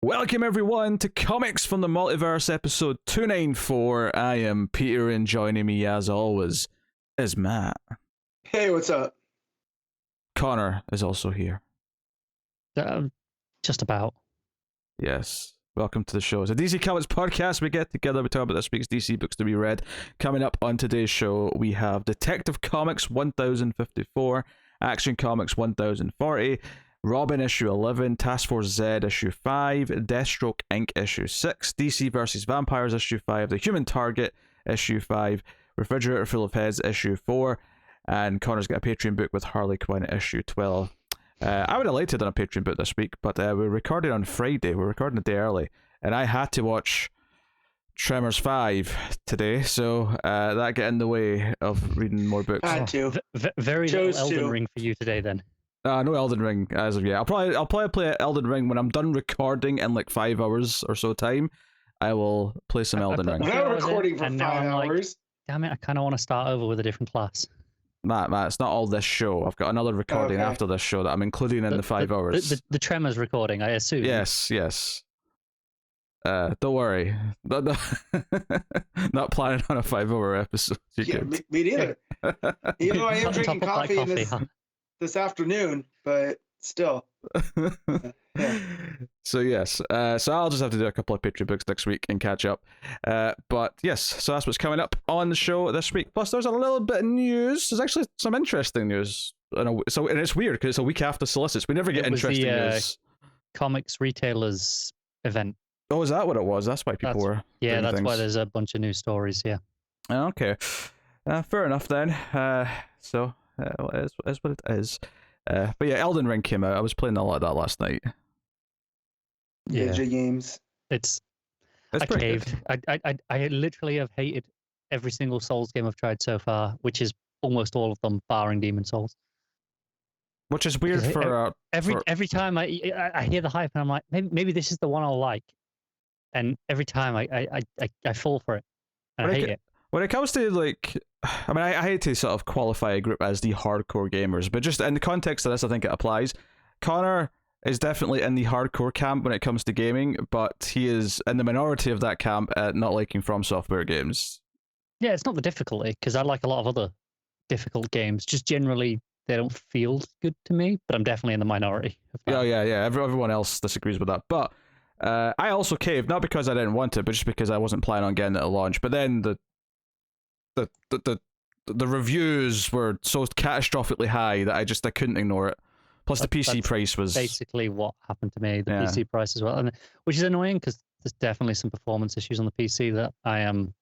Welcome everyone to Comics from the Multiverse episode 294. I am Peter and joining me as always is Matt. Hey, what's up? Connor is also here. Just about. Yes. Welcome to the show. It's a DC Comics podcast. We get together, we talk about this week's DC books to be read. Coming up on today's show, we have Detective Comics 1054, Action Comics 1040, Robin issue 11, Task Force Z issue 5, Deathstroke Inc. issue 6, DC vs. Vampires issue 5, The Human Target issue 5, Refrigerator Full of Heads issue 4, and Connor's got a Patreon book with Harley Quinn issue 12. I would have liked to have done a Patreon book this week, but we're recording on Friday. We're recording a day early, and I had to watch Tremors 5 today, so that got in the way of reading more books. Had to. Very little Elden Ring for you today, then. No Elden Ring as of yet. I'll probably play Elden Ring when I'm done recording in like 5 hours or so time. I will play some Elden Ring. We're not recording for 5 hours. Damn it! I kind of want to start over with a different class. Matt, it's not all this show. I've got another recording after this show that I'm including in the 5 hours. The Tremors recording, I assume. Yes. Don't worry. Not planning on a 5-hour episode. Me neither. You know, I am drinking coffee this afternoon, but still. Yeah. So yes, so I'll just have to do a couple of Patreon books next week and catch up. But yes, so that's what's coming up on the show this week. Plus, there's a little bit of news. There's actually some interesting news. And it's weird because it's a week after Solicits. We never get interesting news. Comics retailers event. Oh, is that what it was? That's why people were. Yeah, that's things. why there's a bunch of news stories. Yeah. Okay, fair enough then. So it is what it is. But yeah, Elden Ring came out. I was playing a lot of that last night. Yeah. Ninja games. I caved. I literally have hated every single Souls game I've tried so far, which is almost all of them, barring Demon Souls. Which is weird every time I hear the hype and I'm like, maybe this is the one I'll like, and every time I fall for it and I hate it. When it comes to like, I mean, I hate to sort of qualify a group as the hardcore gamers, but just in the context of this, I think it applies. Connor is definitely in the hardcore camp when it comes to gaming, but he is in the minority of that camp at not liking From Software games. Yeah, it's not the difficulty, because I like a lot of other difficult games. Just generally, they don't feel good to me, but I'm definitely in the minority. Yeah. Everyone else disagrees with that. But I also caved, not because I didn't want it, but just because I wasn't planning on getting it at launch. But then the reviews were so catastrophically high that I couldn't ignore it. Plus the PC price was basically what happened to me. The PC price as well, and which is annoying because there's definitely some performance issues on the PC that I am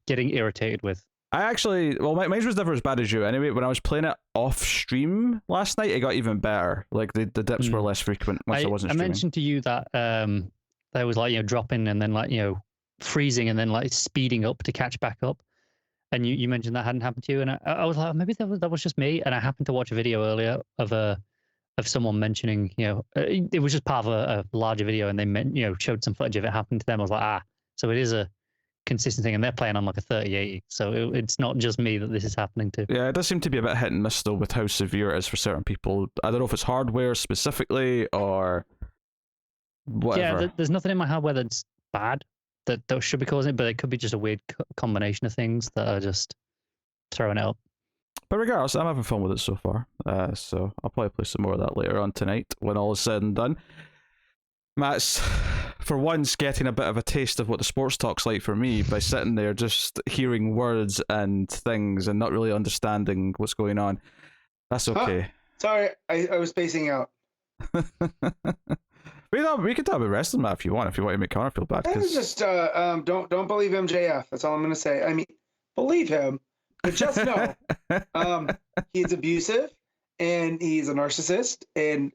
getting irritated with. Mine was never as bad as you anyway. When I was playing it off stream last night, it got even better. Like the dips were less frequent once I wasn't streaming. I mentioned to you that there was like dropping and then freezing and then speeding up to catch back up. And you mentioned that hadn't happened to you, and I was like, maybe that was just me. And I happened to watch a video earlier of someone mentioning, it was just part of a larger video, and they showed some footage of it happening to them. I was like, so it is a consistent thing, and they're playing on like a 3080, so it's not just me that this is happening to. Yeah, it does seem to be a bit hit and miss though with how severe it is for certain people. I don't know if it's hardware specifically or whatever. Yeah, there's nothing in my hardware that's bad that should be causing it, but it could be just a weird combination of things that are just throwing it up. But regardless, I'm having fun with it so far. So I'll probably play some more of that later on tonight when all is said and done. Matt's, for once, getting a bit of a taste of what the sports talk's like for me by sitting there just hearing words and things and not really understanding what's going on. That's okay. Sorry, I was spacing out. We can talk about wrestling, Matt, if you want to make Connor feel bad. It's just don't believe MJF. That's all I'm gonna say. I mean, believe him, but just know he's abusive and he's a narcissist. And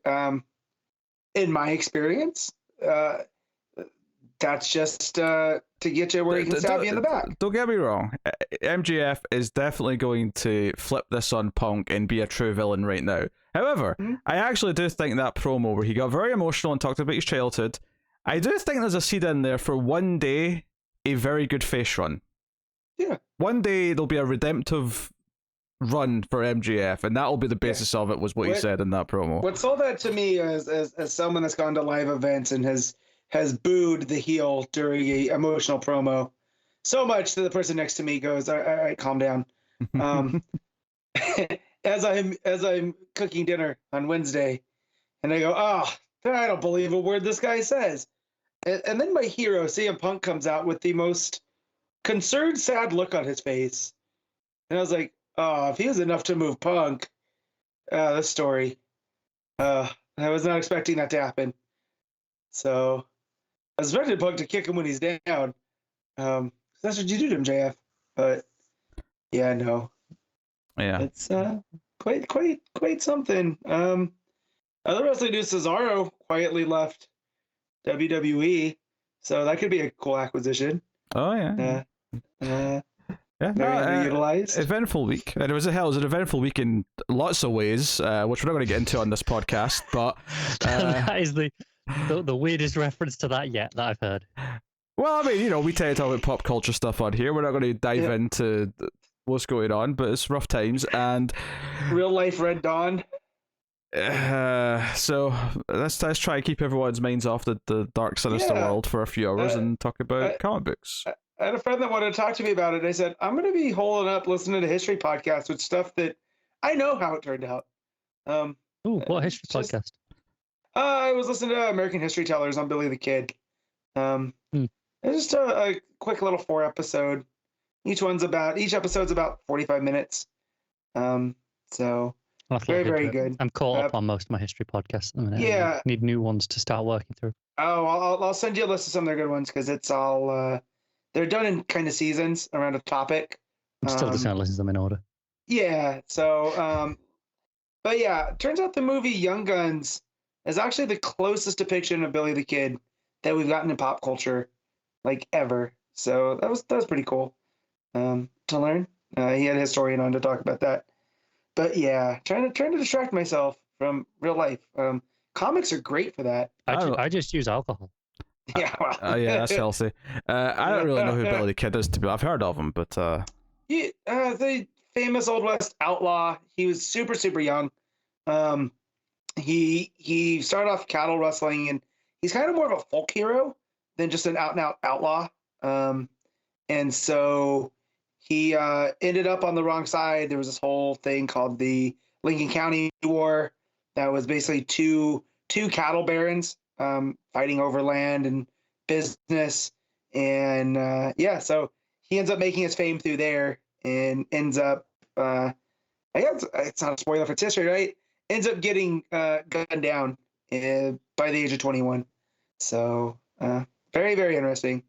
in my experience, that's just to get you where he can stab you in the back. Don't get me wrong. MJF is definitely going to flip this on Punk and be a true villain right now. However, I actually do think that promo where he got very emotional and talked about his childhood, I do think there's a seed in there for one day a very good face run. Yeah. One day there'll be a redemptive run for MJF, and that'll be the basis of it, was what he said in that promo. What sold that to me as someone that's gone to live events and has booed the heel during a emotional promo so much that the person next to me goes, all right, calm down. As I'm cooking dinner on Wednesday, and I go, I don't believe a word this guy says. And then my hero, CM Punk, comes out with the most concerned, sad look on his face. And I was like, if he was enough to move Punk, this story. I was not expecting that to happen. So I was expecting Punk to kick him when he's down. That's what you do to MJF. But yeah, no. Yeah. It's quite something. Other wrestling news, Cesaro quietly left WWE, so that could be a cool acquisition. Oh yeah. Very underutilized. Eventful week, and it was an eventful week in lots of ways, which we're not going to get into on this podcast. But that is the weirdest reference to that yet that I've heard. Well, I mean, we tend to talk about pop culture stuff on here. We're not going to dive into what's going on, but it's rough times and real life Red Dawn. So let's try and keep everyone's minds off the dark, sinister world for a few hours and talk about comic books. I had a friend that wanted to talk to me about it. I said, I'm going to be holding up listening to history podcasts with stuff that I know how it turned out. What history podcast? I was listening to American History Tellers on Billy the Kid. It's just a quick little 4-episode. Each episode's about 45 minutes. So very, very good. I'm caught up on most of my history podcasts at the minute. Yeah. I need new ones to start working through. Oh, I'll send you a list of some of their good ones because it's all they're done in kind of seasons around a topic. I'm still just going to listen to them in order. Yeah. So, but yeah, turns out the movie Young Guns is actually the closest depiction of Billy the Kid that we've gotten in pop culture, like ever. So that was pretty cool to learn. He had a historian on to talk about that. But yeah, trying to distract myself from real life. Comics are great for that. I just use alcohol. Yeah, well. Yeah, that's healthy. I don't really know who Billy the Kid is, to be. I've heard of him, but the famous Old West outlaw. He was super, super young. He started off cattle rustling, and he's kind of more of a folk hero than just an out and out outlaw. And so he ended up on the wrong side. There was this whole thing called the Lincoln County War that was basically two cattle barons fighting over land and business. And so he ends up making his fame through there and ends up, I guess it's not a spoiler for its history, right? Ends up getting gunned down by the age of 21. So very, very interesting.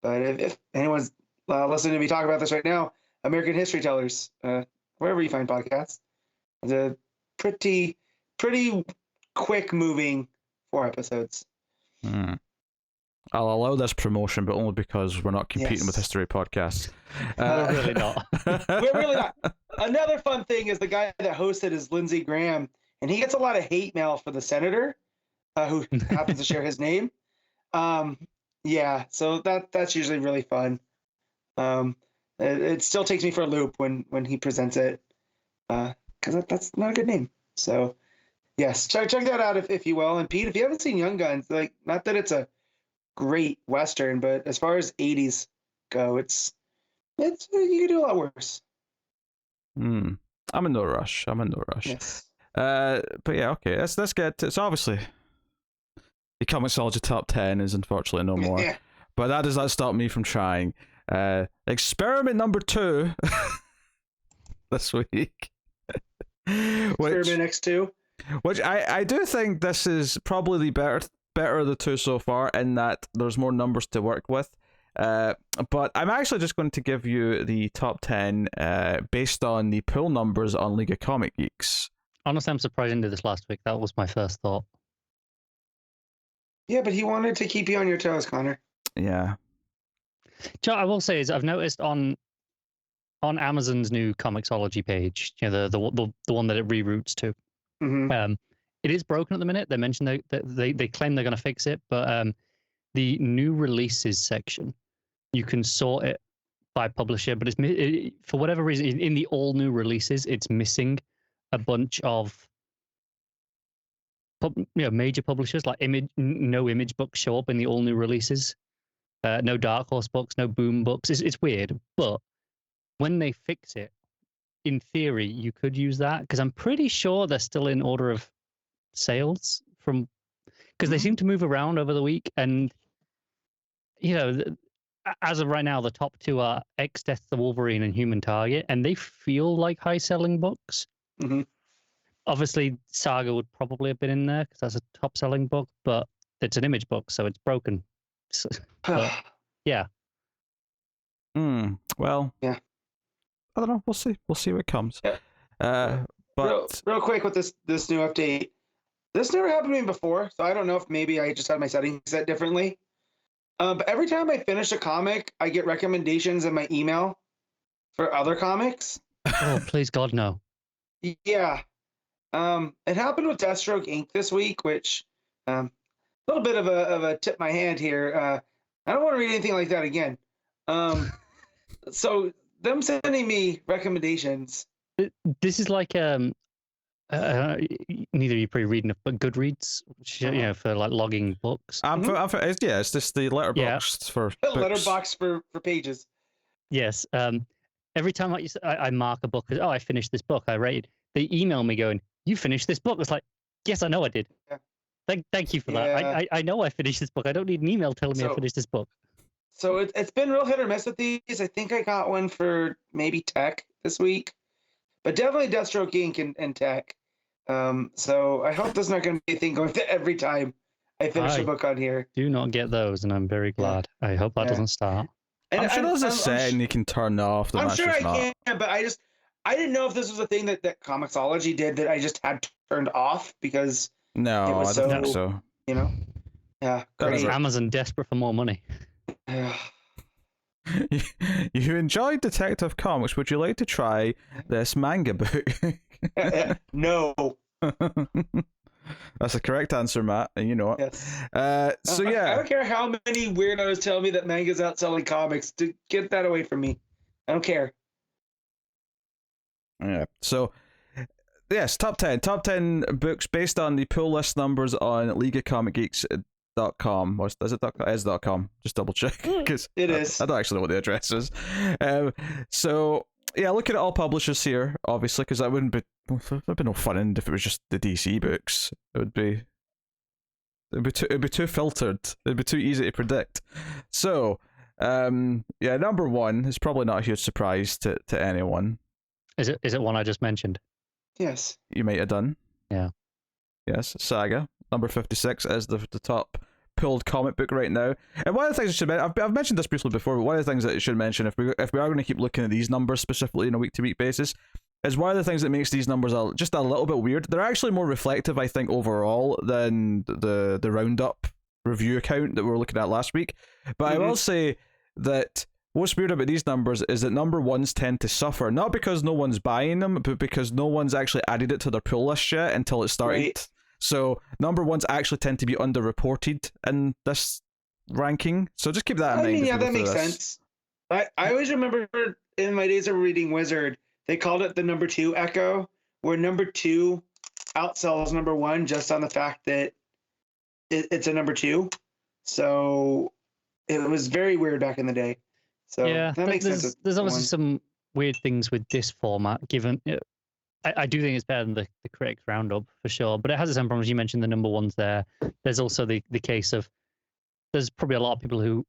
But if anyone's listening to me talk about this right now, American History Tellers, wherever you find podcasts, it's a pretty quick moving 4 episodes. I'll allow this promotion, but only because we're not competing with history podcasts. We're really not. We're really not. Another fun thing is the guy that hosted is Lindsey Graham, and he gets a lot of hate mail for the senator, who happens to share his name. So that's usually really fun. It still takes me for a loop when he presents it, because that's not a good name. So yes, check that out if you will. And Pete, if you haven't seen Young Guns, like, not that it's a great Western, but as far as 80s go, it's you can do a lot worse. I'm in no rush. Yes. But yeah, okay. Let's get to, so obviously the Comixology top 10 is unfortunately no more. Yeah. But that does not stop me from trying. Experiment number 2 this week. Experiment X2. Which I do think this is probably the better of the two so far, in that there's more numbers to work with. But I'm actually just going to give you the top 10 based on the pool numbers on League of Comic Geeks. Honestly, I'm surprised I didn't do this last week. That was my first thought. Yeah, but he wanted to keep you on your toes, Connor. Yeah. Joe, I will say is I've noticed on Amazon's new Comixology page, the one that it reroutes to, it is broken at the minute. They mentioned that they claim they're going to fix it, but the new releases section, you can sort it by publisher, but for whatever reason in the all new releases, it's missing a bunch of major publishers. Like no Image books show up in the all new releases. No Dark Horse books, no Boom books. It's weird, but when they fix it, in theory, you could use that because I'm pretty sure they're still in order of sales because they seem to move around over the week. And as of right now, the top two are X Death the Wolverine and Human Target, and they feel like high selling books. Mm-hmm. Obviously, Saga would probably have been in there because that's a top selling book, but it's an Image book, so it's broken. But, yeah. Well. Yeah. I don't know. We'll see. We'll see what comes. Yeah. But real quick with this new update, this never happened to me before, so I don't know if maybe I just had my settings set differently. But every time I finish a comic, I get recommendations in my email for other comics. Oh, please God, no. Yeah. It happened with Deathstroke Inc. this week, which a little bit of a tip my hand here. I don't want to read anything like that again. So them sending me recommendations. This is like neither of you probably reading it, but Goodreads, for like logging books. It's just the letterbox for books. Letterbox for pages. Yes. Every time I mark a book, I finished this book, I rated. They email me going, "You finished this book." It's like, yes, I know I did. Yeah. Thank you for that. I know I finished this book. I don't need an email telling me I finished this book. So it's been real hit or miss with these. I think I got one for maybe Tech this week, but definitely Deathstroke Inc. and Tech. So I hope there's not going to be a thing going to every time I finish a book on here. Do not get those, and I'm very glad. I hope that doesn't start. I'm sure there's a setting you can turn off. I'm sure I can, but I didn't know if this was a thing that Comixology did that I just had turned off because no, I don't think so. Yeah. Is Amazon desperate for more money? You enjoyed Detective Comics. Would you like to try this manga book? No. That's the correct answer, Matt, and you know it. Yes. I don't care how many weirdos tell me that manga's outselling comics. To get that away from me. I don't care. Yeah. So, yes, top 10 books based on the pull list numbers on leagueofcomicgeeks.com. Is it .com? It's .com. Just double check because it is. I don't actually know what the address is. So yeah, look at all publishers here, obviously, because that wouldn't be no fun if it was just the DC books. It'd be too filtered. It'd be too easy to predict. So, number one is probably not a huge surprise to anyone. Is it one I just mentioned? Yes. You might have done. Yeah. Yes, Saga number 56 is the top pulled comic book right now. And one of the things I should mention, I've mentioned this briefly before, but one of the things that I should mention, if we are going to keep looking at these numbers specifically on a week-to-week basis, is one of the things that makes these numbers just a little bit weird. They're actually more reflective, I think, overall than the roundup review account that we were looking at last week. But I will say that what's weird about these numbers is that number ones tend to suffer, not because no one's buying them, but because no one's actually added it to their pull list yet until it started. Right. So number ones actually tend to be underreported in this ranking. So just keep that in mind. Yeah, that makes sense. I always remember in my days of reading Wizard, they called it the number 2 echo, where number 2 outsells number 1 just on the fact that it's a number 2. So it was very weird back in the day. So yeah, that makes sense. There's obviously some weird things with this format, given I do think it's better than the Critics Roundup for sure, but it has its own problems. You mentioned the number ones there. There's also the case of there's probably a lot of people who,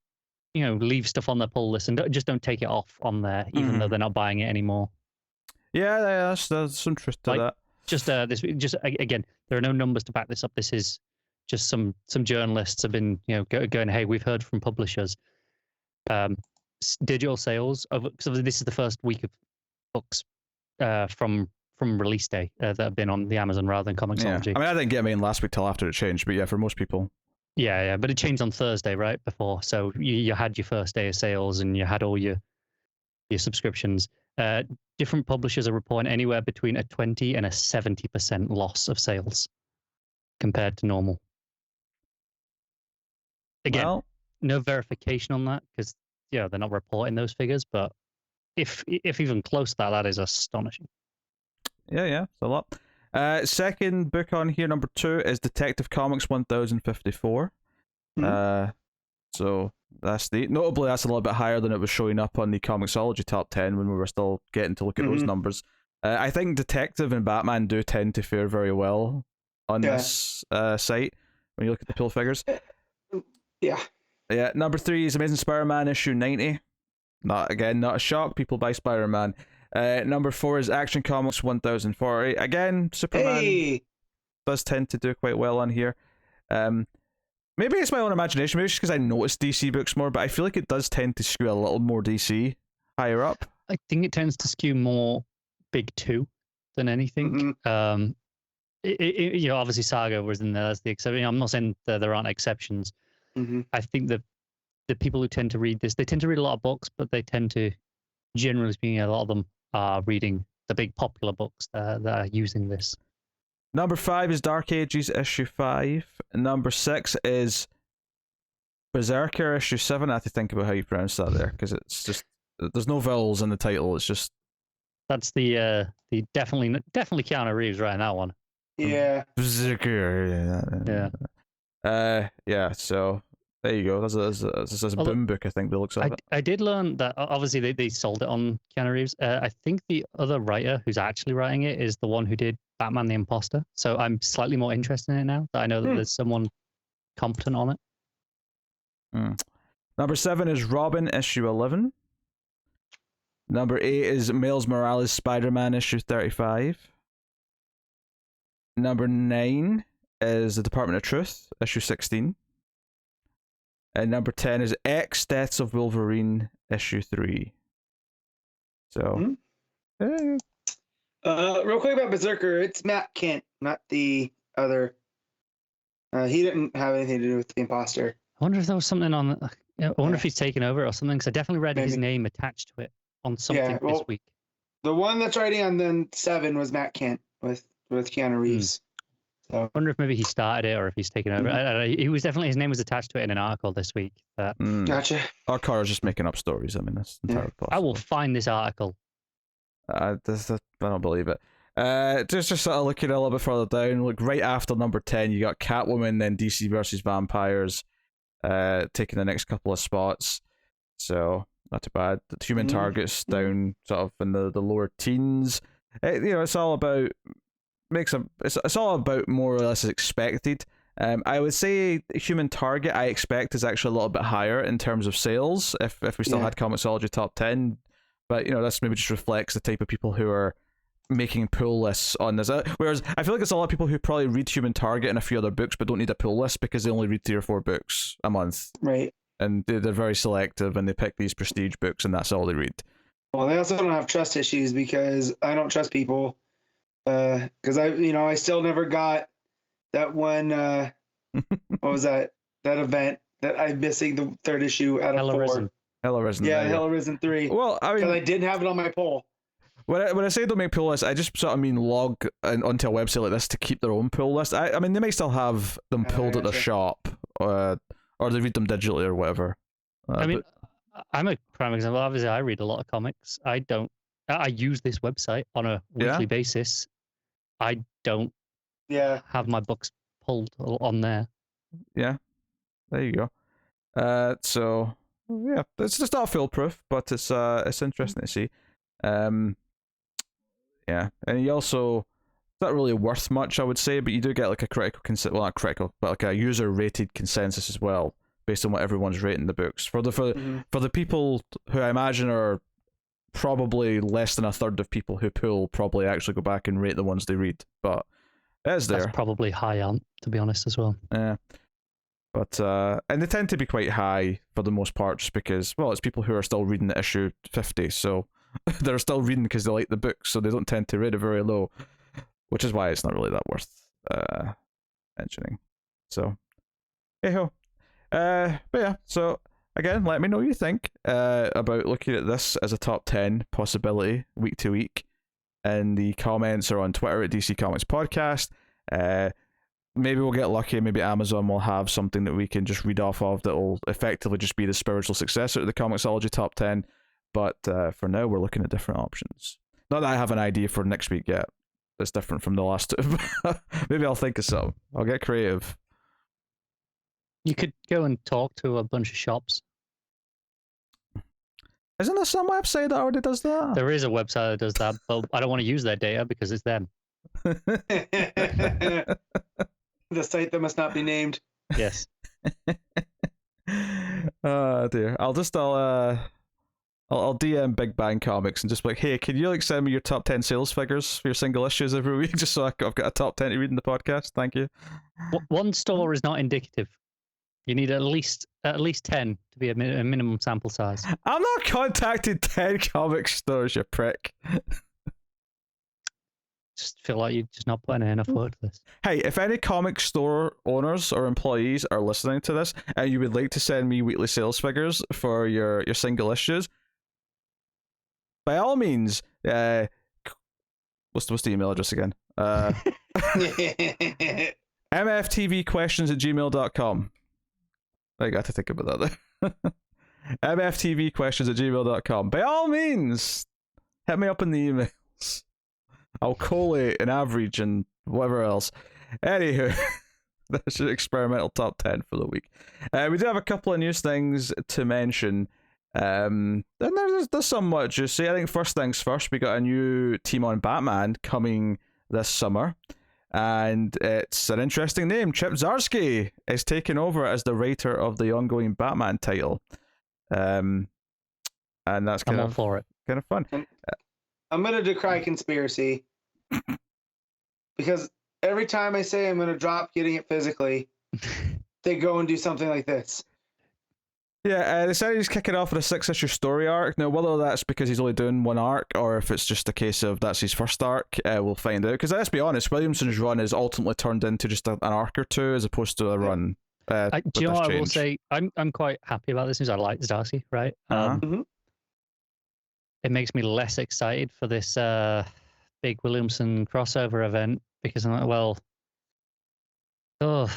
leave stuff on their pull list and just don't take it off on there, even though they're not buying it anymore. Yeah, there's some truth to that. Just again, there are no numbers to back this up. This is just some journalists have been going, hey, we've heard from publishers. Digital sales of, because this is the first week of books from release day that have been on the Amazon rather than Comixology. Yeah. I mean, I didn't get mine last week till after it changed, but yeah, for most people. Yeah, but it changed on Thursday, right? Before, so you had your first day of sales and you had all your subscriptions. Different publishers are reporting anywhere between a 20 and a 70% loss of sales compared to normal. Again, no verification on that because they're not reporting those figures, but if even close to that, that is astonishing. Yeah, it's a lot. Second book on here, number 2, is Detective Comics 1054. So that's notably that's a little bit higher than it was showing up on the Comixology top 10 when we were still getting to look at those numbers. I think Detective and Batman do tend to fare very well on this site when you look at the pull figures. Yeah. Number 3 is Amazing Spider-Man issue 90. Not a shock. People buy Spider-Man. Number 4 is Action Comics 1040. Again, Superman does tend to do quite well on here. Maybe it's my own imagination. Maybe it's just because I notice DC books more, but I feel like it does tend to skew a little more DC higher up. I think it tends to skew more Big 2 than anything. Obviously Saga was in there as the exception. I'm not saying that there aren't exceptions. I think that the people who tend to read this, they tend to read a lot of books, but they tend to, generally speaking, a lot of them are reading the big popular books that are using this. Number 5 is Dark Ages issue 5. Number 6 is Berserker issue 7. I have to think about how you pronounce that there, because it's just, there's no vowels in the title. It's just, that's the definitely Keanu Reeves right in that one. Yeah. Berserker. Yeah. So there you go. That's a boom book, I think, by the looks of it. I did learn that obviously they sold it on Keanu Reeves. I think the other writer who's actually writing it is the one who did Batman the Imposter. So I'm slightly more interested in it now that I know that there's someone competent on it. Number 7 is Robin issue 11. Number 8 is Miles Morales Spider-Man issue 35. Number 9 is The Department of Truth issue 16. And number 10 is X Deaths of Wolverine issue 3. So, real quick about Berserker, it's Matt Kent, not the other. He didn't have anything to do with the Imposter. I wonder if there was something on. I wonder if he's taken over or something, because I definitely read his name attached to it on something this week. The one that's writing on then 7 was Matt Kent with Keanu Reeves. So I wonder if maybe he started it or if he's taken over. He was definitely, his name was attached to it in an article this week. Gotcha. Or Carter's just making up stories. I mean, that's entirely possible. I will find this article. I don't believe it. Just sort of looking a little bit further down, like right after number 10, you got Catwoman, then DC versus Vampires, taking the next couple of spots. So not too bad. The Human Target's down sort of in the lower teens. It's all about it's all about more or less as expected. I would say Human Target I expect is actually a little bit higher in terms of sales if we still had Comixology top 10, but that's maybe just reflects the type of people who are making pull lists on this. Whereas I feel like it's a lot of people who probably read Human Target and a few other books but don't need a pull list because they only read 3 or 4 books a month. Right. And they're very selective and they pick these prestige books and that's all they read. Well, they also don't have trust issues because I don't trust people. Because I still never got that one. What was that? That event that I'm missing the 3rd issue out of 4. Hell Arisen. Yeah, Hell Arisen 3. Well, I mean, because I didn't have it on my poll. When I say don't make pull lists, I just sort of mean log onto a website like this to keep their own pull list. I mean, they may still have them pulled at their shop, or they read them digitally or whatever. I'm a prime example. Obviously, I read a lot of comics. I use this website on a weekly basis. I don't have my books pulled on there. Yeah, there you go. So yeah, it's just not foolproof, but it's interesting to see. Yeah, and you also, it's not really worth much, I would say, but you do get like a critical not critical, but like a user rated consensus as well, based on what everyone's rating the books. For the people who I imagine are probably less than a third of people who pull probably actually go back and rate the ones they read, but it's there. That's probably high on, to be honest, as well. Yeah. But and they tend to be quite high for the most part, just because, well, it's people who are still reading the issue 50, so they're still reading because they like the book, so they don't tend to rate it very low, which is why it's not really that worth mentioning. So, hey-ho. But yeah, so again, let me know what you think about looking at this as a top 10 possibility week to week in the comments or on Twitter at DC Comics Podcast. maybe we'll get lucky. Maybe Amazon will have something that we can just read off of that will effectively just be the spiritual successor to the Comixology top 10. But for now, we're looking at different options. Not that I have an idea for next week yet. It's different from the last two. Maybe I'll think of something. I'll get creative. You could go and talk to a bunch of shops. Isn't there some website that already does that? There is a website that does that, but I don't want to use their data because it's them. The site that must not be named. Yes. Oh dear. I'll DM Big Bang Comics and just be like, hey, can you send me your top 10 sales figures for your single issues every week, just so I've got a top 10 to read in the podcast? Thank you. One store is not indicative. You need at least 10 to be a minimum sample size. I'm not contacting 10 comic stores, you prick. Just feel like you're just not putting enough work to this. Hey, if any comic store owners or employees are listening to this and you would like to send me weekly sales figures for your single issues, by all means, what's the email address again? mftvquestions@gmail.com. I got to think about that there. mftvquestions@gmail.com. By all means, hit me up in the emails. I'll collate an average and whatever else. Anywho, that's your experimental top 10 for the week. We do have a couple of news things to mention. And there's somewhat juicy. I think first things first, we got a new team on Batman coming this summer. And it's an interesting name. Chip Zdarsky is taking over as the writer of the ongoing Batman title. And that's kind of fun. I'm going to decry conspiracy. Because every time I say I'm going to drop getting it physically, they go and do something like this. Yeah, they said he's kicking off with a 6-issue story arc. Now, whether that's because he's only doing one arc or if it's just a case of that's his first arc, we'll find out. Because let's be honest, Williamson's run is ultimately turned into just an arc or two as opposed to a run. Do you know what I will say? I'm quite happy about this news. I like Zdarsky, right? It makes me less excited for this big Williamson crossover event because I'm like, well, now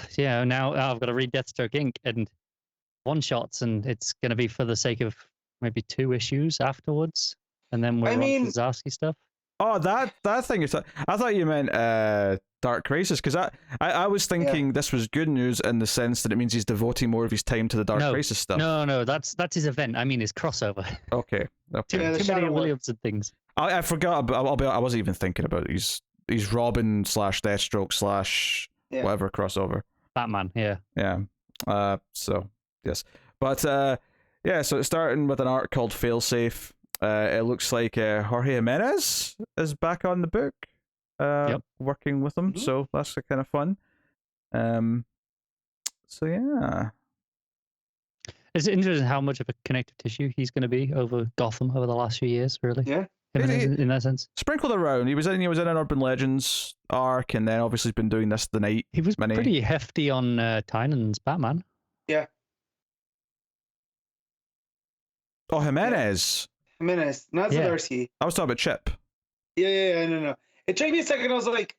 I've got to read Deathstroke Inc. and one-shots, and it's going to be for the sake of maybe 2 issues afterwards, and then we're on to Zdarsky stuff. Oh, that thing is... I thought you meant Dark Crisis, because I was thinking this was good news in the sense that it means he's devoting more of his time to the Dark Crisis stuff. No, that's his event. I mean his crossover. Okay. Too many Williamson things. I forgot. I wasn't even thinking about it. He's Robin / Deathstroke / whatever crossover. Batman, yeah. So... Yes, but so it's starting with an arc called Failsafe. It looks like Jorge Jimenez is back on the book, working with him. So that's kind of fun. So yeah, it's interesting how much of a connective tissue he's going to be over Gotham over the last few years. Really, in that sense, sprinkled around. He was in an Urban Legends arc, and then obviously he's been doing this the night. He was pretty hefty on Tynion's Batman. Yeah. Oh, Jimenez. Jimenez, not Zdarsky. I was talking about Chip. No. It took me a second. I was like,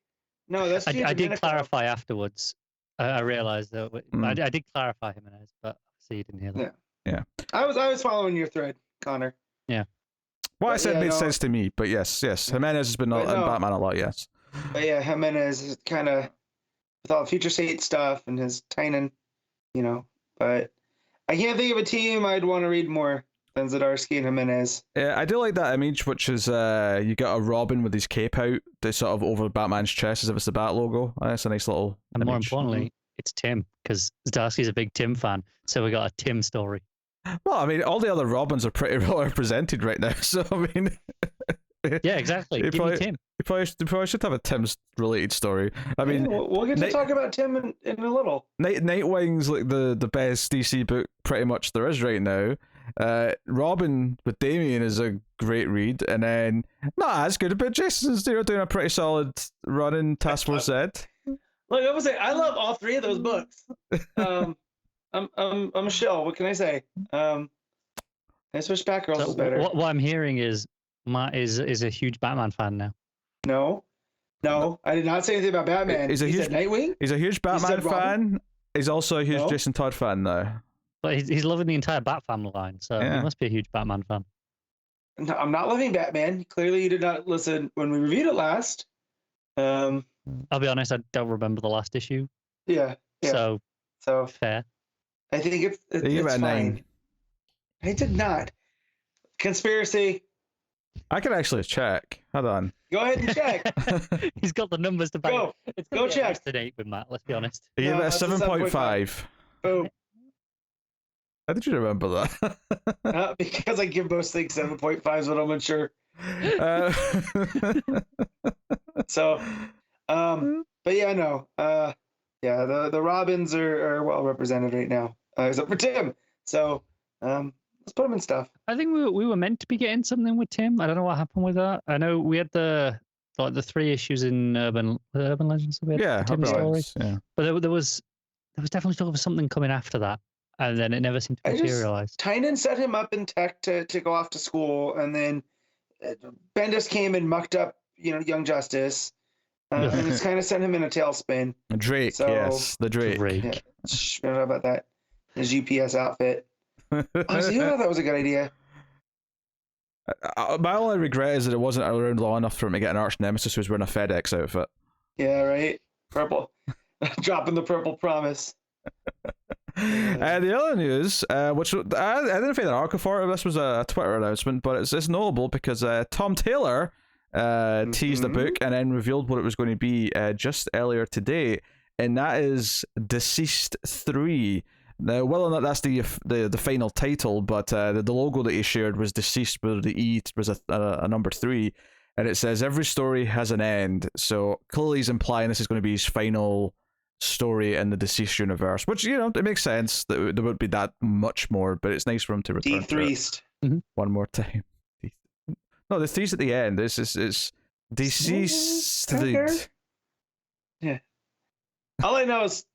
no, that's. I did clarify afterwards. I realized that I did clarify Jimenez, but obviously you didn't hear that. Yeah. I was following your thread, Connor. Yeah. What I said made sense to me, but yes. Jimenez has been in Batman a lot, yes. But yeah, Jimenez is kind of with all the Future State stuff and his Tynion, But I can't think of a team I'd want to read more than Zdarsky and Jimenez. Yeah, I do like that image, which is you got a Robin with his cape out, sort of over Batman's chest as if it's the Bat logo. That's a nice little And image. more importantly, it's Tim, because Zdarsky's a big Tim fan, so we got a Tim story. Well, I mean, all the other Robins are pretty well represented right now, so I mean... Yeah, exactly. Give me Tim. You probably should have a Tim's related story. I mean, we'll get to talk about Tim in a little. Nightwing's like the best DC book pretty much there is right now. Robin with Damian is a great read, and then not as good, but Jason's doing a pretty solid run in Task Force Z. Look, I would say I love all 3 of those books. I'm a shill. What can I say? I switch Batgirls is better. What I'm hearing is Matt is a huge Batman fan now. No, No, I did not say anything about Batman. He said Nightwing. He's a huge Batman fan. He's also a huge Jason Todd fan now. But he's loving the entire Bat family line, so he must be a huge Batman fan. No, I'm not loving Batman. Clearly, you did not listen when we reviewed it last. I'll be honest, I don't remember the last issue. Yeah. So fair. I think it's fine. 9. I did not. Conspiracy. I can actually check. Hold on. Go ahead and check. He's got the numbers to back. Go check. To date with Matt. Let's be honest. He gave it a 7.5. Boom. How did you remember that? Because I give most things 7.5s when I'm unsure. So, but yeah, no. The Robins are well represented right now, except for Tim. So, let's put him in stuff. I think we were meant to be getting something with Tim. I don't know what happened with that. I know we had the 3 issues in Urban Legends. We had Tim stories. Yeah. But there was definitely talk of something coming after that, and then it never seemed to materialize. Tynion set him up in tech to go off to school, and then Bendis came and mucked up, Young Justice. And it's kind of sent him in a tailspin. Drake, yes, the Drake. Yeah. I don't know about that. His UPS outfit. Honestly, you know that was a good idea. My only regret is that it wasn't around long enough for him to get an arch nemesis who's wearing a FedEx outfit. Yeah, right. Purple. Dropping the purple promise. The other news, which I didn't find an article for it. This was a Twitter announcement, but it's notable because Tom Taylor teased the book and then revealed what it was going to be just earlier today, and that is Deceased 3. Now, whether or not that's the final title, but the logo that he shared was Deceased, where the E was a number 3, and it says every story has an end. So clearly he's implying this is going to be his final story in the Deceased universe, which, it makes sense that there wouldn't be that much more, but it's nice for him to return to it one more time. No, the 3's at the end. It's Deceased. Yeah. All I know is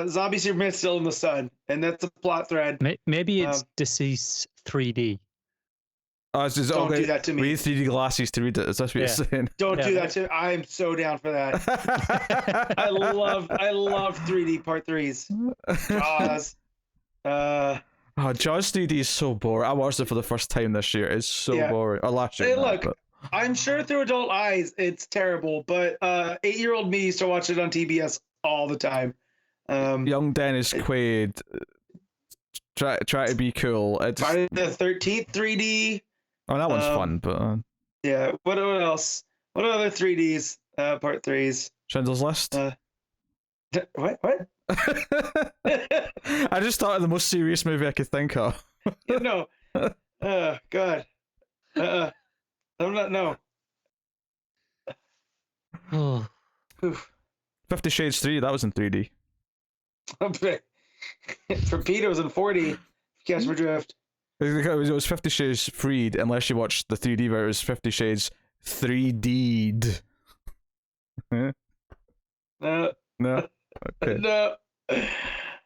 Zombie Superman's still in the sun, and that's a plot thread. Maybe it's Deceased 3D. Don't do that to me. We need 3D glasses to read it. Is that what you're saying? Don't do that to me. I'm so down for that. I love 3D part 3s. Jaws. Jaws 3D is so boring. I watched it for the first time this year. It's so boring. Or last year. Hey, I'm sure through adult eyes it's terrible, but 8-year-old me used to watch it on TBS all the time. Young Dennis Quaid try to be cool. Friday the 13th 3D. Oh, that one's fun, but yeah. What else? What other 3Ds? Part 3s. Schindler's List. What? I just thought of the most serious movie I could think of. God. I'm not. No. 50 Shades 3. That was in 3D. Torpedoes in 4D. Catch my drift. It was 50 Shades Freed, unless you watched the 3D version. It was 50 Shades 3D'd. No. Okay. No. The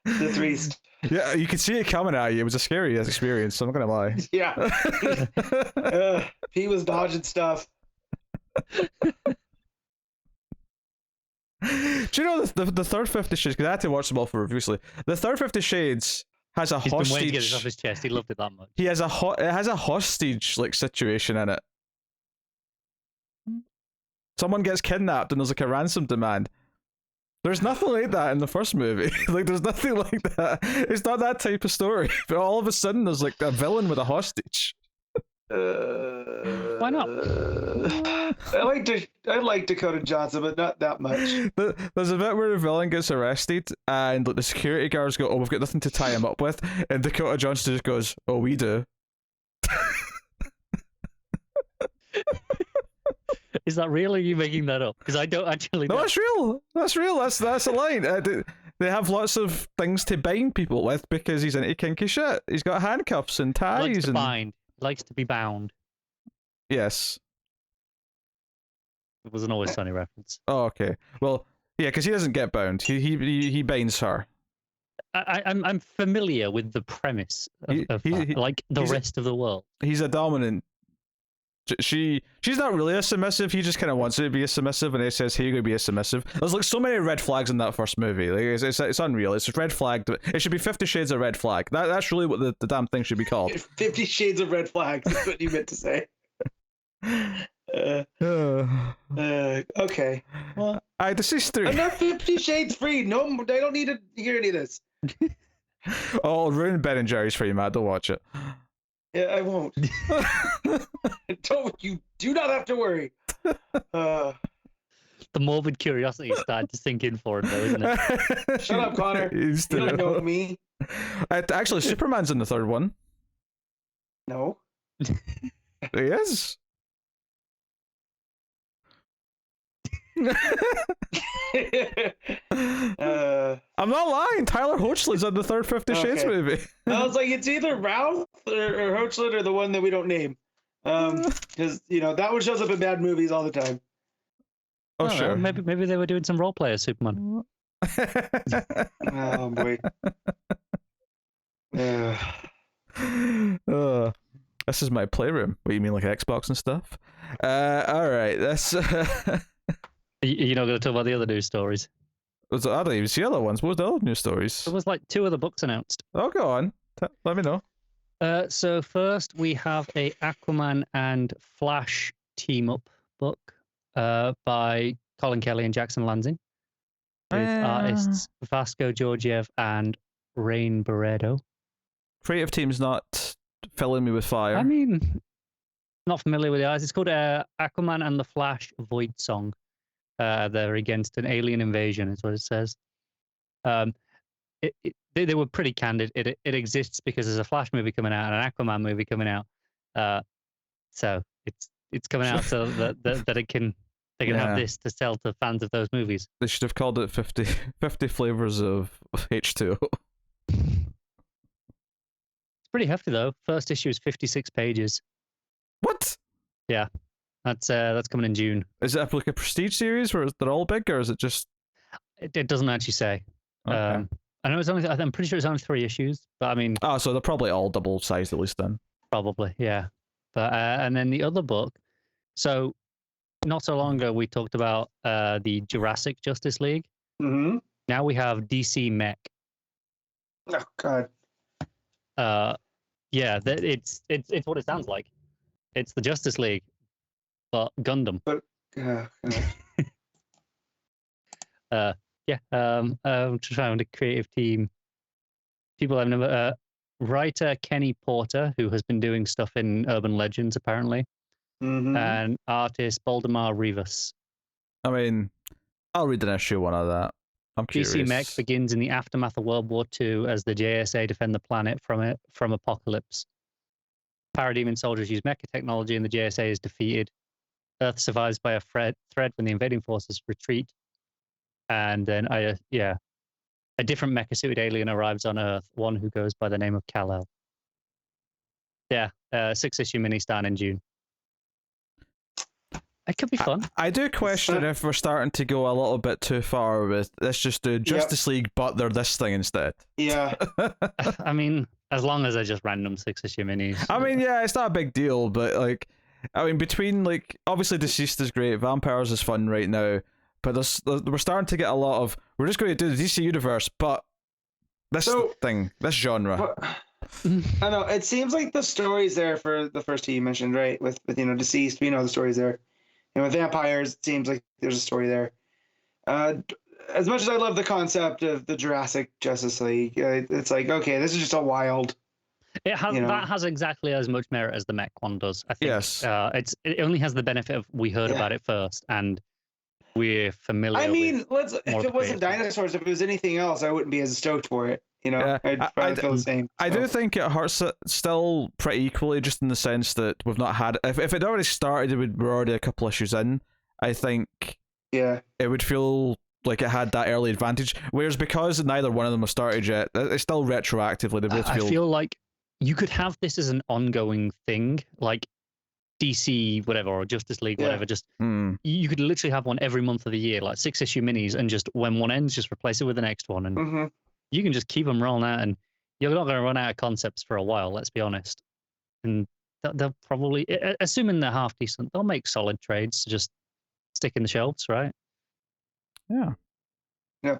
3s. Yeah, you could see it coming at you. It was a scary experience, I'm not gonna lie. Yeah. He was dodging stuff. Do you know the third 50 Shades? Because I had to watch them all for reviews. The third 50 Shades has a He's hostage. Been waiting to get it off his chest. He loved it that much. It has a hostage situation in it. Someone gets kidnapped and there's a ransom demand. There's nothing like that in the first movie. There's nothing like that. It's not that type of story. But all of a sudden, there's a villain with a hostage. Why not? I like Dakota Johnson, but not that much. There's a bit where the villain gets arrested, and the security guards go, "Oh, we've got nothing to tie him up with," and Dakota Johnson just goes, "Oh, we do." Is that real, or are you making that up? Because I don't actually know. No, that's real. That's real. That's a line. They have lots of things to bind people with because he's into kinky shit. He's got handcuffs and ties. He likes to bind. He likes to be bound. Yes. It was an Always Sunny reference. Oh, okay. Well, yeah, because he doesn't get bound. He binds her. I'm familiar with the premise of like the rest of the world. He's a dominant she's not really a submissive. He just kind of wants her to be a submissive, and he says, "Hey, you're gonna be a submissive." There's like so many red flags in that first movie. Like it's unreal. It's a red flag. It should be 50 Shades of Red Flag. That's really what the damn thing should be called. 50 Shades of Red Flag. That's what you meant to say. Okay. Well, this is 3. Enough 50 Shades free. No, they don't need to hear any of this. Oh, ruin Ben and Jerry's for you, Matt. Don't watch it. Yeah, I won't. You do not have to worry. The morbid curiosity is starting to sink in for it, though, isn't it? Shut up, Connor. You don't know me. Actually, Superman's in the third one. No. He is. I'm not lying. Tyler Hoechlin's in the third 50 Shades movie. I was like, it's either Ralph or Hoechlin or the one that we don't name. Because that one shows up in bad movies all the time. Oh, sure. Maybe they were doing some role play as Superman. Oh boy. This is my playroom. What, you mean like Xbox and stuff? All right. That's. You're not going to talk about the other news stories? I don't even see other ones. What were the other news stories? There was like 2 other books announced. Oh, go on. Let me know. So first we have a Aquaman and Flash team-up book by Colin Kelly and Jackson Lansing with artists Vasco Georgiev and Rain Barredo. Creative team's not filling me with fire. I mean, not familiar with the eyes. It's called Aquaman and the Flash Void Song. They're against an alien invasion, is what it says. They were pretty candid. It exists because there's a Flash movie coming out and an Aquaman movie coming out. So it's coming out so that they can have this to sell to fans of those movies. They should have called it 50 flavors of H2O. It's pretty hefty though. First issue is 56 pages. What? Yeah. That's coming in June. Is it like a prestige series where they're all big, or is it just? It doesn't actually say. Okay. I know I'm pretty sure it's only 3 issues, but I mean. Oh, so they're probably all double sized at least then. Probably, yeah. But and then the other book. So, not so long ago we talked about the Jurassic Justice League. Mm-hmm. Now we have DC Mech. Oh God. Yeah, it's what it sounds like. It's the Justice League. But Gundam. But I'm just found a creative team. People I've never. Writer Kenny Porter, who has been doing stuff in Urban Legends apparently, and artist Baldemar Rivas. I mean, I'll read an issue 1 of that. I'm curious. DC Mech begins in the aftermath of World War II as the JSA defend the planet from apocalypse. Parademon soldiers use mecha technology, and the JSA is defeated. Earth survives by a thread when the invading forces retreat, and then a different mecha-suited alien arrives on Earth, one who goes by the name of Kal-El. Yeah, 6-issue mini starting in June. It could be fun. I do question if we're starting to go a little bit too far with let's just do Justice League, but they're this thing instead. Yeah. I mean, as long as they're just random 6-issue minis. I mean, yeah, it's not a big deal, but like. I mean, between, like, obviously Deceased is great, Vampires is fun right now, but we're starting to get a lot of, we're just going to do the DC universe, but this genre. I know, it seems like the story's there for the first two you mentioned, right? With Deceased, we know the story's there. And with Vampires, it seems like there's a story there. As much as I love the concept of the Jurassic Justice League, it's like, okay, this is just a wild... That has exactly as much merit as the Mech one does. I think. Yes. It only has the benefit of we heard about it first and we're familiar. I mean, if it wasn't Dinosaurs, if it was anything else, I wouldn't be as stoked for it. I'd probably feel the same. I do think it hurts still pretty equally, just in the sense that we've not had. If it already started, we're already a couple issues in. I think. Yeah. It would feel like it had that early advantage, whereas because neither one of them have started yet, it's still retroactively. They both feel. I feel like. You could have this as an ongoing thing, like DC, whatever, or Justice League, whatever. Just you could literally have one every month of the year, like 6-issue minis, and just when one ends, just replace it with the next one, and you can just keep them rolling out. And you're not going to run out of concepts for a while. Let's be honest. And they'll probably, assuming they're half decent, they'll make solid trades to just stick in the shelves, right? Yeah. Yeah.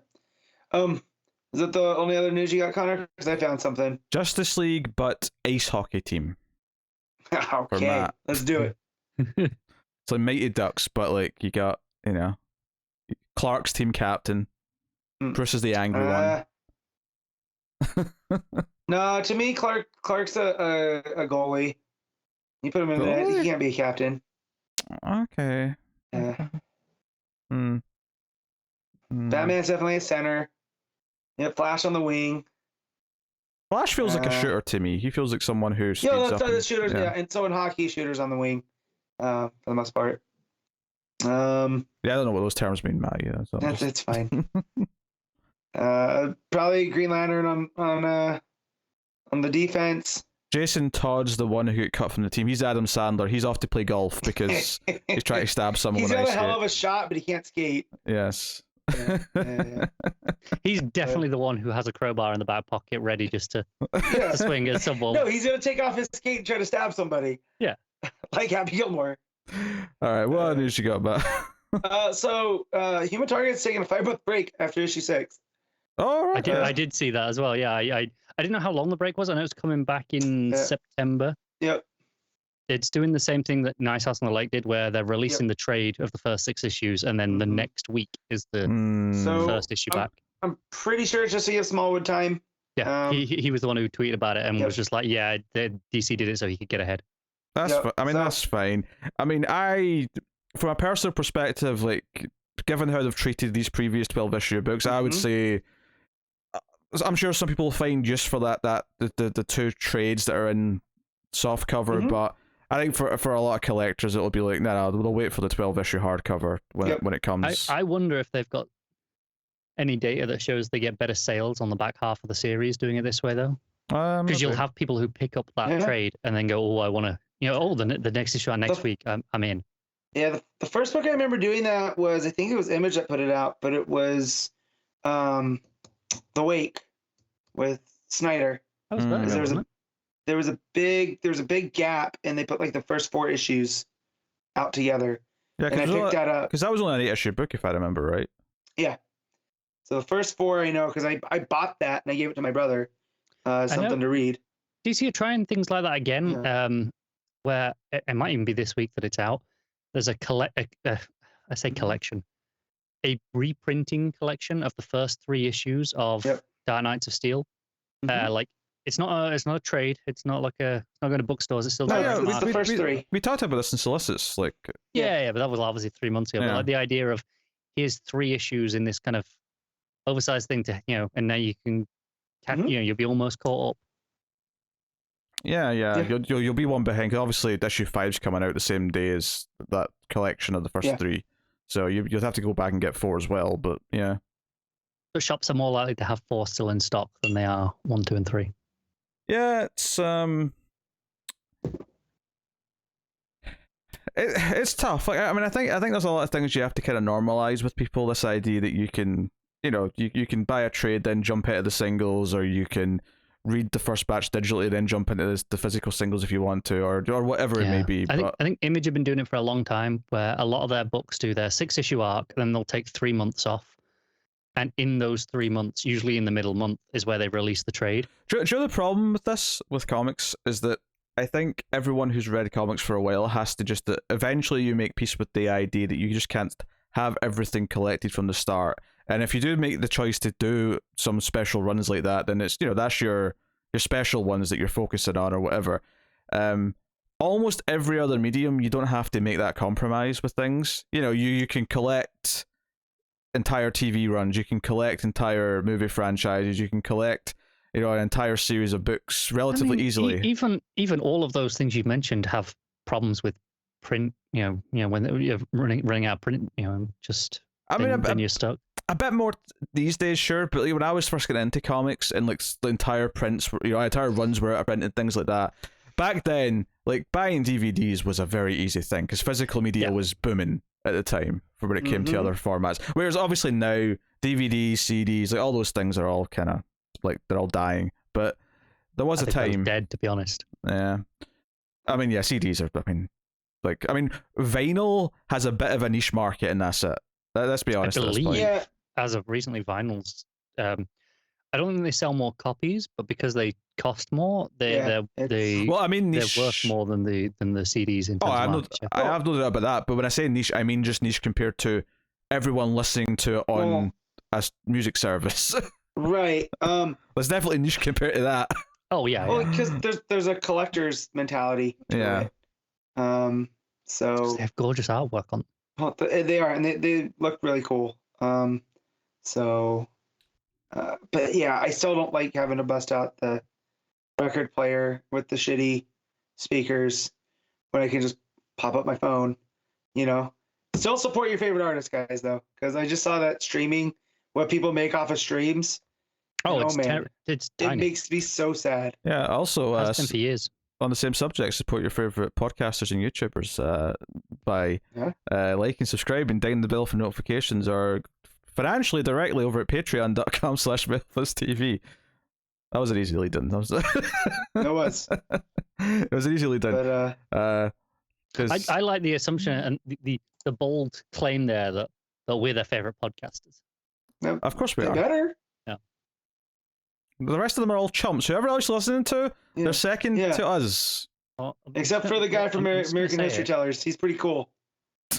Is that the only other news you got, Connor? Because I found something. Justice League, but ice hockey team. Okay, let's do it. It's like Mighty Ducks, but like you got, Clark's team captain. Bruce is the angry one. No, to me, Clark's a goalie. You put him in there, he can't be a captain. Okay. Batman's definitely a center. Yeah, Flash on the wing. Flash feels like a shooter to me. He feels like someone who speeds up. Yeah, that's shooters. Yeah, and so in hockey, shooters on the wing, for the most part. Yeah, I don't know what those terms mean, Matt. Yeah, so it's fine. Probably Green Lantern on the defense. Jason Todd's the one who got cut from the team. He's Adam Sandler. He's off to play golf because he's trying to stab someone. He's got a hell of a shot, but he can't skate. Yes. Yeah. He's definitely the one who has a crowbar in the back pocket ready just to swing at someone. No, he's going to take off his skate and try to stab somebody. Yeah. Like Happy Gilmore. All right, what other news you got, Matt? So Human Target's taking a 5-month break after issue 6. Oh, right. I did see that as well. Yeah, I didn't know how long the break was. I know it's coming back in September. Yep. It's doing the same thing that Nice House on the Lake did, where they're releasing the trade of the first 6 issues, and then the next week is the first issue back. I'm pretty sure it's just to give Smallwood time. Yeah, he was the one who tweeted about it and was just like, yeah, DC did it so he could get ahead. That's that's fine. I mean, from a personal perspective, like, given how they've treated these previous 12-issue books, I would say, I'm sure some people will find use for the 2 trades that are in soft cover, but I think for a lot of collectors, it'll be like, no, we'll wait for the 12-issue hardcover when it comes. I wonder if they've got any data that shows they get better sales on the back half of the series doing it this way, though. Because you'll have people who pick up that trade and then go, oh, I want to, the next issue on next week, I'm in. Yeah, the first book I remember doing that was, I think it was Image that put it out, but it was The Wake with Snyder. That was better, there was a big gap, and they put like the first 4 issues out together. Yeah, and I picked that up because that was only an 8-issue book, if I remember right. Yeah. So the first 4 I know because I bought that and I gave it to my brother, something to read. DC are trying things like that again, where it might even be this week that it's out. There's collection, a reprinting collection of the first 3 issues of Dark Knights of Steel. Like, it's not a trade. It's not like it's not going to bookstores. It's still the first 3. We talked about this in Solicits, like but that was obviously 3 months ago. But like the idea of here's 3 issues in this kind of oversized thing to and now you can you'll be almost caught up. Yeah. You'll be one behind. Cause obviously, issue 5's coming out the same day as that collection of the first 3, so you'll have to go back and get 4 as well. But yeah, but shops are more likely to have 4 still in stock than they are 1, 2, and 3. Yeah, it's it's tough. Like, I mean, I think there's a lot of things you have to kind of normalize with people. This idea that you can, you can buy a trade, then jump into the singles, or you can read the first batch digitally, then jump into the physical singles if you want to, or whatever it may be. I think Image have been doing it for a long time, where a lot of their books do their 6-issue arc, then they'll take 3 months off. And in those 3 months, usually in the middle month, is where they release the trade. Do you know the problem with this, with comics, is that I think everyone who's read comics for a while has to just, eventually you make peace with the idea that you just can't have everything collected from the start. And if you do make the choice to do some special runs like that, then it's, that's your special ones that you're focusing on or whatever. Almost every other medium, you don't have to make that compromise with things. You can collect entire TV runs, you can collect entire movie franchises, you can collect an entire series of books relatively easily. Even all of those things you've mentioned have problems with print. When you're running out of print, then you're stuck. A bit more these days, sure, but when I was first getting into comics and like the entire prints, entire runs were out of print and things like that. Back then, like buying DVDs was a very easy thing because physical media was booming at the time for when it came to other formats. Whereas obviously now DVDs, CDs, like all those things are all kind of like they're all dying. But there was a time dead, to be honest. Yeah. I mean, yeah, CDs are. I mean, vinyl has a bit of a niche market, and that's it. Let's be honest. I at this believe, point. as of recently, vinyls. I don't think they sell more copies, but because they cost more, they're worth more than the CDs in terms of market share. I have no doubt about that. But when I say niche, I mean just niche compared to everyone listening to it on a music service. Right. It's definitely niche compared to that. Oh yeah. Well, because there's a collector's mentality to it. So they have gorgeous artwork on. Well, they are, and they look really cool. But yeah, I still don't like having to bust out the record player with the shitty speakers when I can just pop up my phone. Still support your favorite artists, guys, though, because I just saw that streaming, what people make off of streams. It's tiny. It makes me so sad. Yeah. Also, has been for years. On the same subject, support your favorite podcasters and YouTubers by liking, subscribing, ding the bell for notifications, or financially directly over at patreon.com/MythListTV. That was an easy lead in. It was. It was an easy lead in. But I like the assumption and the bold claim there that we're their favorite podcasters. Of course we are. Better. Yeah. The rest of them are all chumps. Whoever else you're listening to, they're second to us. Except for the guy from American History Tellers. He's pretty cool.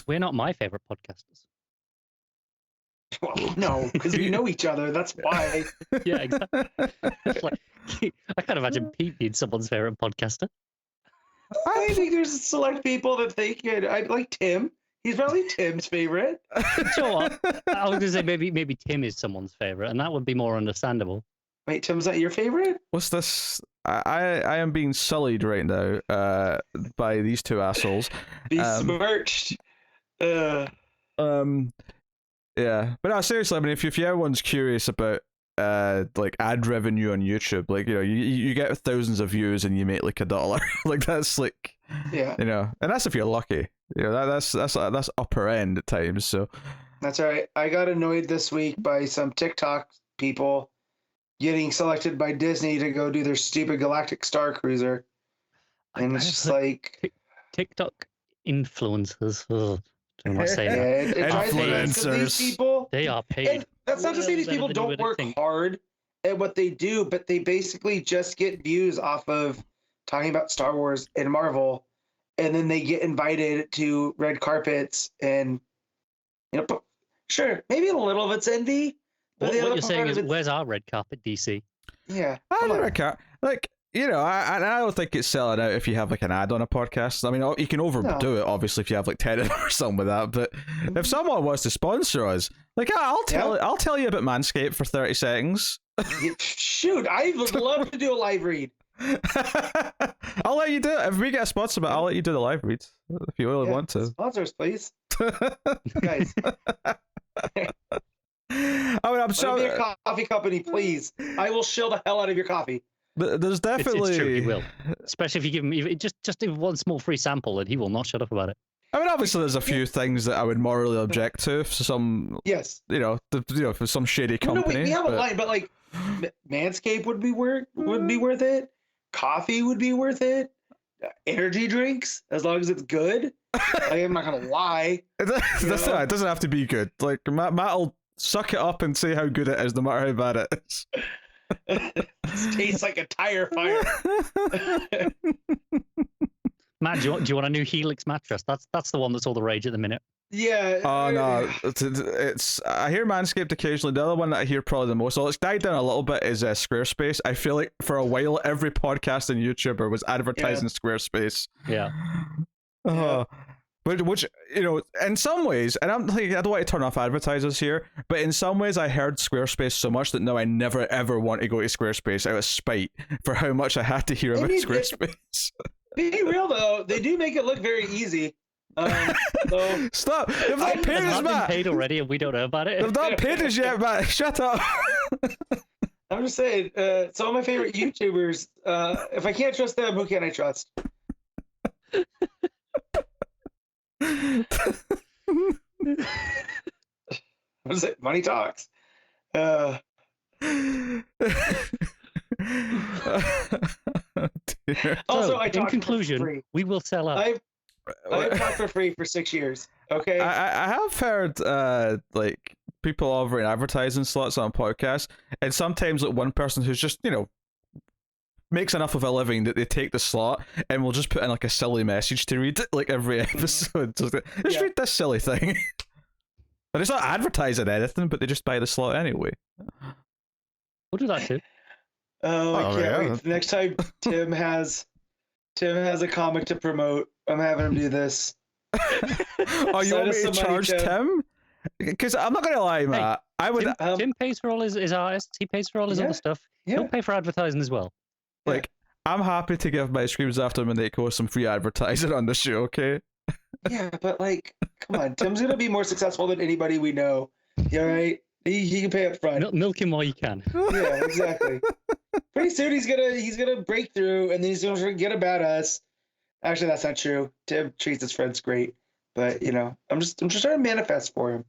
We're not my favorite podcasters. Well, no, because we know each other. That's why. Yeah, exactly. I can't imagine Pete being someone's favorite podcaster. I think there's select people that think it. I like Tim. He's probably Tim's favorite. Sure. I was gonna say maybe Tim is someone's favorite, and that would be more understandable. Wait, Tim's not your favorite? What's this? I am being sullied right now by these two assholes. Besmirched. Yeah, but no, seriously, I mean, if everyone's curious about like ad revenue on YouTube, like you get thousands of views and you make like $1, like that's like and that's if you're lucky. That's upper end at times. So that's all right. I got annoyed this week by some TikTok people getting selected by Disney to go do their stupid Galactic Star Cruiser, and it's just like TikTok influencers. Don't I say that? Influencers. People, they are paid. And that's not to say these people don't work hard at what they do, but they basically just get views off of talking about Star Wars and Marvel, and then they get invited to red carpets, and sure, maybe a little of it's envy. What you're saying is, where's our red carpet, DC? Yeah, red carpet. Like I don't think it's selling out if you have like an ad on a podcast. I mean, you can overdo it obviously if you have like 10 or something with that. But if someone wants to sponsor us, like I'll tell you about Manscaped for 30 seconds. Shoot, I would love to do a live read. I'll let you do it. If we get a sponsor, but I'll let you do the live reads if you really want to. Sponsors, please, guys. I mean, I'm sorry. Be a coffee company, please. I will shill the hell out of your coffee. There's definitely. It's true, he will. Especially if you give him just one small free sample, and he will not shut up about it. I mean, obviously, there's a few things that I would morally object to. For some, for some shady company. No, we have a line, but like, Manscaped would be worth it. Coffee would be worth it. Energy drinks, as long as it's good. I'm not gonna lie. It doesn't have to be good. Like Matt'll suck it up and say how good it is, no matter how bad it is. It tastes like a tire fire. Matt, do you want a new Helix mattress? That's the one that's all the rage at the minute. Yeah. Oh no, it's I hear Manscaped occasionally. The other one that I hear probably the most, well, it's died down a little bit, is Squarespace. I feel like for a while every podcast and YouTuber was advertising Squarespace. Yeah. But which in some ways, and I don't want to turn off advertisers here, but in some ways I heard Squarespace so much that now I never ever want to go to Squarespace out of spite for how much I had to hear about Squarespace. Be real though, they do make it look very easy. So stop! They've not paid us, Matt. Paid already, and we don't know about it. They've not paid us yet, Matt. Shut up. I'm just saying, some of my favorite YouTubers. If I can't trust them, who can I trust? What is it? Money talks. Also, so, I in talked conclusion, for free. we will sell out. I've talked for free for 6 years. Okay. I have heard like people offering advertising slots on podcasts, and sometimes like one person who's just makes enough of a living that they take the slot and will just put in like a silly message to read it like every episode. Just read this silly thing. But it's not advertising anything, but they just buy the slot anyway. We'll do that too. Oh, I can't wait. Next time Tim has a comic to promote, I'm having him do this. Oh, you want me to charge Tim? Because I'm not gonna lie, Matt. I would. Tim pays for all his artists. He pays for all his other stuff. He'll pay for advertising as well. Like, I'm happy to give my Screams After Midnight some free advertising on the show. Okay. Yeah, but like, come on, Tim's gonna be more successful than anybody we know. You all right? He can pay up front. Milk him while you can. Yeah, exactly. Pretty soon he's gonna break through, and then he's gonna forget about us. Actually, that's not true. Tim treats his friends great, but I'm just trying to manifest for him.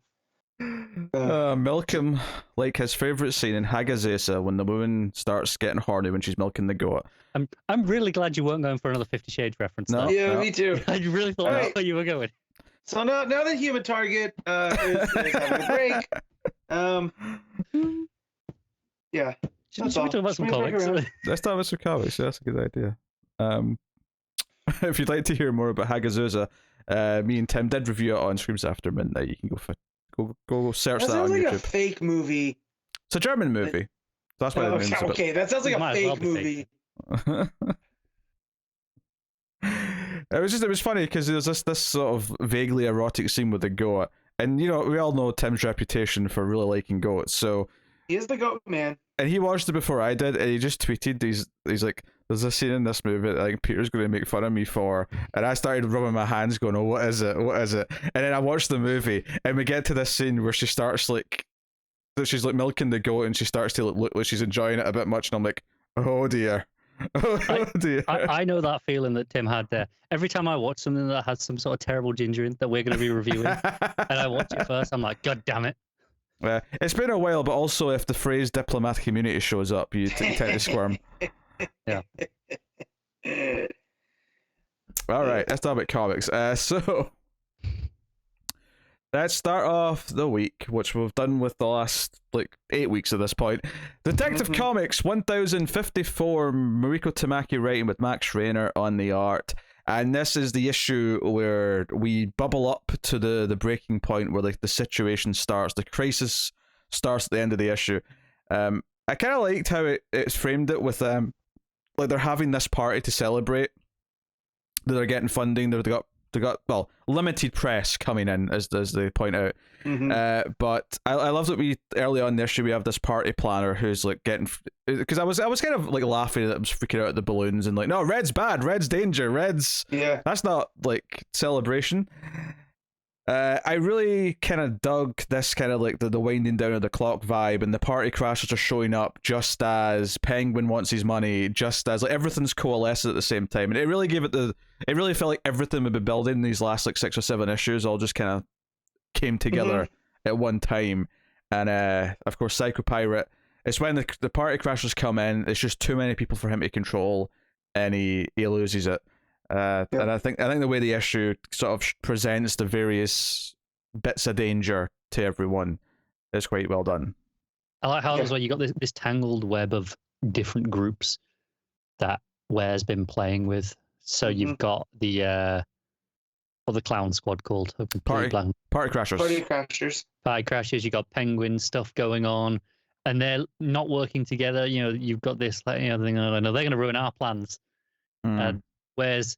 Milk him like his favorite scene in Hagazesa when the woman starts getting horny when she's milking the goat. I'm really glad you weren't going for another 50 Shades reference. No, me too. I really thought that's where you were going. So now that Human Target is having a break, yeah. Should we talk about some comics? Let's talk about some comics. That's a good idea. If you'd like to hear more about Hagazusa, me and Tim did review it on Screams After Midnight. You can go search that on YouTube. That sounds like a fake movie. It's a German movie. That's why the name's okay, that sounds like a fake movie. It was funny because there was this sort of vaguely erotic scene with the goat, and we all know Tim's reputation for really liking goats, so he is the goat man. And he watched it before I did, and he just tweeted, he's like, there's a scene in this movie that like Peter's going to make fun of me for, and I started rubbing my hands going, oh, what is it, and then I watched the movie, and we get to this scene where she starts like, she's like milking the goat, and she starts to look like she's enjoying it a bit much, and I'm like, oh dear. Oh dear. I know that feeling that Tim had there. Every time I watch something that has some sort of terrible ginger in that we're going to be reviewing, and I watch it first, I'm like, God damn it. It's been a while, but also if the phrase diplomatic immunity shows up, you tend to squirm. Yeah. All right, let's talk about comics. So let's start off the week, which we've done with the last 8 weeks at this point. Detective Comics 1054, Mariko Tamaki writing with Max Raynor on the art. And this is the issue where we bubble up to the breaking point where the situation starts, the crisis starts at the end of the issue. I kind of liked how it's framed it with they're having this party to celebrate. They're getting funding. They got limited press coming in as they point out. But I love that we early on in the issue we have this party planner who's like getting, because I was kind of like laughing at them freaking out at the balloons and like, no, red's bad, red's danger, red's that's not like celebration. I really kind of dug this kind of like the winding down of the clock vibe, and the party crashers are showing up just as Penguin wants his money, just as like everything's coalescing at the same time, and it really gave it it really felt like everything we've been building in these last 6 or 7 issues all just kind of came together at one time. And of course Psycho Pirate, it's when the party crashers come in, it's just too many people for him to control, and he loses it. And I think the way the issue sort of presents the various bits of danger to everyone is quite well done. I like how as well you got this tangled web of different groups that Ware's been playing with. So you've got the clown squad called Party Crashers. Party Crashers. You got Penguin stuff going on, and they're not working together. You've got this thing. They're going to ruin our plans. Where's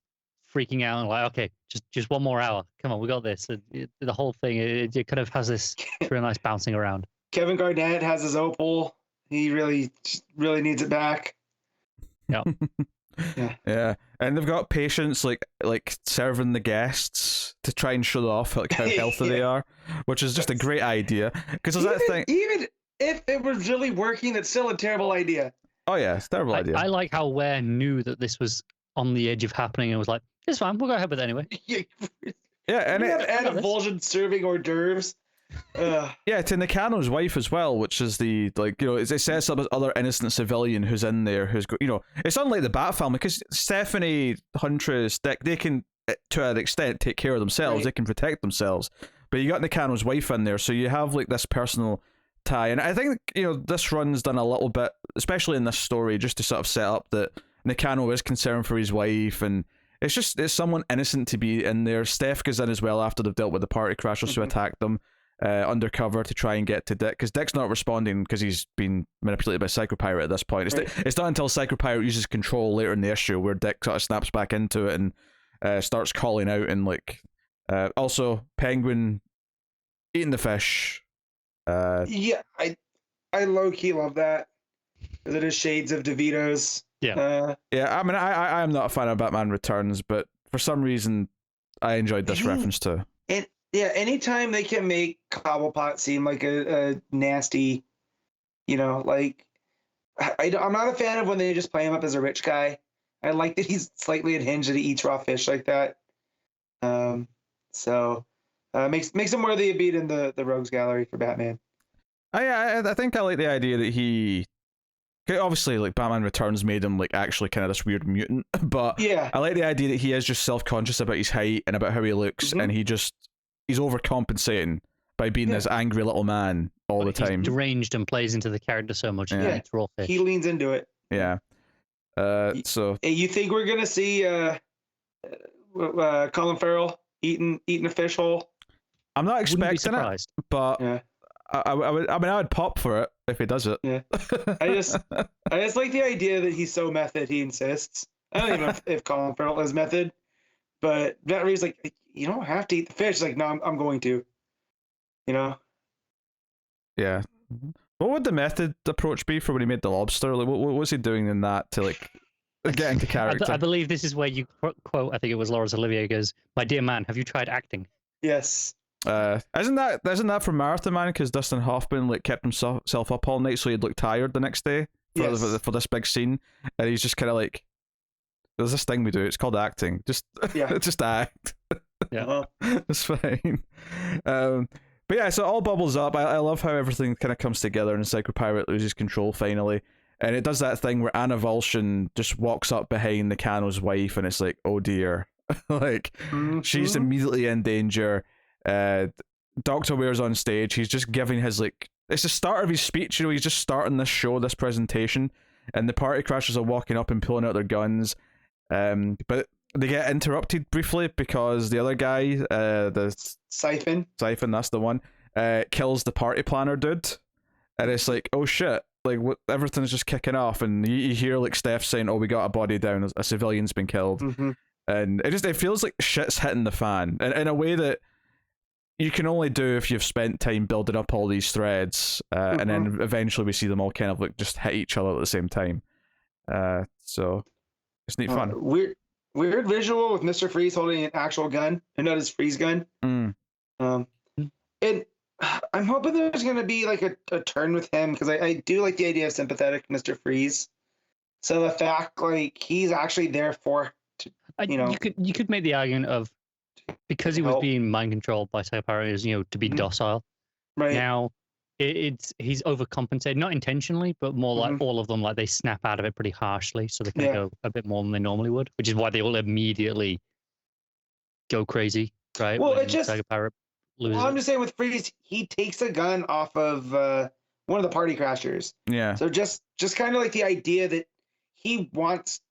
freaking out and like, okay, just one more hour. Come on, we got this. The whole thing, it kind of has this really nice bouncing around. Kevin Garnett has his opal. He really needs it back. Yeah. Yeah, and they've got patients like serving the guests to try and show off like how healthy they are, which is just a great idea. Because there's that thing. Even if it was really working, it's still a terrible idea. Oh yeah, it's a terrible idea. I like how Ware knew that this was on the edge of happening and was like, it's fine, we'll go ahead with it anyway. Yeah, and have Adam Volgin serving hors d'oeuvres. Yeah, to Nakano's wife as well, which is the, like, you know, it sets up this other innocent civilian who's in there, who's got, you know, it's unlike the Bat family, because Stephanie, Huntress, Dick, they can, to an extent, take care of themselves, Right. they can protect themselves, but you got Nakano's wife in there, so you have, like, this personal tie, and I think, you know, this run's done a little bit, especially in this story, just to sort of set up that Nakano is concerned for his wife, and it's someone innocent to be in there. Steph goes in as well after they've dealt with the party crashers who attacked them, undercover to try and get to Dick, because Dick's not responding because he's been manipulated by Psychopirate at this point. It's not until Psychopirate uses control later in the issue where Dick sort of snaps back into it and starts calling out, and like also Penguin eating the fish. Yeah, I low key love that. It is shades of DeVito's. Yeah. Yeah, I mean, I am not a fan of Batman Returns, but for some reason I enjoyed this reference too. And yeah, anytime they can make Cobblepot seem like a nasty, you know, like I'm not a fan of when they just play him up as a rich guy. I like that he's slightly unhinged and he eats raw fish like that. So makes him worthy of being in the Rogues Gallery for Batman. I think I like the idea that he, obviously, like, Batman Returns made him like actually kind of this weird mutant, but yeah, I like the idea that he is just self-conscious about his height and about how he looks, and he's overcompensating by being this angry little man all the time. He's deranged and plays into the character so much. Yeah, it's raw fish. He leans into it. Yeah. So you think we're gonna see Colin Farrell eating a fish hole? I'm not expecting it, but yeah. I would pop for it if he does it. Yeah. I just like the idea that he's so method he insists. I don't even know if Colin Farrell is method, but Vetteri's like, you don't have to eat the fish. Like, no, I'm going to. You know? Yeah. What would the method approach be for when he made the lobster? Like, what was he doing in that to like get into character? I believe this is where you quote, I think it was Laurence Olivier goes, "My dear man, have you tried acting?" Yes. Isn't that from Marathon Man? Because Dustin Hoffman like kept himself up all night so he'd look tired the next day for this big scene, and he's just kind of like, "There's this thing we do. It's called acting. Just just act. Yeah, it's fine." But yeah, so it all bubbles up. I love how everything kind of comes together, and Psychopirate loses control finally, and it does that thing where Anna Volshin just walks up behind Nakano's wife, and it's like, oh dear, like she's immediately in danger. Dr. Ware's on stage. He's just giving his, like, it's the start of his speech, you know, he's just starting this show, this presentation, and the party crashers are walking up and pulling out their guns, but they get interrupted briefly because the other guy, the Siphon, that's the one, kills the party planner dude, and it's like, oh shit, like everything's just kicking off, and you hear like Steph saying, oh, we got a body down, a civilian's been killed, and it feels like shit's hitting the fan, and in a way that you can only do if you've spent time building up all these threads, and then eventually we see them all kind of like just hit each other at the same time. So it's neat fun. Weird visual with Mr. Freeze holding an actual gun and not his freeze gun. And I'm hoping there's going to be like a turn with him, because I do like the idea of sympathetic Mr. Freeze. So the fact like he's actually there you could make the argument of, because he was being mind controlled by Psychopirate, you know, to be docile. Right now, he's overcompensated, not intentionally, but more like all of them, like they snap out of it pretty harshly, so they can go a bit more than they normally would, which is why they all immediately go crazy, right? Well, it just Psychopirate loses. Well, I'm just saying with Freeze, he takes a gun off of one of the party crashers. Yeah. So just kind of like the idea that he wants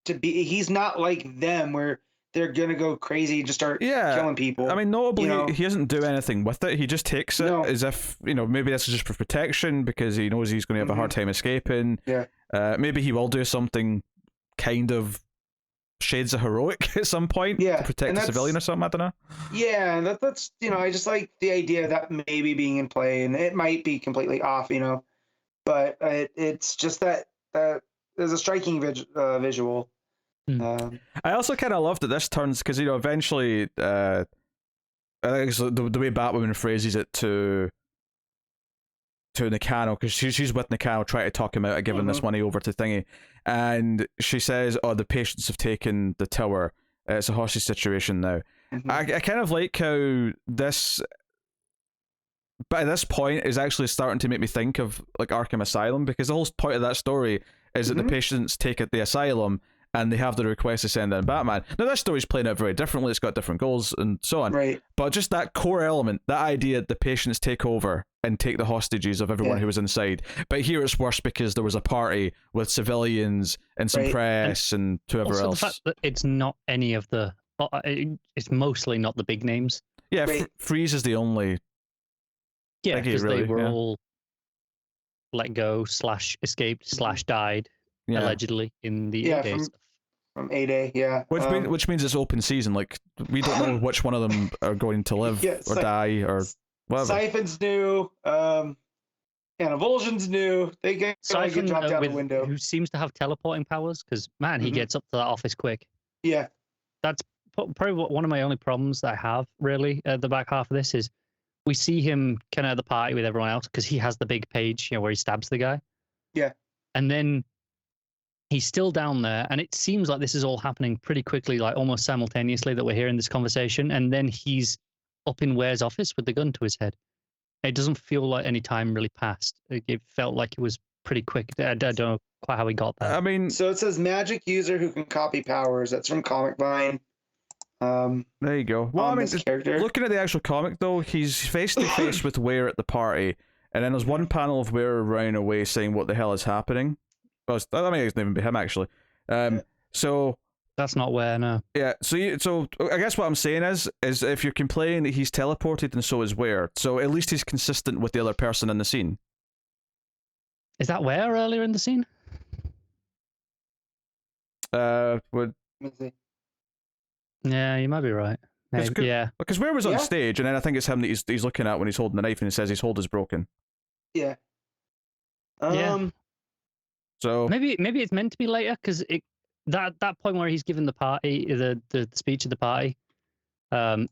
to be, he's not like them where they're gonna go crazy and just start killing people. I mean, notably, he doesn't do anything with it. He just takes it as if, you know, maybe this is just for protection because he knows he's going to have a hard time escaping. Yeah. Maybe he will do something kind of shades of heroic at some point to protect a civilian or something. I don't know. Yeah, that's you know, I just like the idea of that maybe being in play, and it might be completely off, you know, but it's just that there's a striking visual. I also kind of love that this turns, because, you know, eventually I think it's the way Batwoman phrases it to Nakano, because she's with Nakano trying to talk him out of giving this money over to Thingy, and she says, oh, the patients have taken the tower, it's a hostage situation now. I kind of like how this but at this point is actually starting to make me think of like Arkham Asylum, because the whole point of that story is that the patients take at the asylum and they have the request to send in Batman. Now this story's playing out very differently, it's got different goals and so on. Right. But just that core element, that idea that the patients take over and take the hostages of everyone who was inside. But here it's worse because there was a party with civilians and some press and whoever also else. The fact that it's not any of the, it's mostly not the big names. Yeah, Freeze is the only. Yeah, because they were all let go / escaped / died allegedly in the A-Day stuff. From A-Day, Which means it's open season. Like, we don't know which one of them are going to live or die or whatever. Siphon's new. Anavulsion's new. They get dropped out the window. Who seems to have teleporting powers, because, man, he gets up to that office quick. Yeah. That's probably one of my only problems that I have, really, at the back half of this is we see him kind of at the party with everyone else because he has the big page, where he stabs the guy. Yeah. And then he's still down there, and it seems like this is all happening pretty quickly, like almost simultaneously that we're hearing this conversation, and then he's up in Ware's office with the gun to his head. It doesn't feel like any time really passed. It felt like it was pretty quick. I don't know quite how he got there. I mean... So it says magic user who can copy powers. That's from Comic Vine. There you go. Well, I mean, looking at the actual comic, though, he's face-to-face with Ware at the party, and then there's one panel of Ware running away saying, what the hell is happening? Well, that may even be him, actually. So... That's not Ware, no. Yeah, so I guess what I'm saying is if you're complaining that he's teleported and so is Ware, so at least he's consistent with the other person in the scene. Is that Ware earlier in the scene? Would... Yeah, you might be right. Maybe, yeah. Because Ware was on stage, and then I think it's him that he's looking at when he's holding the knife, and he says his hold is broken. Yeah. So maybe it's meant to be later, because that point where he's given the party the speech at the party, the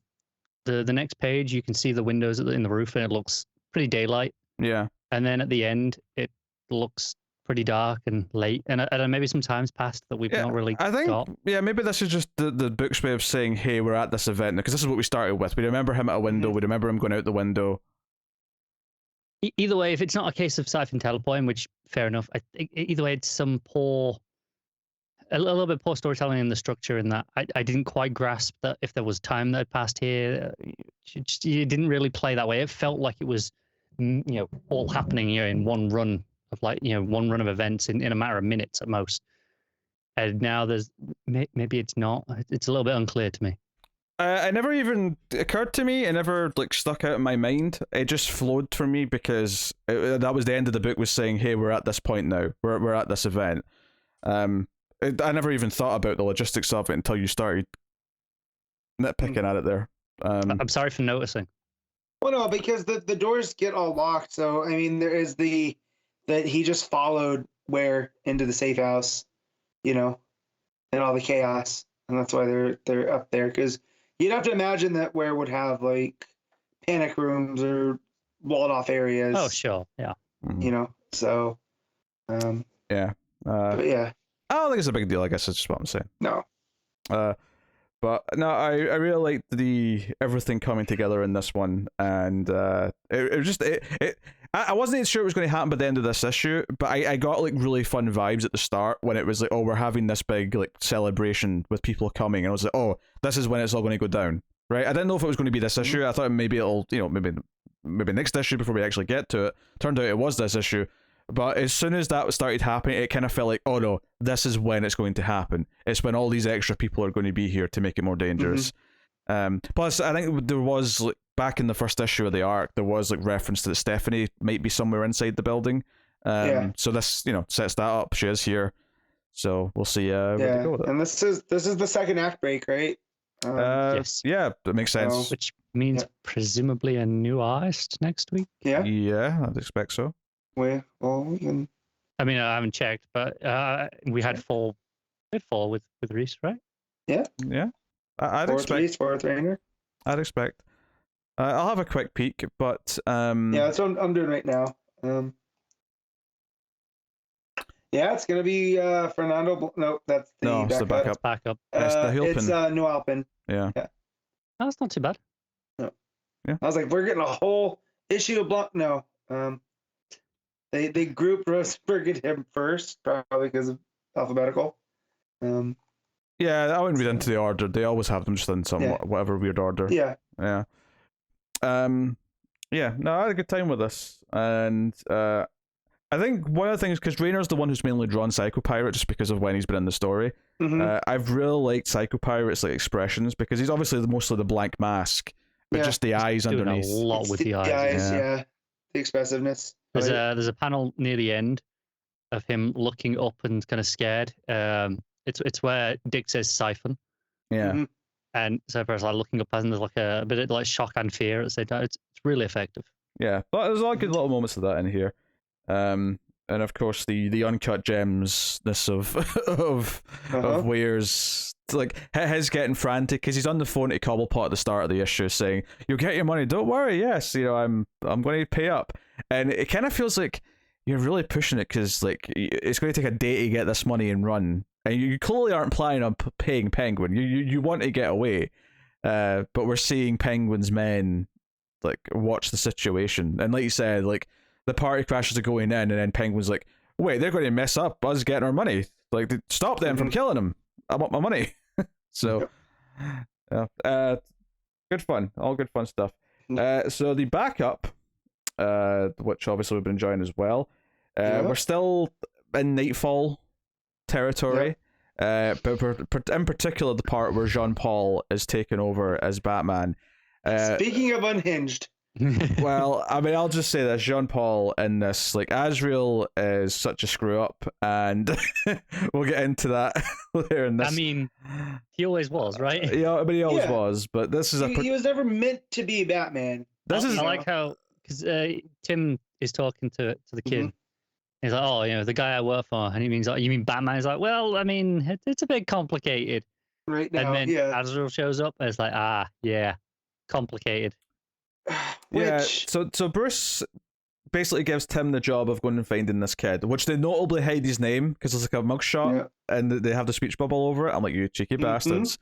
next page you can see the windows in the roof and it looks pretty daylight. Yeah. And then at the end it looks pretty dark and late, and maybe some time's passed that we've not really got. Maybe this is just the book's way of saying, hey, we're at this event, because this is what we started with. We remember him at a window, we remember him going out the window. Either way, if it's not a case of Siphon teleporting, which fair enough, either way it's a little bit poor storytelling in the structure, in that I didn't quite grasp that if there was time that had passed here. You didn't really play that way. It felt like it was, all happening here in one run of one run of events in a matter of minutes at most. And now there's maybe it's not. It's a little bit unclear to me. It never even occurred to me. It never stuck out in my mind. It just flowed for me because that was the end of the book, was saying, hey, we're at this point now. We're at this event. I never even thought about the logistics of it until you started nitpicking at it there. I'm sorry for noticing. Well, no, because the doors get all locked. So, I mean, there is that he just followed Ware into the safe house, and all the chaos. And that's why they're up there. Because you'd have to imagine that Ware would have, panic rooms or walled off areas. Oh, sure. Yeah. So. Yeah. But yeah. I don't think it's a big deal. I guess that's just what I'm saying. No. But no, I really liked the everything coming together in this one, and I wasn't even sure it was going to happen by the end of this issue, but I got really fun vibes at the start when it was we're having this big celebration with people coming, and I was like, oh, this is when it's all going to go down, right? I didn't know if it was going to be this issue. I thought maybe it'll maybe next issue before we actually get to it. Turned out it was this issue. But as soon as that started happening, it kind of felt like, oh no, this is when it's going to happen. It's when all these extra people are going to be here to make it more dangerous. Plus, I think there was, back in the first issue of the arc, there was reference to that Stephanie might be somewhere inside the building. So this, sets that up. She is here. So we'll see where they go with it. And this is the second act break, right? Yes. Yeah, that makes sense. Which means presumably a new artist next week? Yeah. Yeah, I'd expect so. We can... I mean, I haven't checked, but we had four with Reese, right? Yeah. Yeah. I'd expect. Reese, fourth Raynor. I'd expect. I'll have a quick peek, but yeah, that's what I'm doing right now. Yeah, it's gonna be Fernando. No, that's the it's the backup. Backup. It's the Hilpin. It's New Alpin. Yeah. That's not too bad. No. Yeah. I was like, we're getting a whole issue of Blanc. No. They grouped Rosenberg and him first, probably because of alphabetical. Yeah, I wouldn't read into the order. They always have them just in some whatever weird order. Yeah. Yeah. Yeah. No, I had a good time with this, and I think one of the things, because Raynor's the one who's mainly drawn Psycho Pirate just because of when he's been in the story. I've really liked Psycho Pirate's like expressions, because he's obviously mostly the blank mask, but just the eyes doing underneath. A lot with the eyes. Yeah. The expressiveness. There's a panel near the end of him looking up and kind of scared. It's where Dick says siphon. Yeah. And so there's like looking up, and there's like a bit of like shock and fear at the same time. It's really effective. Yeah, but there's a lot of good little moments of that in here. And of course the uncut gemsness of Weir's, like his getting frantic because he's on the phone to Cobblepot at the start of the issue saying, "You'll get your money, don't worry, yes, I'm going to pay up." And it kind of feels like you're really pushing it, because like it's going to take a day to get this money and run, and you clearly aren't planning on paying Penguin. You want to get away, but we're seeing Penguin's men like watch the situation, and like you said, like the party crashes are going in, and then Penguin's like, "Wait, they're going to mess up us getting our money. Like, stop them from killing him. I want my money." So, yeah, good fun, all good fun stuff. So the backup, which obviously we've been enjoying as well. We're still in Nightfall territory, but in particular the part where Jean-Paul is taken over as Batman. Speaking of unhinged. Well, I mean, I'll just say that Jean-Paul in this, like, Azrael is such a screw up, and we'll get into that later in this. I mean, he always was, right? Yeah, but he always was. But this is he was never meant to be Batman. I like how, because Tim is talking to the kid. He's like, "Oh, the guy I work for," and he means, "You mean Batman?" He's like, "Well, I mean, it's a bit complicated." Right now, and then Azrael shows up, and it's like, yeah, complicated. So Bruce basically gives Tim the job of going and finding this kid, which they notably hide his name because it's like a mugshot, and they have the speech bubble over it. I'm like, "You cheeky bastards!"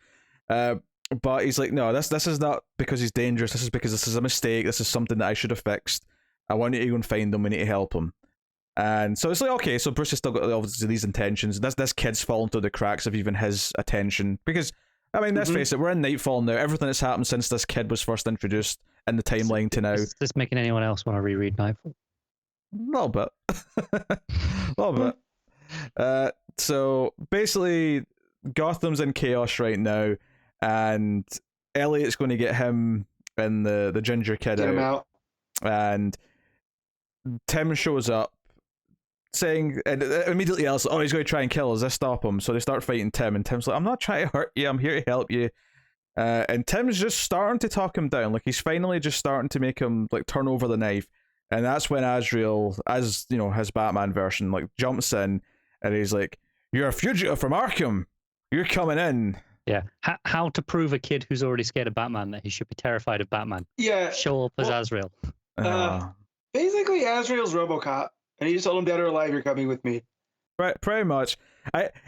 But he's like, "No, this is not because he's dangerous. This is because this is a mistake. This is something that I should have fixed. I want you to go and find him. We need to help him." And so it's like, okay, so Bruce has still got obviously these intentions. This kid's fallen through the cracks of even his attention, because I mean, let's face it, we're in Nightfall now. Everything that's happened since this kid was first introduced in the timeline to now. Is this making anyone else want to reread Nightfall? A little bit. A little bit. So basically, Gotham's in chaos right now, and Elliot's going to get him and the ginger kid out. And Tim shows up, saying, and immediately else, he's going to try and kill us. Let's stop him. So they start fighting Tim, and Tim's like, "I'm not trying to hurt you. I'm here to help you." And Tim's just starting to talk him down. Like, he's finally just starting to make him like turn over the knife. And that's when Azrael, as his Batman version, like jumps in, and he's like, "You're a fugitive from Arkham. You're coming in." Yeah. How to prove a kid who's already scared of Batman that he should be terrified of Batman? Yeah. Show up as Azrael. Basically, Azrael's RoboCop. And he just told him, "Dead or alive, you're coming with me." Right, pretty much.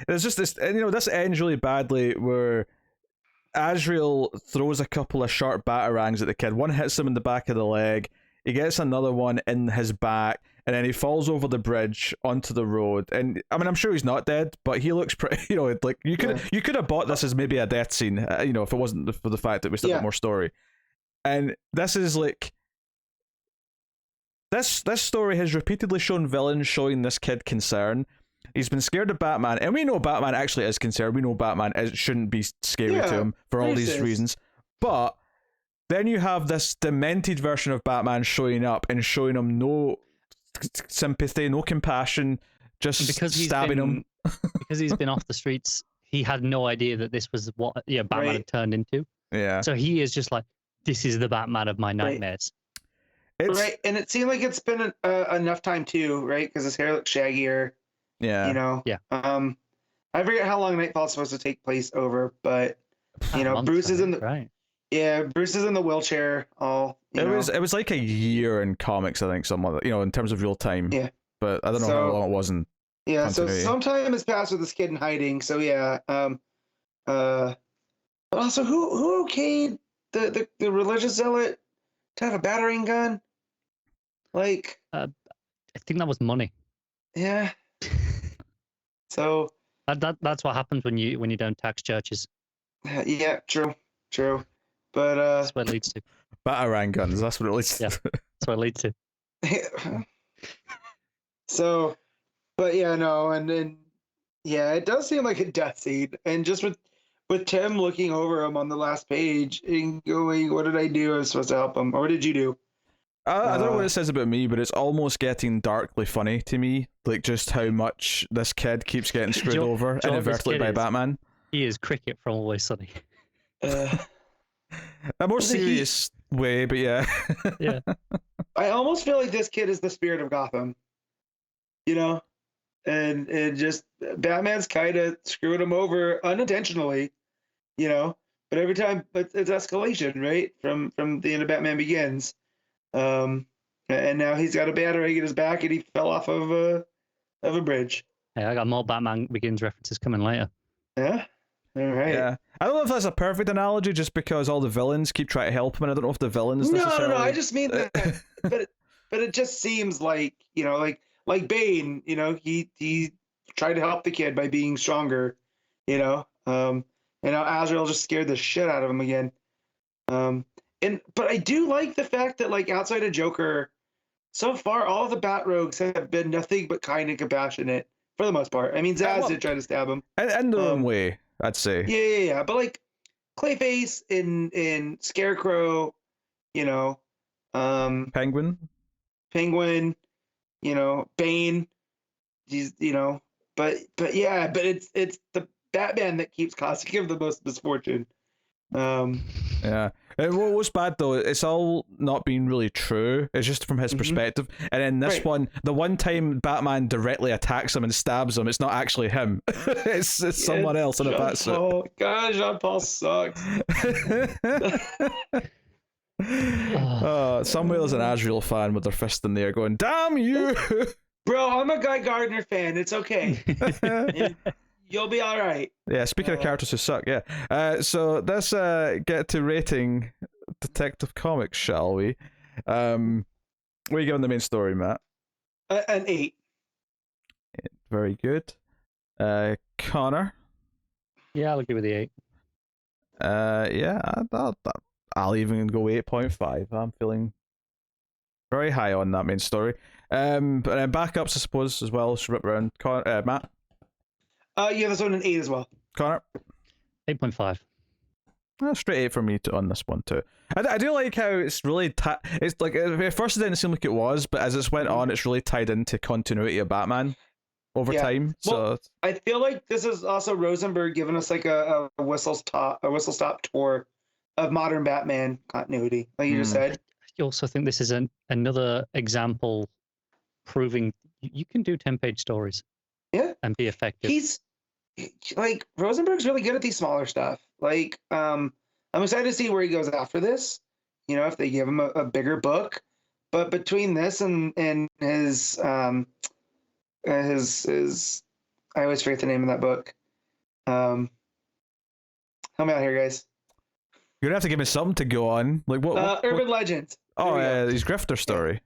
There's just this, this ends really badly where Azrael throws a couple of sharp batarangs at the kid. One hits him in the back of the leg. He gets another one in his back, and then he falls over the bridge onto the road. And I mean, I'm sure he's not dead, but he looks pretty. Like you could have bought this as maybe a death scene. If it wasn't for the fact that we still got more story. And this is like. This story has repeatedly shown villains showing this kid concern. He's been scared of Batman, and we know Batman actually is concerned. We know Batman shouldn't be scary to him for all these reasons. But then you have this demented version of Batman showing up and showing him no sympathy, no compassion, just stabbing him. Because he's been off the streets, he had no idea that this was what Batman had turned into. Yeah. So he is just like, "This is the Batman of my nightmares." Right, and it seemed like it's been enough time too, right? Because his hair looks shaggier. Yeah. Yeah. I forget how long Nightfall's supposed to take place over, but Bruce is in the Bruce is in the wheelchair. It was like a year in comics, I think, somewhat. In terms of real time. Yeah. But I don't know how long it was in. Yeah. continuity. So some time has passed with this kid in hiding. So yeah. But also, who okayed the religious zealot to have a battering gun? Like, I think that was money. Yeah. So that's what happens when you don't tax churches. Yeah, true. But That's what it leads to. Batarang guns. That's what it leads to. Yeah, that's what it leads to. So, but yeah, no, and then yeah, it does seem like a death scene, and just with Tim looking over him on the last page and going, "What did I do? I was supposed to help him, or what did you do?" I don't know what it says about me, but it's almost getting darkly funny to me. Like just how much this kid keeps getting screwed over inadvertently by Batman. He is Cricket from Always Sunny. A more serious way, but yeah. Yeah. I almost feel like this kid is the spirit of Gotham. You know? And just Batman's kind of screwing him over unintentionally, you know? But every time it's escalation, right? From the end of Batman Begins. And now he's got a batarang in his back and he fell off of a bridge. Hey, I got more Batman Begins references coming later. Yeah? All right. Yeah. I don't know if that's a perfect analogy just because all the villains keep trying to help him, and I don't know if the villains necessarily... No, I just mean that but it just seems like, you know, like Bane, you know, he tried to help the kid by being stronger, you know. And now Azrael just scared the shit out of him again. But I do like the fact that, like, outside of Joker, so far all of the Bat Rogues have been nothing but kind and compassionate for the most part. I mean, Zaz did try to stab him in their own way, I'd say. Yeah. But like Clayface in Scarecrow, you know, Penguin, you know, Bane, he's, you know, but it's the Batman that keeps causing him the most misfortune. Yeah. And what's bad though, it's all not being really true. It's just from his perspective. And then this one, the one time Batman directly attacks him and stabs him, it's not actually him. it's someone else in a bat suit. God, Jean-Paul sucks. Samuel's an Azrael fan with their fist in the air going, "Damn you!" Bro, I'm a Guy Gardner fan. It's okay. You'll be all right. Yeah, speaking of characters who suck, yeah. So let's get to rating Detective Comics, shall we? What are you giving the main story, Matt? An 8. Very good. Connor? Yeah, I'll give it the 8. Yeah, I'll even go 8.5. I'm feeling very high on that main story. But then backups, I suppose, as well. Should rip around. Matt? Yeah, this one an 8 as well. Connor? 8.5. Straight 8 for me on this one too. I do like how it's really it's like at first it didn't seem like it was, but as it's went on, it's really tied into continuity of Batman over time. Well, so I feel like this is also Rosenberg giving us like a whistle stop tour of modern Batman continuity, like you just said. I also think this is another example proving you can do 10-page stories. Yeah, and be effective. He's like Rosenberg's really good at these smaller stuff. Like, I'm excited to see where he goes after this. You know, if they give him a bigger book. But between this and his I always forget the name of that book. Help me out here, guys. You're gonna have to give me something to go on. Like what? Urban Legends. Oh, his grifter story.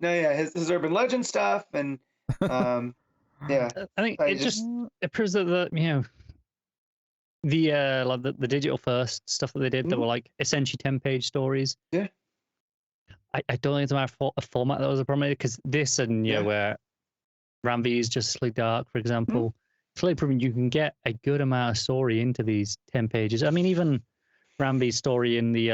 No, his Urban Legend stuff and yeah. I think it proves that you know the like the digital first stuff that they did that were like essentially 10-page stories. Yeah. I don't think it's a matter of a format that was a problem, because this and where Ramvi is Justly Dark, for example, it's really proven you can get a good amount of story into these 10 pages. I mean, even Ramvi's story in the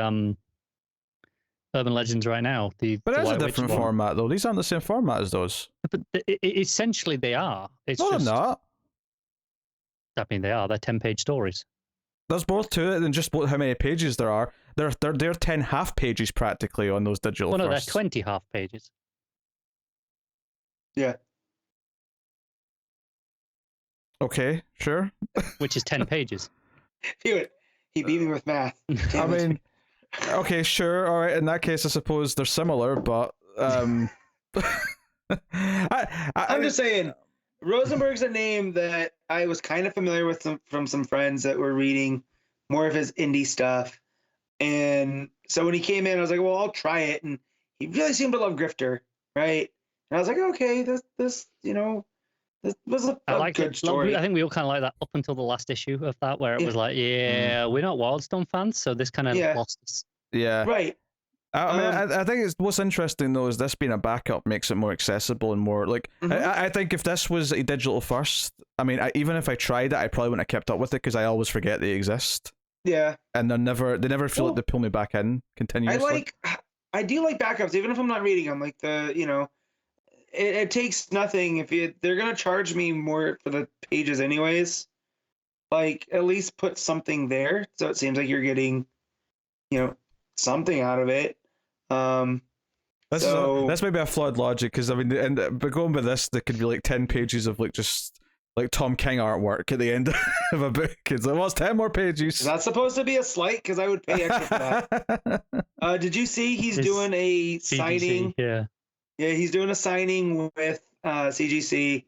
Urban Legends right now. But that's a different format, though. These aren't the same format as those. But essentially, they are. It's no, just, they're not. I mean, they are. They're 10-page stories. There's more to it than just how many pages there are. They're 10 half pages practically on those digital. Well, no, firsts. they're 20 half pages. Yeah. Okay, sure. Which is 10 pages. He beat me with math. I mean, okay, sure, all right. In that case, I suppose they're similar, but I'm just saying, Rosenberg's a name that I was kind of familiar with from some friends that were reading more of his indie stuff, and so when he came in, I was like, well, I'll try it, and he really seemed to love Grifter, right? And I was like, okay, this was a good story. I think we all kind of like that up until the last issue of that, where it was like, we're not Wildstorm fans, so this kind of lost us. Yeah. Right. I mean, I think what's interesting though is this being a backup makes it more accessible and more like. I think if this was a digital first, I mean, even if I tried it, I probably wouldn't have kept up with it because I always forget they exist. Yeah. And they never feel like they pull me back in continuously. I do like backups, even if I'm not reading them. Like it takes nothing if they're gonna charge me more for the pages anyways. Like at least put something there, so it seems like you're getting, something out of it. That's maybe a flawed logic because I mean, but going with this, there could be like 10 pages of like just like Tom King artwork at the end of a book. It's like, well, it's 10 more pages. Is that supposed to be a slight? Because I would pay extra for that. Did you see he's doing a CGC, signing? Yeah, he's doing a signing with CGC,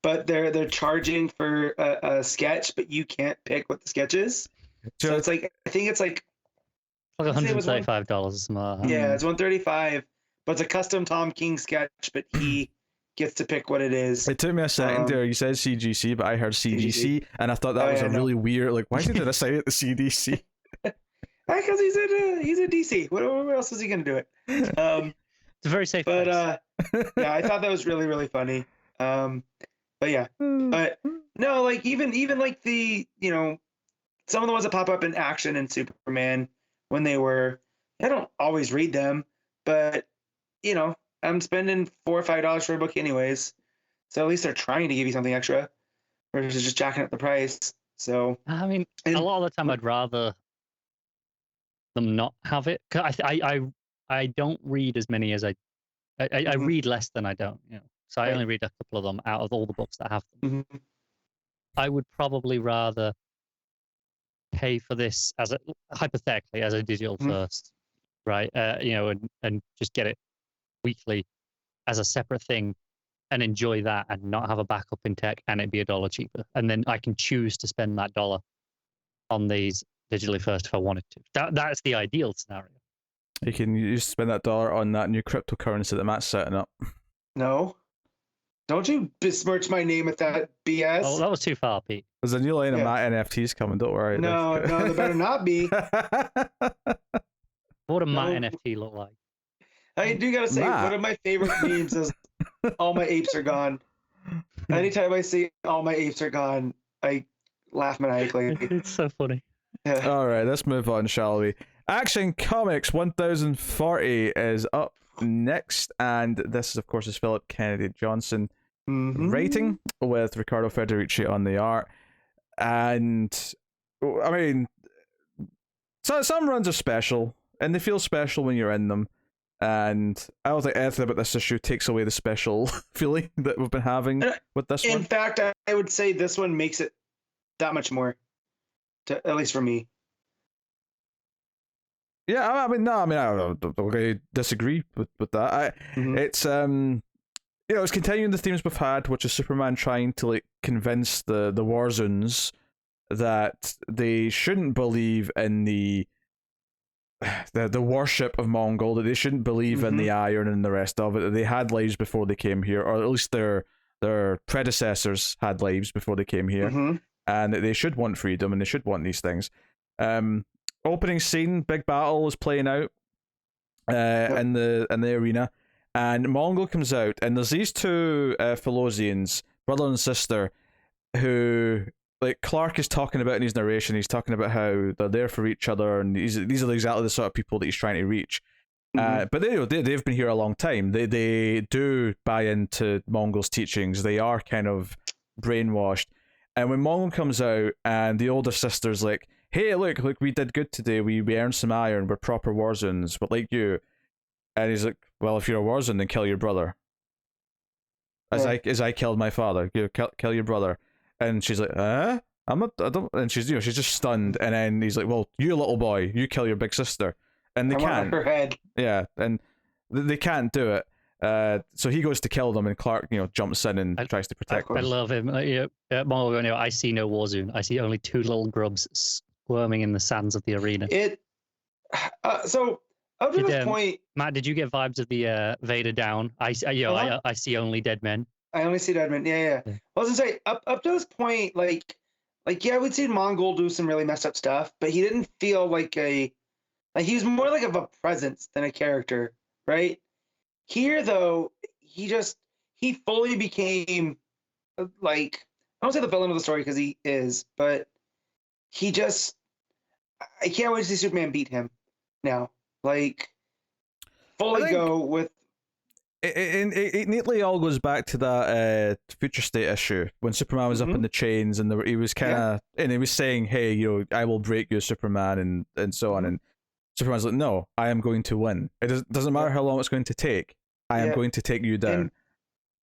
but they're charging for a sketch, but you can't pick what the sketch is. So it's like I think it's like $135 or something. Yeah, it's $135, but it's a custom Tom King sketch, but he gets to pick what it is. It took me a second there. You said CGC, but I heard CGC, and I thought that was really weird. Like, why is he doing a sign at the CDC? Because he's in DC. What else is he gonna do it? It's a very safe place. Yeah, I thought that was really, really funny. But yeah, but no, like even like the some of the ones that pop up in Action and Superman when they were, I don't always read them, but I'm spending $4 or $5 for a book anyways, so at least they're trying to give you something extra versus just jacking up the price. So I mean, a lot of the time I'd rather them not have it. Cause I don't read as many as I read less than I don't. So I only read a couple of them out of all the books that have them. I would probably rather pay for this hypothetically as a digital first, right? And just get it weekly as a separate thing and enjoy that and not have a backup in tech and it'd be $1 cheaper. And then I can choose to spend that $1 on these digitally first if I wanted to. That's the ideal scenario. You can spend that $1 on that new cryptocurrency that Matt's setting up. No. Don't you besmirch my name with that BS. Oh, that was too far, Pete. There's a new line of Matt NFTs coming, don't worry. No, there better not be. What would Matt NFT look like? I do gotta say, one of my favorite memes is all my apes are gone. Anytime I see all my apes are gone, I laugh maniacally. It's so funny. Yeah. All right, let's move on, shall we? Action Comics 1040 is up next, and this, of course, is Philip Kennedy Johnson writing with Ricardo Ferderici on the art. And I mean, so some runs are special, and they feel special when you're in them. And I don't think anything about this issue takes away the special feeling that we've been having with this one. In fact, I would say this one makes it that much more, at least for me. Yeah, I don't really disagree with that. It's it's continuing the themes we've had, which is Superman trying to like convince the war zones that they shouldn't believe in the worship of Mongol, that they shouldn't believe in the iron and the rest of it, that they had lives before they came here, or at least their predecessors had lives before they came here, and that they should want freedom and they should want these things. Opening scene, big battle is playing out in the arena, and Mongol comes out, and there's these two Philosians, brother and sister, who like Clark is talking about in his narration. He's talking about how they're there for each other, and these are exactly the sort of people that he's trying to reach. But they've been here a long time. They do buy into Mongol's teachings. They are kind of brainwashed. And when Mongol comes out, and the older sister's like, "Hey, look, we did good today. We earned some iron. We're proper warzones, but like you." And he's like, "Well, if you're a warzone, then kill your brother. As I killed my father. Kill your brother." And she's like, I don't. And she's just stunned. And then he's like, "Well, you little boy, you kill your big sister." And they can't. Her head. Yeah, and they can't do it. So he goes to kill them, and Clark, jumps in and tries to protect them. I love him. I see no war zone. I see only two little grubs squirming in the sands of the arena. So Up to this point, Matt, did you get vibes of the Vader down? I see only dead men. I only see dead men. Yeah. I was gonna say up to this point, like yeah, we'd seen Mongol do some really messed up stuff, but he didn't feel like he was more like of a presence than a character, right? Here though, he fully became like, I don't say the villain of the story because he is, but I can't wait to see Superman beat him now. Like, fully go with. It neatly all goes back to that future state issue when Superman was up in the chains and he was kind of, and he was saying, "Hey, I will break you, Superman," and so on. And Superman's like, "No, I am going to win. It doesn't matter how long it's going to take. I am going to take you down."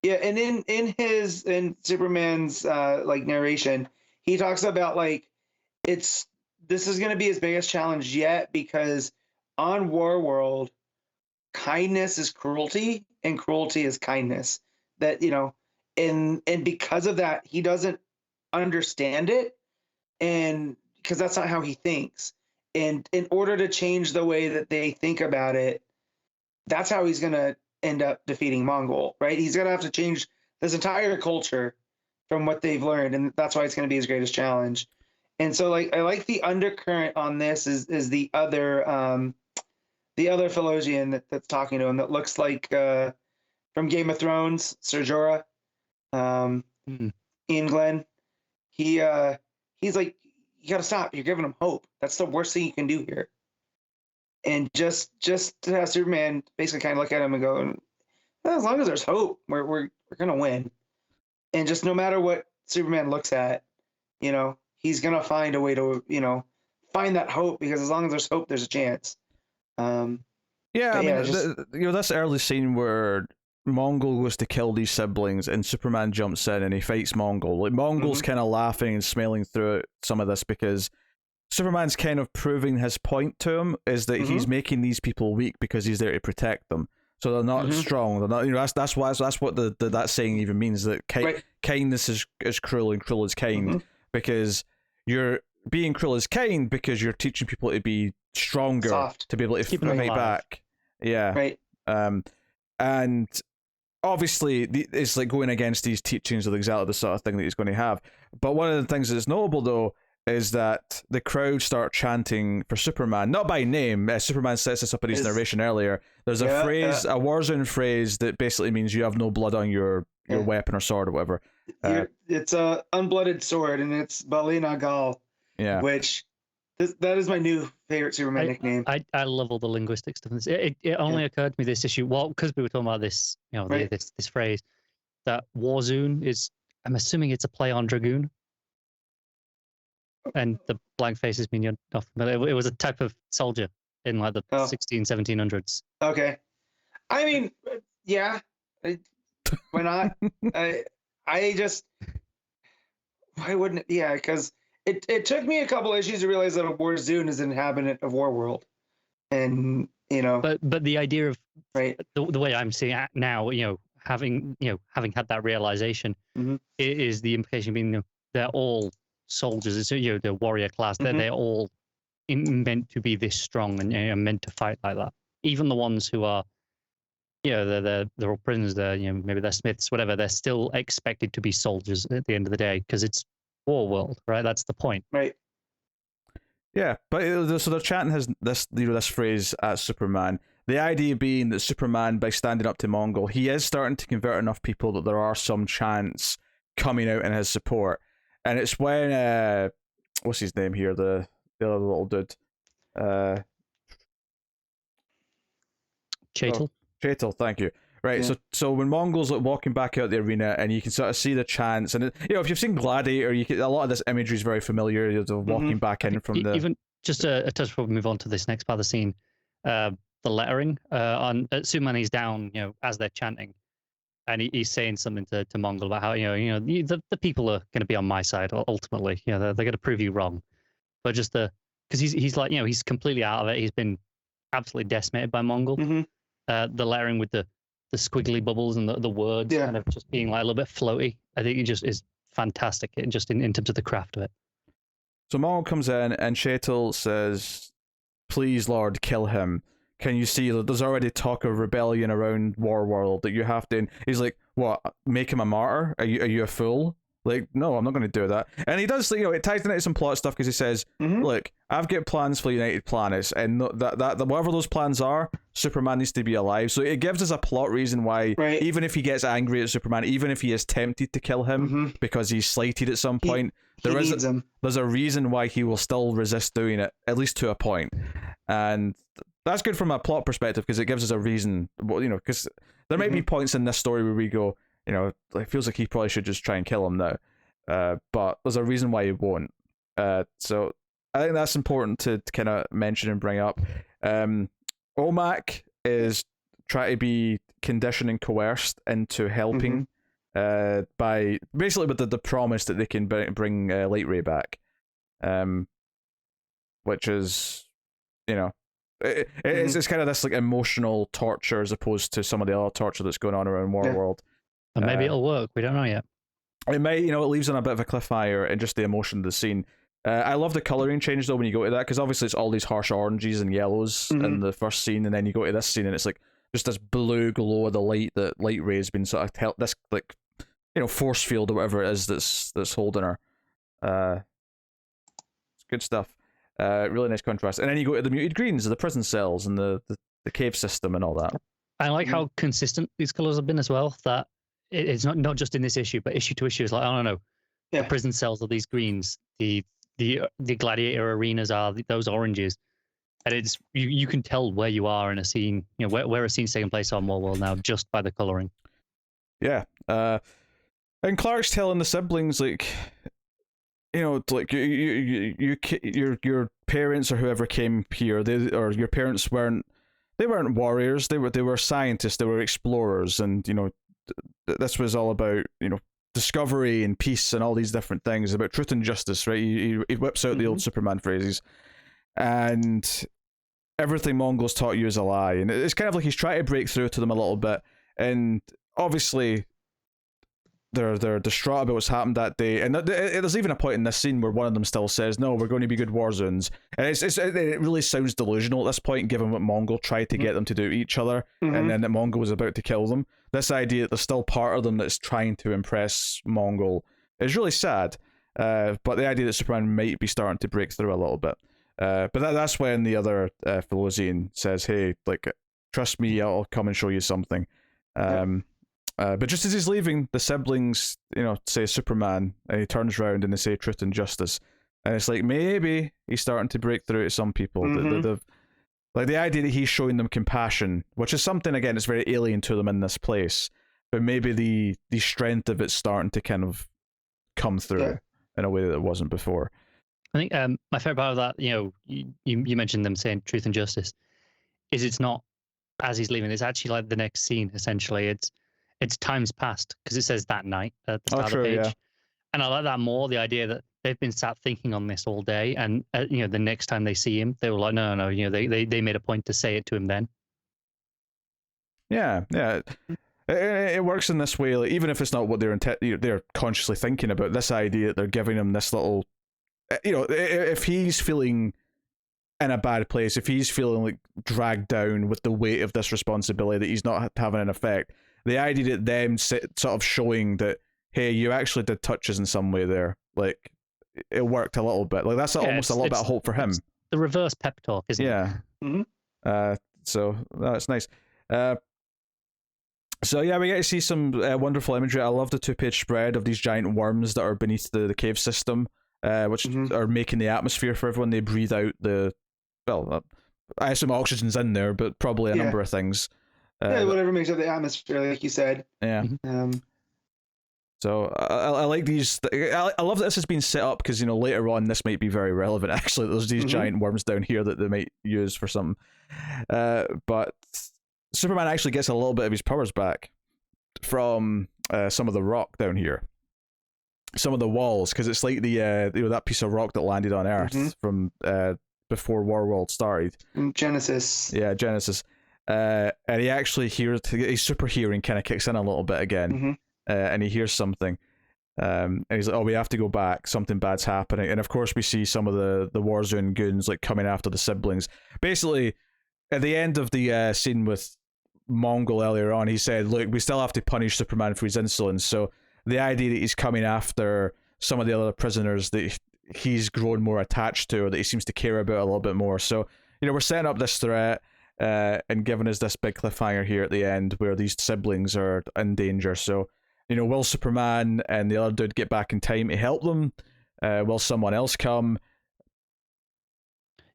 And in Superman's like narration, he talks about like this is going to be his biggest challenge yet, because on Warworld, kindness is cruelty and cruelty is kindness. That, and because of that, he doesn't understand it, and because that's not how he thinks. And in order to change the way that they think about it, that's how he's going to end up defeating Mongol, right? He's going to have to change this entire culture from what they've learned, and that's why it's going to be his greatest challenge. And so, like, I like the undercurrent on this is the other Philosian that's talking to him that looks like from Game of Thrones, Ser Jorah, Ian Glenn. He's like, you got to stop. You're giving him hope. That's the worst thing you can do here. And just to have Superman basically kind of look at him and go, well, as long as there's hope, we're gonna win. And just no matter what Superman looks at, he's gonna find a way to find that hope, because as long as there's hope, there's a chance. This early scene where Mongol goes to kill these siblings and Superman jumps in and he fights Mongol. Like, Mongol's kind of laughing and smiling through some of this, because Superman's kind of proving his point to him is that he's making these people weak because he's there to protect them. So they're not strong. They're not. That's what that saying even means. That kindness is cruel and cruel is kind, because you're being cruel is kind because you're teaching people to be stronger, soft, to be able to fight back. Yeah. Right. And obviously it's like going against these teachings of exactly the sort of thing that he's going to have. But one of the things that's notable though is that the crowd start chanting for Superman, not by name. Superman sets this up in his narration earlier. There's a phrase, a Warzone phrase that basically means you have no blood on your weapon or sword or whatever. It's a unblooded sword, and it's Balina Gal. Yeah. Which that is my new favorite Superman nickname. I love all the linguistic stuff. It only occurred to me this issue, because we were talking about this, this phrase, that Warzone is, I'm assuming it's a play on Dragoon. And the blank faces mean you're not familiar. It was a type of soldier in like the 1700s. Okay. I mean, yeah. Why not? Why wouldn't it? Yeah, because it took me a couple issues to realize that a Warzone is an inhabitant of Warworld. And, But the idea of the way I'm seeing it now, having had that realization, is the implication being they're all soldiers. It's the warrior class. They're all meant to be this strong and meant to fight like that. Even the ones who are, they're all prisoners. They're maybe they're Smiths, whatever. They're still expected to be soldiers at the end of the day, because it's war world, right? That's the point, right? Yeah, but so they're chanting this phrase at Superman. The idea being that Superman, by standing up to Mongol, he is starting to convert enough people that there are some chants coming out in his support. And it's when what's his name here, the other little dude, Chaitel. Chaitel, thank you. Right, so when Mongol's like walking back out the arena, and you can sort of see the chants, and if you've seen Gladiator, a lot of this imagery is very familiar. Walking back in from the even just a touch before we move on to this next part of the scene, the lettering on Superman, he's down, as they're chanting. And he's saying something to Mongol about how the people are going to be on my side ultimately. They're going to prove you wrong. But just because he's like he's completely out of it. He's been absolutely decimated by Mongol. The lettering with the squiggly bubbles and the words kind of just being like a little bit floaty. I think it just is fantastic. Just in terms of the craft of it. So Mongol comes in and Chaitel says, "Please, Lord, kill him." can you see that there's already talk of rebellion around Warworld that you have to? And he's like, what? Make him a martyr? Are you a fool? Like, no, I'm not going to do that. And he does, it ties into some plot stuff because he says, look, I've got plans for United Planets, and that whatever those plans are, Superman needs to be alive. So it gives us a plot reason why, even if he gets angry at Superman, even if he is tempted to kill him because he's slighted at some point, there's a reason why he will still resist doing it, at least to a point. And that's good from a plot perspective because it gives us a reason, because there might be points in this story where we go, it feels like he probably should just try and kill him now. But there's a reason why he won't. So I think that's important to kind of mention and bring up. OMAC is trying to be conditioned and coerced into helping by basically with the promise that they can bring Light Ray back. Which is, it's kind of this like emotional torture as opposed to some of the other torture that's going on around Warworld. And maybe it'll work. We don't know yet. It may, it leaves on a bit of a cliffhanger and just the emotion of the scene. I love the coloring change though when you go to that, because obviously it's all these harsh oranges and yellows in the first scene, and then you go to this scene and it's like just this blue glow of the light that Light Ray has been sort of this like force field or whatever it is that's holding her. It's good stuff. Really nice contrast. And then you go to the muted greens, the prison cells, and the cave system and all that. I like how consistent these colors have been as well. That it's not just in this issue, but issue to issue. It's like, I don't know, the prison cells are these greens, the gladiator arenas are those oranges, and it's you can tell where you are in a scene, where a scene's taking place on Warworld now just by the coloring. Yeah, and Clark's telling the siblings like, like your parents or whoever came here, your parents weren't warriors, they were scientists, they were explorers, and this was all about discovery and peace and all these different things, about truth and justice, right? He whips out the old Superman phrases, and everything Mongols taught you is a lie, and it's kind of like he's trying to break through to them a little bit, and obviously they're distraught about what's happened that day, and there's even a point in this scene where one of them still says, no, we're going to be good war zones, and it really sounds delusional at this point, given what Mongol tried to get them to do to each other, and then that Mongol was about to kill them. This idea that there's still part of them that's trying to impress Mongol is really sad, but the idea that Superman might be starting to break through a little bit, but that's when the other Philosian says, hey, like, trust me, I'll come and show you something. But just as he's leaving, the siblings, say Superman, and he turns around and they say truth and justice, and it's like maybe he's starting to break through to some people. Like the idea that he's showing them compassion, which is something again that's very alien to them in this place, but maybe the strength of it's starting to kind of come through in a way that it wasn't before. I think my favorite part of that, you mentioned them saying truth and justice, is it's not as he's leaving. It's actually like the next scene. Essentially, it's times past, because it says that night at the start of the page. Yeah. And I like that more, the idea that they've been sat thinking on this all day, and the next time they see him, they were like, no, they made a point to say it to him then. Yeah. It works in this way, like, even if it's not what they're consciously thinking about, this idea that they're giving him this little, if he's feeling in a bad place, if he's feeling like dragged down with the weight of this responsibility that he's not having an effect, the idea that them sort of showing that, hey, you actually did touch us in some way there, like, it worked a little bit. Like, that's almost a little bit of hope for him. The reverse pep talk, isn't it? Yeah. So that's nice. So yeah, we get to see some wonderful imagery. I love the 2-page spread of these giant worms that are beneath the cave system, which are making the atmosphere for everyone. They breathe out I assume oxygen's in there, but probably a number of things. Whatever makes up the atmosphere, like you said. Yeah. So I like these. I love that this has been set up because later on this might be very relevant. Actually, there's these giant worms down here that they might use for something. But Superman actually gets a little bit of his powers back from some of the rock down here, some of the walls, because it's like the that piece of rock that landed on Earth from before Warworld started. Genesis. Yeah, Genesis. And he actually hears, his super hearing kind of kicks in a little bit again. And he hears something, and he's like, oh, we have to go back, something bad's happening. And of course we see some of the Warzone goons like coming after the siblings. Basically, at the end of the scene with Mongol earlier on, he said, "Look, we still have to punish Superman for his insolence." So the idea that he's coming after some of the other prisoners that he's grown more attached to, or that he seems to care about a little bit more. So, we're setting up this threat and giving us this big cliffhanger here at the end where these siblings are in danger. So, will Superman and the other dude get back in time to help them? Will someone else come?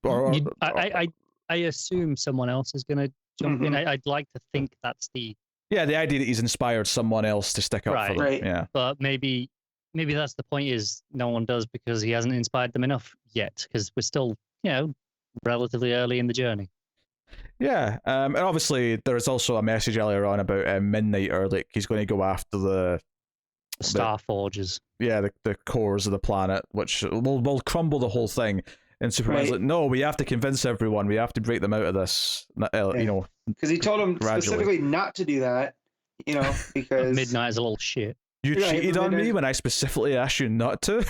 I assume someone else is going to jump in. I'd like to think that's the... Yeah, the idea that he's inspired someone else to stick up for them. Right. Yeah. But maybe that's the point, is no one does because he hasn't inspired them enough yet, because we're still, relatively early in the journey. Yeah, and obviously there is also a message earlier on about Midnight, or like he's going to go after the Star Forges. Yeah, the cores of the planet, which will crumble the whole thing. And Superman's like, no, we have to convince everyone. We have to break them out of this. Because he told him specifically not to do that. Because Midnight is a little shit. You cheated on me when I specifically asked you not to.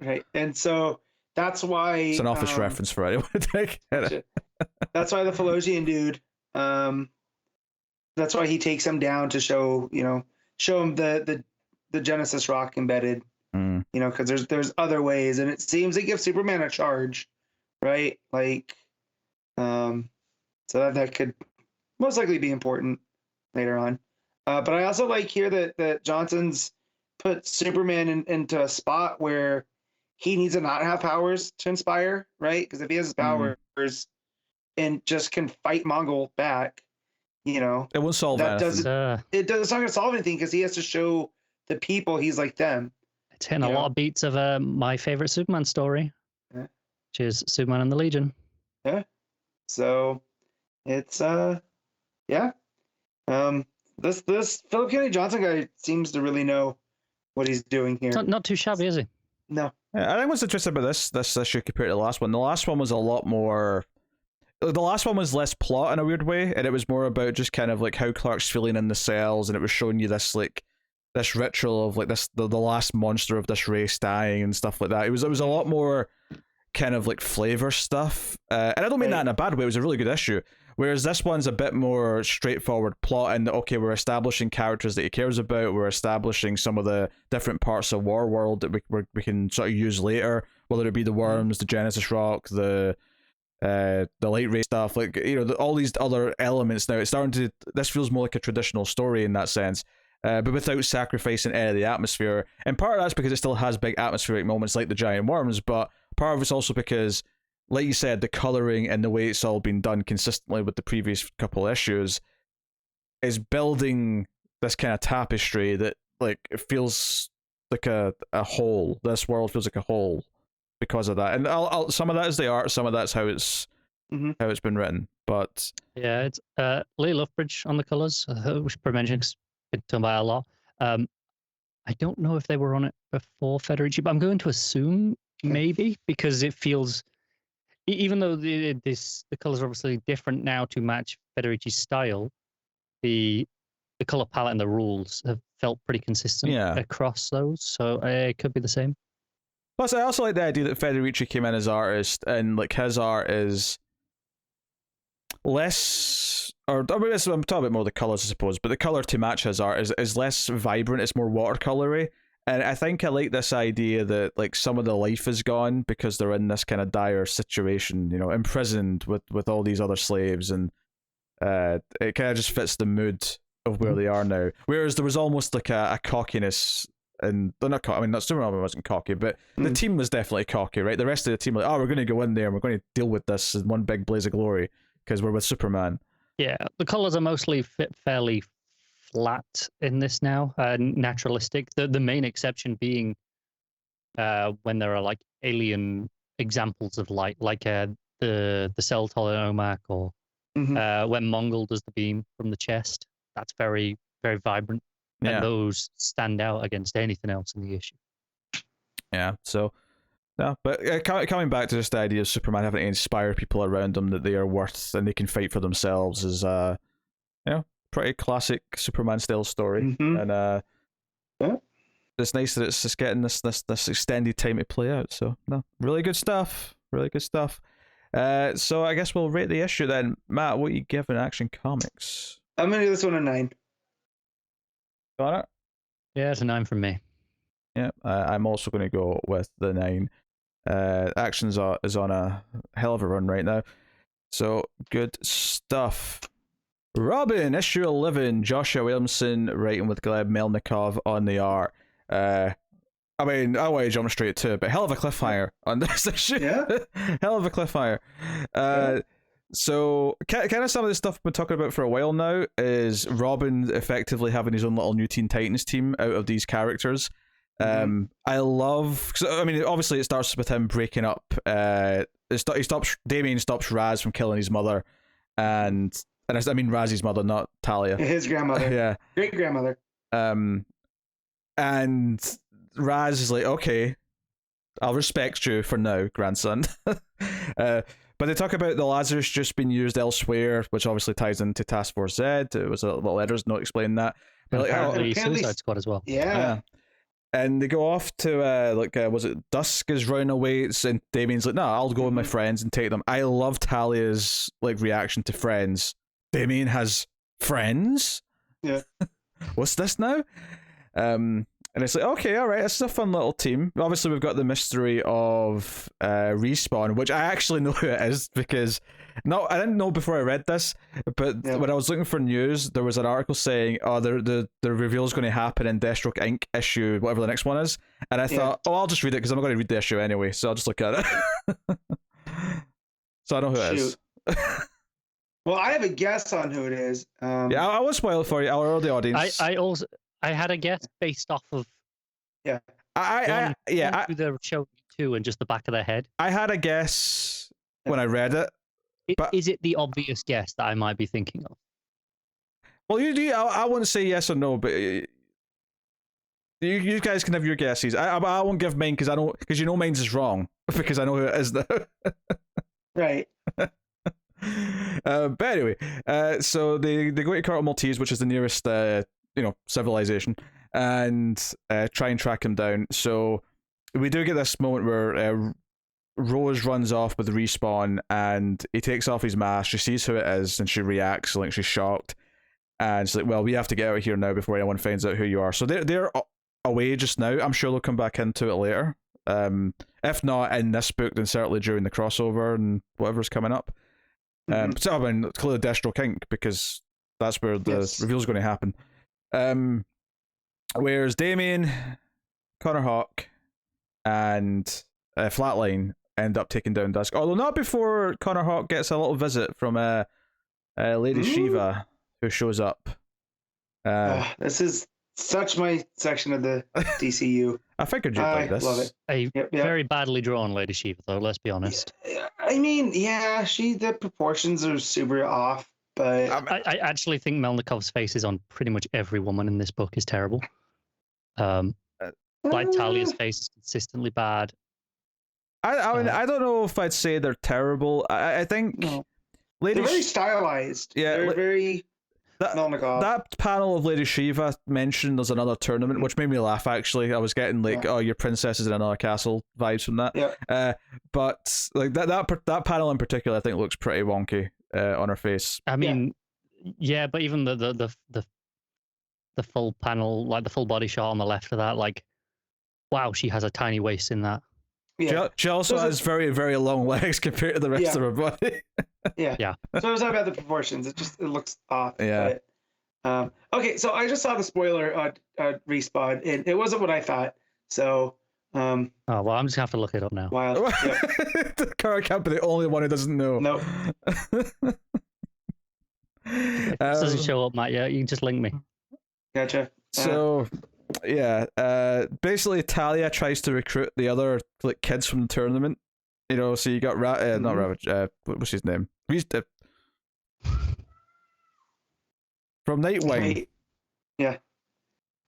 Right, and so that's why it's an office reference for anyone. That's why the Philosian dude. That's why he takes him down to show him the Genesis rock embedded. Because there's other ways, and it seems they give Superman a charge, right? Like, so that could most likely be important later on. But I also like here that Johnson's put Superman into a spot where he needs to not have powers to inspire, right? Because if he has his powers and just can fight Mongol back, it won't solve anything. It's not going to solve anything because he has to show the people he's like them. It's hitting a lot of beats of my favorite Superman story, which is Superman and the Legion. Yeah. So it's this Philip Kennedy Johnson guy seems to really know what he's doing here. Not too shabby, is he? No. Yeah, I think what's interesting about this issue compared to the last one. The last one was a lot more. The last one was less plot in a weird way, and it was more about just kind of like how Clark's feeling in the cells, and it was showing you this ritual of like the last monster of this race dying and stuff like that. It was a lot more kind of like flavor stuff, and I don't mean that in a bad way. It was a really good issue. Whereas this one's a bit more straightforward plot, and okay, we're establishing characters that he cares about. We're establishing some of the different parts of War World that we can sort of use later, whether it be the worms, the Genesis rock, the light ray stuff, like all these other elements. Now it's starting to. This feels more like a traditional story in that sense. But without sacrificing any of the atmosphere. And part of that's because it still has big atmospheric moments like the giant worms, but part of it's also because, like you said, the colouring and the way it's all been done consistently with the previous couple issues is building this kind of tapestry that like it feels like a whole. This world feels like a whole because of that. And some of that is the art, some of that's how it's how it's been written. But yeah, it's Lee Loughbridge on the colours, which I mentioned. Been done by a lot. I don't know if they were on it before Ferderici, but I'm going to assume maybe, because it feels, even though the colors are obviously different now to match Federici's style, the color palette and the rules have felt pretty consistent across those. So it could be the same. Plus, I also like the idea that Ferderici came in as artist, and like his art is less, or I mean, I'm talking about more the colors, I suppose, but the color to match his art is less vibrant. It's more watercolory, and I think I like this idea that like some of the life is gone because they're in this kind of dire situation, imprisoned with all these other slaves, and it kind of just fits the mood of where they are now. Whereas there was almost like a cockiness. And they're not cocky. I mean, not Superman wasn't cocky, but the team was definitely cocky, right? The rest of the team were like, we're going to go in there and we're going to deal with this in one big blaze of glory because we're with Superman. Yeah, the colors are mostly fairly flat in this now, naturalistic. The main exception being when there are like alien examples of light, like the cell tolerant OMAC, or when Mongol does the beam from the chest. That's very, very vibrant. Yeah. And those stand out against anything else in the issue. Yeah, so, no, but coming back to just the idea of Superman having to inspire people around him that they are worth and they can fight for themselves is, pretty classic Superman-style story. And it's nice that it's just getting this extended time to play out. So, no, really good stuff. Really good stuff. So I guess we'll rate the issue then. Matt, what are you giving Action Comics? I'm gonna give this one a 9. Got it? Yeah, it's a 9 from me. Yeah, I'm also going to go with the 9. Actions is on a hell of a run right now. So, good stuff. Robin, issue 11, Joshua Williamson writing with Gleb, Melnikov on the art. I mean, I want to jump straight to it, but hell of a cliffhanger on this issue. Yeah. Hell of a cliffhanger. So, kind of some of the stuff we've been talking about for a while now is Robin effectively having his own little new Teen Titans team out of these characters. I love, I mean, obviously it starts with him breaking up. Damien stops Raz from killing his mother, and I mean Raz's mother, not Talia. His grandmother. Yeah. Great grandmother. And Raz is like, okay, I'll respect you for now, grandson. But they talk about the Lazarus juice being used elsewhere, which obviously ties into Task Force Z. It was a little letters not explaining that. But apparently Suicide Squad as well. Yeah. And they go off to was it Dusk is running away, and Damien's like, no, I'll go with my friends and take them. I love Talia's reaction to friends. Damien has friends? Yeah. What's this now? And it's like, okay, all right, it's a fun little team. Obviously, we've got the mystery of Respawn, which I actually know who it is because I didn't know before I read this, but when I was looking for news, there was an article saying, oh, the reveal is going to happen in Deathstroke Inc. issue, whatever the next one is. And I thought, oh, I'll just read it because I'm going to read the issue anyway, so I'll just look at it. So I know who it is. Well, I have a guess on who it is. Yeah, I will spoil it for you. I'll allow the audience. I had a guess based off of the show 2 and just the back of their head. I had a guess when I read it. But is it the obvious guess that I might be thinking of? Well, you do. I wouldn't say yes or no, but you guys can have your guesses. I won't give mine because you know mine's is wrong because I know who it is now. Right. But anyway, so they go to Carter Maltese, which is the nearest civilization, and try and track him down. So we do get this moment where Rose runs off with Respawn, and he takes off his mask. She sees who it is, and she reacts like she's shocked. And she's like, "Well, we have to get out of here now before anyone finds out who you are." So they're away just now. I'm sure they'll come back into it later. If not in this book, then certainly during the crossover and whatever's coming up. So I mean, clearly Deathstroke Inc. because that's where the reveal's going to happen. Whereas Damien, Connor Hawke, and Flatline end up taking down Dusk. Although not before Connor Hawke gets a little visit from Lady Shiva, who shows up. This is such my section of the DCU. I figured you'd like this. Love it. Very badly drawn Lady Shiva, though, let's be honest. I mean, the proportions are super off, but... I actually think Melnikov's faces on pretty much every woman in this book is terrible. Talia's face is consistently bad. I don't know if I'd say they're terrible. I think they're very stylized. Yeah, they're very Melnikov. That panel of Lady Shiva mentioned there's another tournament, which made me laugh. Actually, I was getting your princess is in another castle vibes from that. Yeah. But like that panel in particular, I think looks pretty wonky on her face. I mean, but even the full panel, like the full body shot on the left of that, like, wow, she has a tiny waist in that. Yeah. She also has very, very long legs compared to the rest of her body. Yeah. So I was talking about the proportions. It looks off. Yeah. But, okay, so I just saw the spoiler on Respawn, and it wasn't what I thought. So. I'm just gonna have to look it up now. Wild. The car can't be the only one who doesn't know. Nope. If this doesn't show up, Matt, you can just link me. Gotcha. So. Basically Talia tries to recruit the other kids from the tournament. So you got not Ravage. What's his name? From Nightwing. Yeah.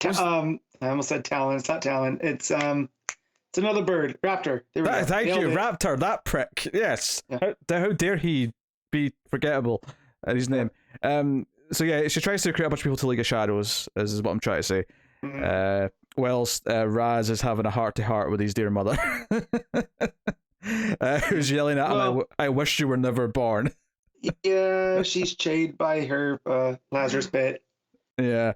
I almost said Talon. It's not Talon. It's another bird. Raptor. There we go. Thank you, Raptor. That prick. Yes. Yeah. How dare he be forgettable at his name? So yeah, she tries to recruit a bunch of people to League of Shadows. Is what I'm trying to say. Whilst Raz is having a heart-to-heart with his dear mother. who's yelling at him, I wish you were never born. Yeah, she's chained by her Lazarus pit. Yeah.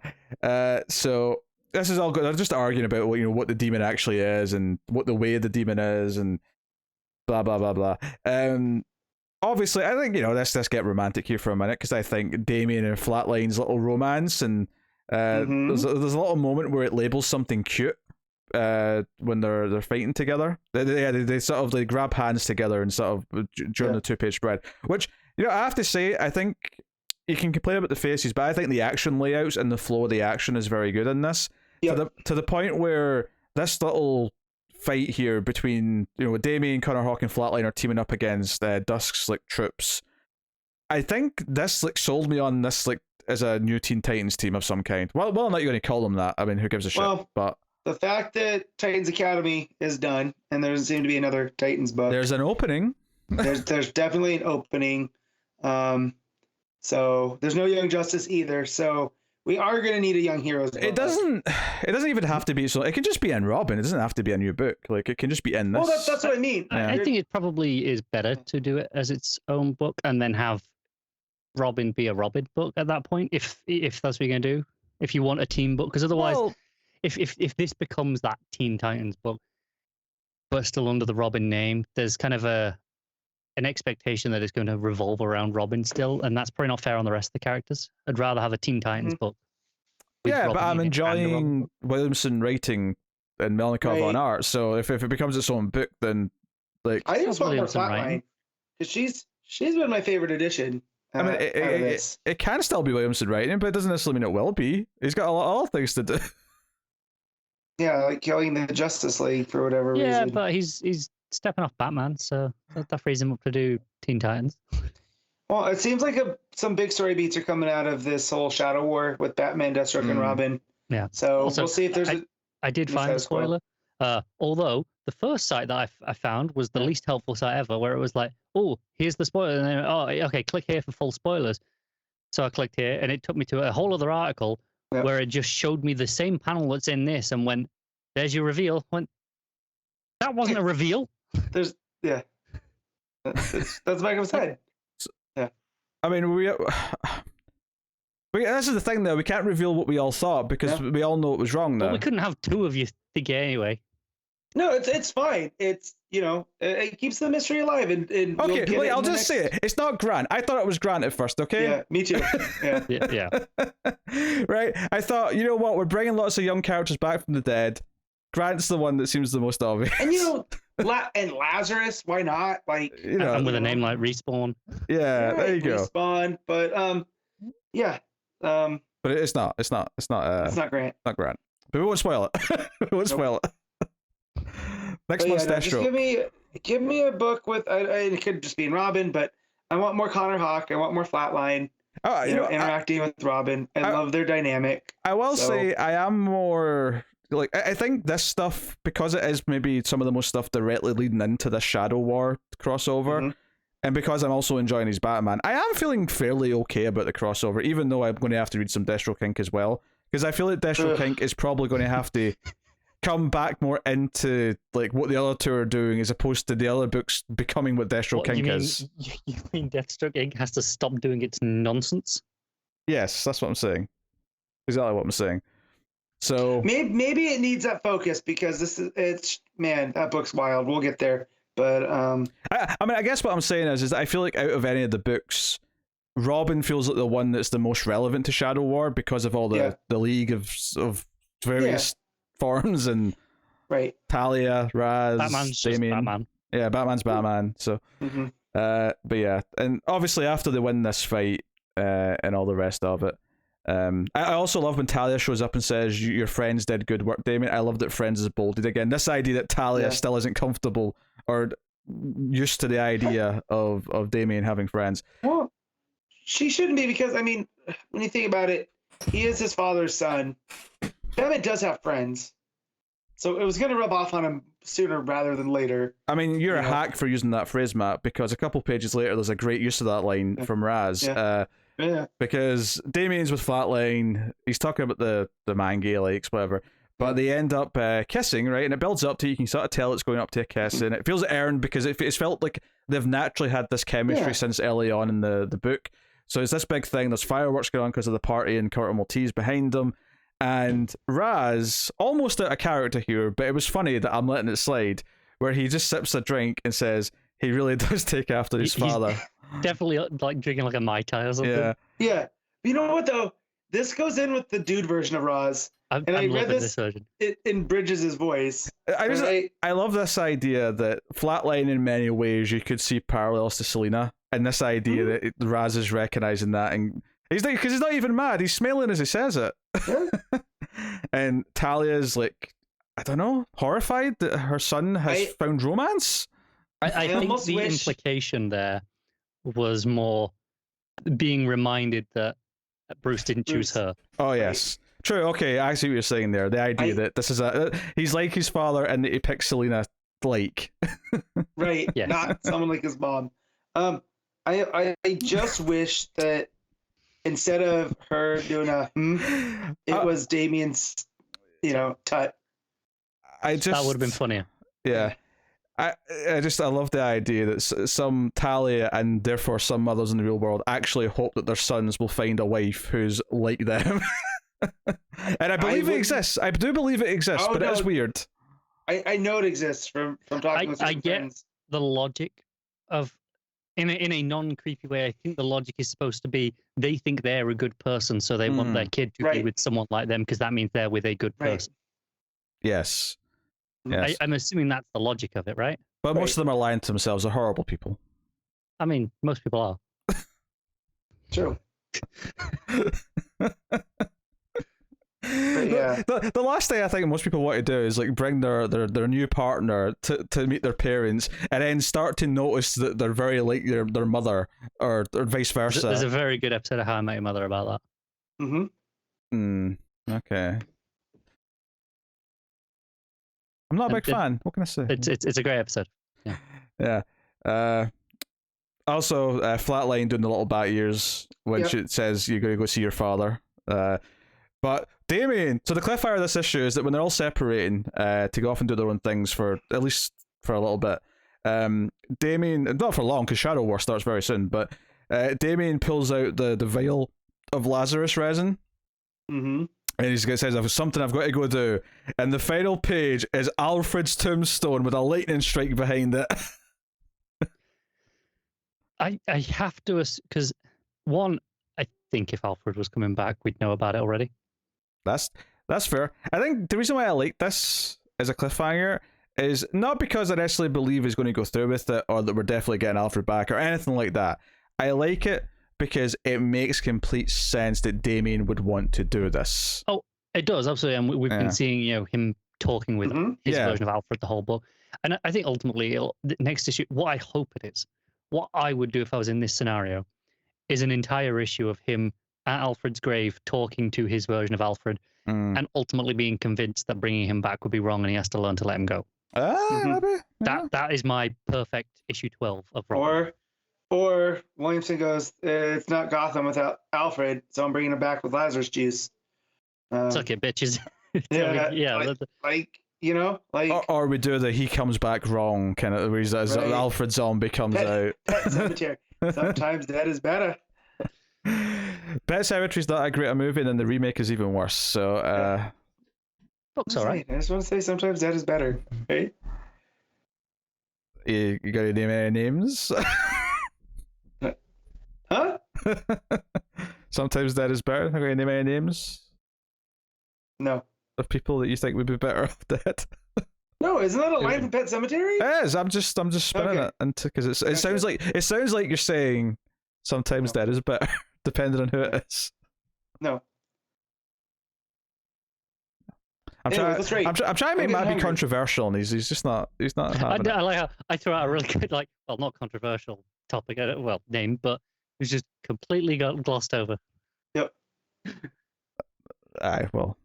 So this is all good. They're just arguing about what the demon actually is and what the way of the demon is and blah blah blah blah. Obviously, I think let's get romantic here for a minute, because I think Damien and Flatline's little romance, and there's a little moment where it labels something cute when they're fighting together. They sort of they grab hands together and sort of during the 2-page spread, which I have to say, I think you can complain about the faces, but I think the action layouts and the flow of the action is very good in this. Yep. To the point where this little fight here between Damien, Connor Hawk, and Flatline are teaming up against Dusk's troops. I think this sold me on this as a new Teen Titans team of some kind. Well, I'm not going to call them that. I mean, who gives a shit? But the fact that Titans Academy is done and there doesn't seem to be another Titans book. There's an opening. there's definitely an opening. So there's no Young Justice either. So we are going to need a Young Heroes book. It doesn't even have to be so. It can just be in Robin. It doesn't have to be a new book. It can just be in this. Well, that's what I mean. Yeah. I think it probably is better to do it as its own book and then have Robin be a Robin book at that point, if that's what you're going to do. If you want a team book, because otherwise, if this becomes that Teen Titans book, but still under the Robin name, there's kind of an expectation that it's going to revolve around Robin still, and that's probably not fair on the rest of the characters. I'd rather have a Teen Titans book. Yeah, Robin but I'm enjoying Williamson writing and Melnikov on art, so if it becomes its own book, then I think it's more Flatline, because she's been my favorite edition. I mean, it can still be Williamson writing, but it doesn't necessarily mean it will be. He's got a lot of things to do. Yeah, like killing the Justice League for whatever reason. Yeah, but he's stepping off Batman, so that frees him up to do Teen Titans. Well, it seems like some big story beats are coming out of this whole Shadow War with Batman, Deathstroke, and Robin. Yeah. So also, we'll see if there's I did find a spoiler. Although the first site that I found was the least helpful site ever, where it was like, oh, here's the spoiler, and then, oh, okay, click here for full spoilers. So I clicked here, and it took me to a whole other article where it just showed me the same panel that's in this, and went, there's your reveal. Went, that wasn't a reveal. That's back of his head. Yeah. I mean, this is the thing, though. We can't reveal what we all thought because we all know it was wrong. Now we couldn't have two of you think it anyway. No, it's fine. It's it keeps the mystery alive. And okay, wait, I'll just say it. It's not Grant. I thought it was Grant at first. Okay. Yeah, me too. Yeah. Yeah. Right. I thought, what? We're bringing lots of young characters back from the dead. Grant's the one that seems the most obvious. And and Lazarus, why not? And with a name like Respawn. Yeah, there you go. Respawn, but yeah. But it's not. It's not Grant. Not Grant. But we won't spoil it. We won't spoil it. Next one's Deathstroke. Just give me a book with. It could just be in Robin, but I want more Connor Hawk. I want more Flatline. Interacting with Robin. I love their dynamic. I will say I am more. I think this stuff, because it is maybe some of the most stuff directly leading into the Shadow War crossover, and because I'm also enjoying his Batman, I am feeling fairly okay about the crossover, even though I'm going to have to read some Deathstroke Inc. as well, because I feel like Deathstroke Inc. is probably going to have to come back more into what the other two are doing, as opposed to the other books becoming what Deathstroke Inc. is. You mean Deathstroke Inc. has to stop doing its nonsense? Yes, that's what I'm saying. Exactly what I'm saying. So maybe it needs that focus, because that book's wild. We'll get there, but I guess what I'm saying is I feel like out of any of the books, Robin feels like the one that's the most relevant to Shadow War because of all the league of various forms and Talia, Raz, Batman's Damien. just Batman. Yeah, Batman's Batman. So, but yeah, and obviously after they win this fight and all the rest of it. I also love when Talia shows up and says, your friends did good work, Damien. I love that friends is bolded again. This idea that Talia still isn't comfortable or used to the idea of Damien having friends. Well, she shouldn't be, because, when you think about it, he is his father's son. Batman does have friends. So it was going to rub off on him sooner rather than later. You're a hack for using that phrase, Matt, because a couple pages later, there's a great use of that line from Raz. Because Damien's with Flatline, he's talking about the Mangay Lakes, whatever. But they end up kissing, right? And it builds up to, you can sort of tell it's going up to a kiss, and it feels earned because it's felt like they've naturally had this chemistry since early on in the book. So it's this big thing. There's fireworks going on because of the party, and Kurt Maltese behind them. And Raz, almost out of character here, but it was funny that I'm letting it slide, where he just sips a drink and says he really does take after his father. Definitely like drinking like a Mai Tai or something. Yeah. You know what, though? This goes in with the dude version of Raz. I read this version. In Bridges' voice. I love this idea that Flatline, in many ways, you could see parallels to Selena, and this idea that Raz is recognizing that, and he's like, because he's not even mad, he's smiling as he says it. Yeah. And Talia's like, I don't know, horrified that her son has found romance. I think the implication there was more being reminded that Bruce didn't choose her. Oh yes. True, okay, I see what you're saying there. The idea that this is he's like his father and that he picks Selena like. Right, yes. Not someone like his mom. I just wish that instead of her doing it was Damien's, tut. That would have been funnier. Yeah. I love the idea that some Talia and therefore some mothers in the real world actually hope that their sons will find a wife who's like them. And I believe it exists. I do believe it exists, but it's weird. I know it exists from talking with some friends. I get the logic of, in a non-creepy way, I think the logic is supposed to be they think they're a good person, so they want their kid to be with someone like them because that means they're with a good person. Yes. I'm assuming that's the logic of it, right? But most of them are lying to themselves. They're horrible people. I mean, most people are. True. Yeah. The last thing I think most people want to do is like bring their new partner to meet their parents, and then start to notice that they're very like their mother, or vice versa. There's a very good episode of How I Met Your Mother about that. Okay. I'm not a big fan. What can I say? It's a great episode. Yeah. Also, Flatline doing the little bat ears when she says you're going to go see your father. But Damien, so the cliffhanger of this issue is that when they're all separating to go off and do their own things for at least for a little bit, Damien, not for long because Shadow War starts very soon, but Damien pulls out the vial of Lazarus resin. Mm-hmm. And he says, "I've something I've got to go do." And the final page is Alfred's tombstone with a lightning strike behind it. I have to, because one, I think if Alfred was coming back, we'd know about it already. That's fair. I think the reason why I like this as a cliffhanger is not because I necessarily believe he's going to go through with it, or that we're definitely getting Alfred back, or anything like that. I like it because it makes complete sense that Damien would want to do this. Oh, it does, absolutely. And we've been seeing, him talking with his version of Alfred the whole book. And I think ultimately, the next issue, what I hope it is, what I would do if I was in this scenario, is an entire issue of him at Alfred's grave talking to his version of Alfred, and ultimately being convinced that bringing him back would be wrong and he has to learn to let him go. Maybe. That is my perfect issue 12 of Robin. Or Williamson goes, it's not Gotham without Alfred, so I'm bringing him back with Lazarus juice. Suck it, bitches. Or we do he comes back wrong, kind of, where he's Alfred zombie comes out. Pet Cemetery. Sometimes that is better. Pet Cemetery's not a great movie, and then the remake is even worse. So, book's all right. I just want to say sometimes that is better, right? You got to name any names? Huh? Sometimes that is better. Have you name any names? No. Of people that you think would be better off dead? No, isn't that a line from Pet Cemetery? It is. I'm just spinning it into because it sounds like you're saying sometimes dead is better, depending on who it is. No. I'm trying to make Matt be controversial, and he's just not. He's not. I like how I threw out a really good, not controversial topic, name, but it was just completely glossed over. Yep. Aye, well.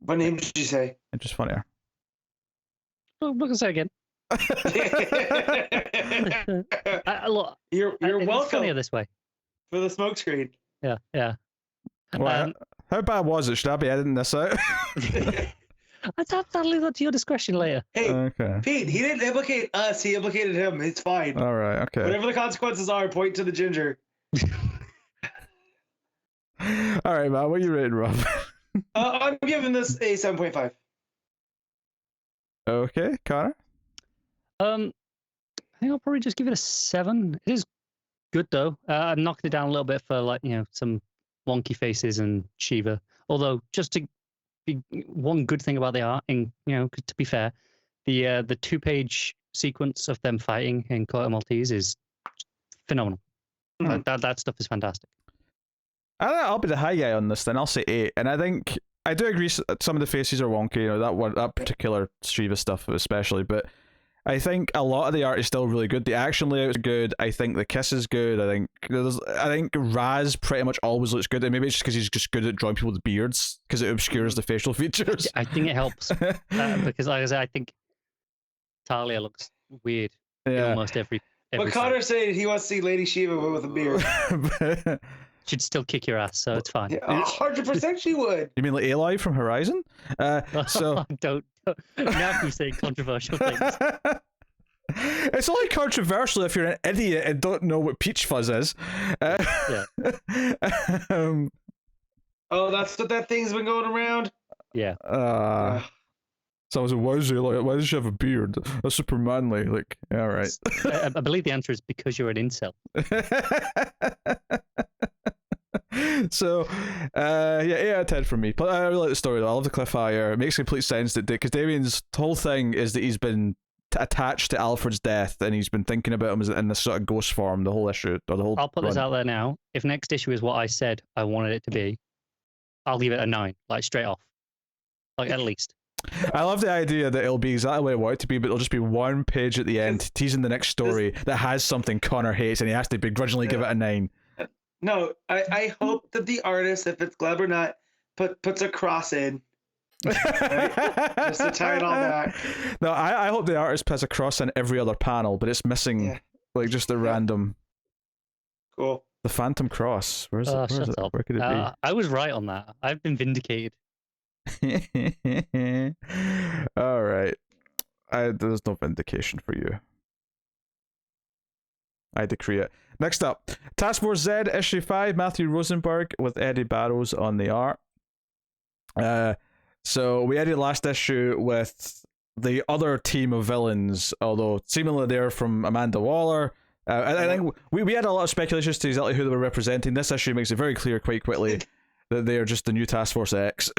What name did you say? It's just funnier. I'm not gonna say again. Look, you're welcome. It's funnier this way. For the smoke screen. Yeah. Well, how bad was it? Should I be editing this out? I'll leave that to your discretion later. Hey, okay. Pete, he didn't implicate us. He implicated him. It's fine. All right. Okay. Whatever the consequences are, point to the ginger. All right, Matt. What are you rating, Rob? I'm giving this a 7.5. Okay, Connor. I think I'll probably just give it a 7. It is good though. I knocked it down a little bit for like some wonky faces and Shiva. Although just to be one good thing about the art, and to be fair, the 2-page sequence of them fighting in Court of Maltese is phenomenal. That stuff is fantastic. I'll be the high guy on this then. I'll say 8, and I think I do agree. Some of the faces are wonky, that particular Shiva stuff especially, but I think a lot of the art is still really good. The action layout is good. I think the kiss is good. I think Raz pretty much always looks good, and maybe it's just because he's just good at drawing people with beards because it obscures the facial features. I think it helps because, like I said, I think Talia looks weird. In almost every. But Connor said he wants to see Lady Shiva with a beard. She'd still kick your ass, so it's fine. Yeah, 100% she would. You mean like Aloy from Horizon? So don't now you're saying controversial things. It's only controversial if you're an idiot and don't know what peach fuzz is. Yeah. Oh, that's what that thing's been going around? Yeah. So I was like, why does she have a beard? That's super manly. Like, all right. I believe the answer is because you're an incel. So, 8 out of 10 from me. But I really like the story though. I love the cliffhanger. It makes complete sense that because Damien's whole thing is that he's been attached to Alfred's death and he's been thinking about him in this sort of ghost form the whole issue or the whole. I'll put this out there now. If next issue is what I said I wanted it to be, I'll leave it a 9, like straight off, like at least. I love the idea that it'll be exactly what I want it to be, but it'll just be one page at the end teasing the next story that has something Connor hates and he has to begrudgingly give it a 9. No, I hope that the artist, if it's Gleb or not, puts a cross in. Right? Just to tie it all back. No, I hope the artist puts a cross in every other panel, but it's missing like just the random. Cool. The Phantom Cross. Where's it? Where could it be? I was right on that. I've been vindicated. All right. There's no vindication for you. I decree it. Next up, Task Force Z issue 5, Matthew Rosenberg with Eddy Barrows on the art. So we ended last issue with the other team of villains, although seemingly they're from Amanda Waller. I think we had a lot of speculation as to exactly who they were representing. This issue makes it very clear quite quickly that they are just the new Task Force X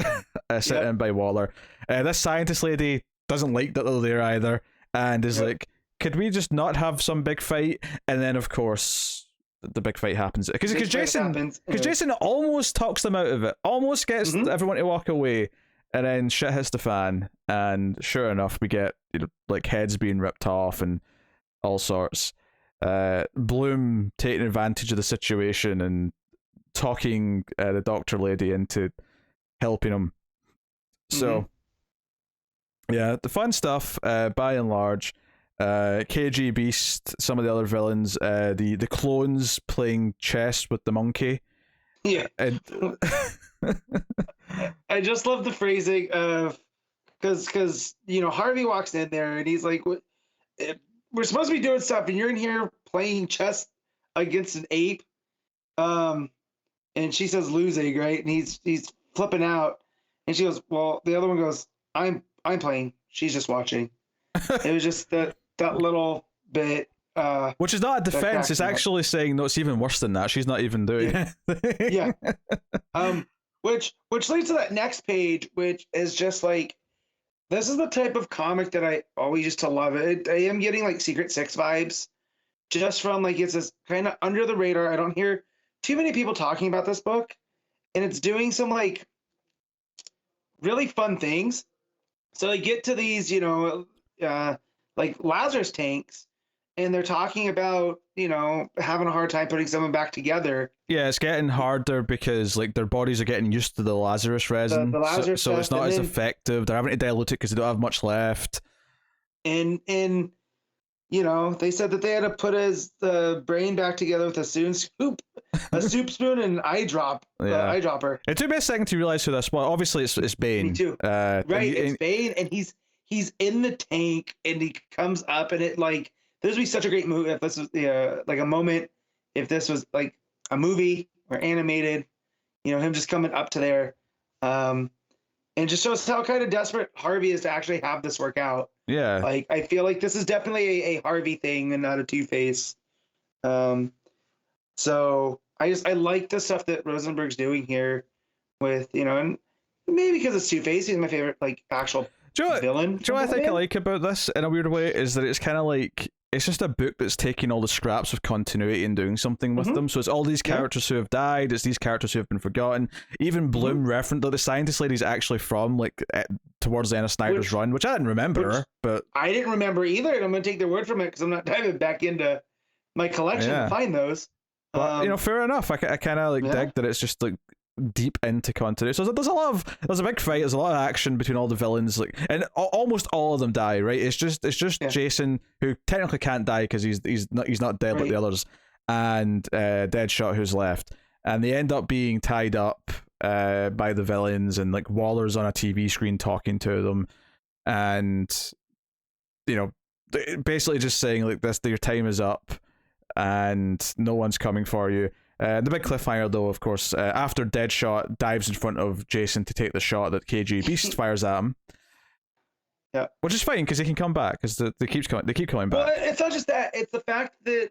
sent in by Waller. This scientist lady doesn't like that they're there either, and is like, could we just not have some big fight? And then of course the big fight happens because Jason almost talks them out of it, almost gets everyone to walk away, and then shit hits the fan, and sure enough we get like heads being ripped off and all sorts. Bloom taking advantage of the situation and talking the doctor lady into helping him. So yeah, the fun stuff by and large. KG Beast, some of the other villains, the clones playing chess with the monkey. Yeah. And I just love the phrasing of because Harvey walks in there and he's like, we're supposed to be doing stuff and you're in here playing chess against an ape. And she says losing, right? And he's flipping out. And she goes, well, the other one goes, I'm playing. She's just watching. It was just that little bit. Which is not a defense. It's actually saying, no, it's even worse than that. She's not even doing it. Yeah. Which leads to that next page, which is just like, this is the type of comic that I always used to love it. I am getting like Secret Six vibes just from like, it's this kind of under the radar. I don't hear too many people talking about this book, and it's doing some like really fun things. So they get to these, like Lazarus tanks, and they're talking about, having a hard time putting someone back together. Yeah, it's getting harder because like their bodies are getting used to the Lazarus resin, the Lazarus so it's not as effective. They're having to dilute it because they don't have much left. And they said that they had to put his brain back together with a soup spoon and an eyedropper. It took me a second to realize who this was. Obviously, it's Bane. Me too. Right, it's Bane, and he's in the tank, and he comes up, and it like this would be such a great movie if this was like a moment. If this was like a movie or animated, him just coming up to there, and just shows how kind of desperate Harvey is to actually have this work out. Yeah. Like, I feel like this is definitely a Harvey thing and not a Two-Face. So I like the stuff that Rosenberg's doing here with, and maybe because it's Two-Face, he's my favorite, like, actual villain. Do you know what I think I like about this in a weird way is that it's kind of like, it's just a book that's taking all the scraps of continuity and doing something with them. So it's all these characters who have died. It's these characters who have been forgotten. Even Bloom referenced that the scientist lady's actually from like towards the end of Snyder's run, which I didn't remember. But I didn't remember either, and I'm going to take their word from it because I'm not diving back into my collection to find those. But fair enough. I kind of dig that it's just like deep into continuity. So there's a big fight. There's a lot of action between all the villains, like, and almost all of them die. Right? It's just Jason, who technically can't die because he's not dead like the others, and Deadshot, who's left, and they end up being tied up by the villains, and like Waller's on a TV screen talking to them, and basically just saying like your time is up, and no one's coming for you. The big cliffhanger, though, of course, after Deadshot dives in front of Jason to take the shot that KG Beast fires at him. Yeah, which is fine because he can come back because they keep coming back. Well, it's not just that; it's the fact that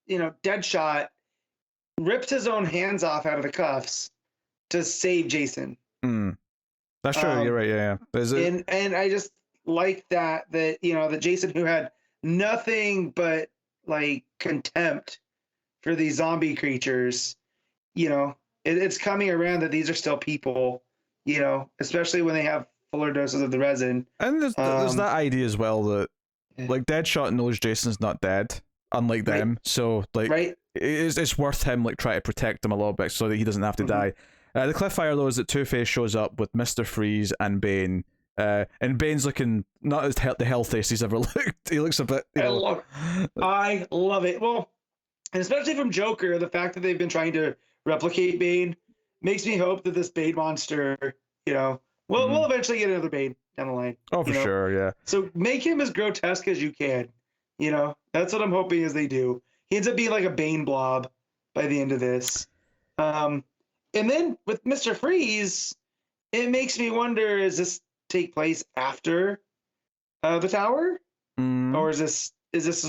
Deadshot rips his own hands off out of the cuffs to save Jason. That's true. You're right. Yeah. And I just like that that Jason, who had nothing but like contempt for these zombie creatures, it's coming around that these are still people, especially when they have fuller doses of the resin. And there's that idea as well that like Deadshot knows Jason's not dead, unlike them. So like it's worth him like trying to protect him a little bit so that he doesn't have to die. The cliffhanger though is that Two-Face shows up with Mr. Freeze and Bane. And Bane's looking not as the healthiest he's ever looked. He looks a bit. I love it. Well, and especially from Joker, the fact that they've been trying to replicate Bane makes me hope that this Bane monster, we'll eventually get another Bane down the line. Oh, for sure, yeah. So make him as grotesque as you can. That's what I'm hoping is they do. He ends up being like a Bane blob by the end of this. And then with Mr. Freeze, it makes me wonder, does this take place after the tower? Or is this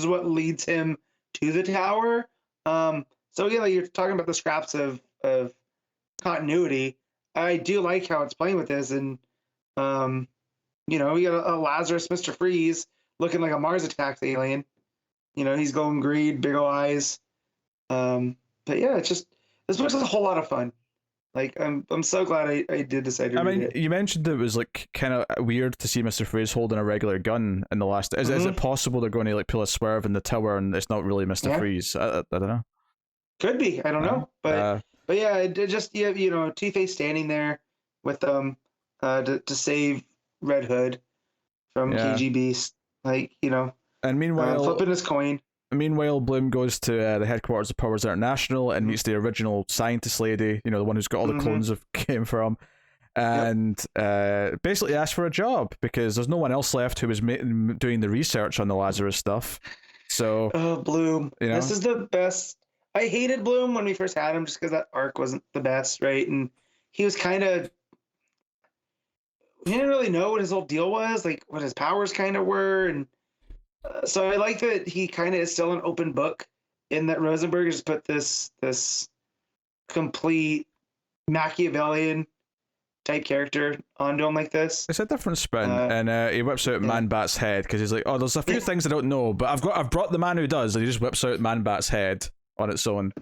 what leads him to the tower? So yeah, like you're talking about the scraps of continuity. I do like how it's playing with this, and we got a Lazarus Mr. Freeze looking like a Mars Attacks alien. He's glowing green, big ol' eyes. But yeah, this book is a whole lot of fun. Like I'm so glad I did decide to read it. You mentioned it was like kind of weird to see Mr. Freeze holding a regular gun in the last. Is it possible they're going to like pull a swerve in the tower and it's not really Mr. Freeze? I don't know. Could be. I don't know. But yeah, it just Two-Face standing there with them to save Red Hood from KG Beast, and meanwhile flipping his coin. Meanwhile, Bloom goes to the headquarters of Powers International and meets the original scientist lady, the one who's got all the clones of came from, and basically asks for a job because there's no one else left who was doing the research on the Lazarus stuff. So, Bloom, this is the best. I hated Bloom when we first had him just because that arc wasn't the best, right? And he was we didn't really know what his whole deal was, like what his powers kind of were, and so I like that he kind of is still an open book, in that Rosenberg has put this complete Machiavellian type character onto him like this. It's a different spin, and he whips out Man-Bat's head because he's like, "Oh, there's a few things I don't know, but I've brought the man who does." And he just whips out Man-Bat's head on its own.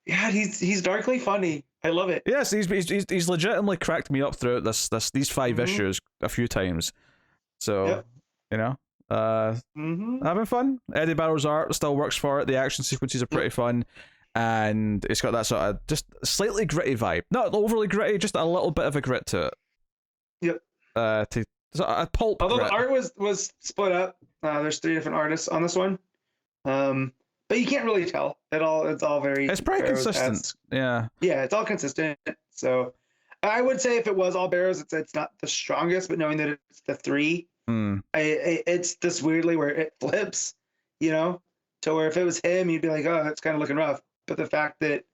Yeah, he's darkly funny. I love it. Yes, he's legitimately cracked me up throughout these 5 issues a few times. So having fun. Eddy Barrows' art still works for it. The action sequences are pretty fun, and it's got that sort of just slightly gritty vibe. Not overly gritty, just a little bit of a grit to it. Yep. To a pulp. Although grit. the art was split up, There's 3 different artists on this one. But you can't really tell at all. It's all very. It's pretty consistent. Yeah. Yeah, it's all consistent. So I would say if it was all Barrows, it's not the strongest, but knowing that it's the 3, it's this weirdly where it flips, to where if it was him, you'd be like, oh, it's kind of looking rough. But the fact that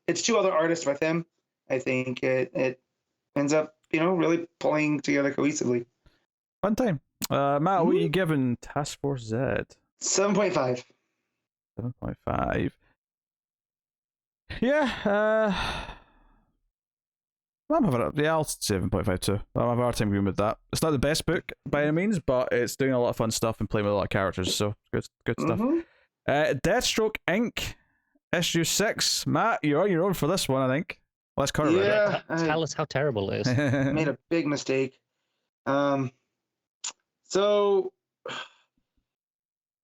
it's 2 other artists with him, I think it ends up, really pulling together cohesively. Fun time. Matt, what are you giving Task Force Z? 7.5. 7.5. Yeah, I'll 7.5 too. I'll have a hard time agreeing with that. It's not the best book by any means, but it's doing a lot of fun stuff and playing with a lot of characters, so good stuff. Deathstroke Inc. issue 6. Matt, you're on your own for this one, I think. Let's cover it. Yeah, tell us how terrible it is. Made a big mistake. So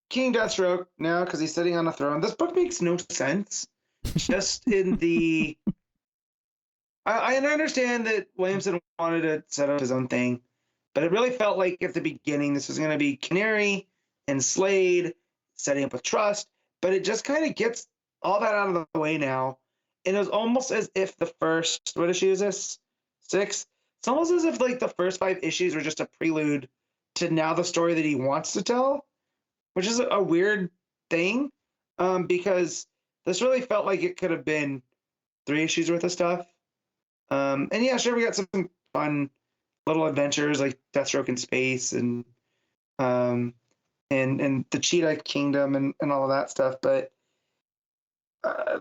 King Deathstroke now, because he's sitting on a throne. This book makes no sense. Just in the, I understand that Williamson wanted to set up his own thing, but it really felt like at the beginning this was going to be Canary and Slade setting up with Trust, but it just kind of gets all that out of the way now. And it was almost as if the first, what issue is this? 6? It's almost as if like the first 5 issues were just a prelude to now the story that he wants to tell, which is a weird thing, because this really felt like it could have been 3 issues worth of stuff. And yeah, sure, we got some fun little adventures like Deathstroke in space and the Cheetah Kingdom and all of that stuff, but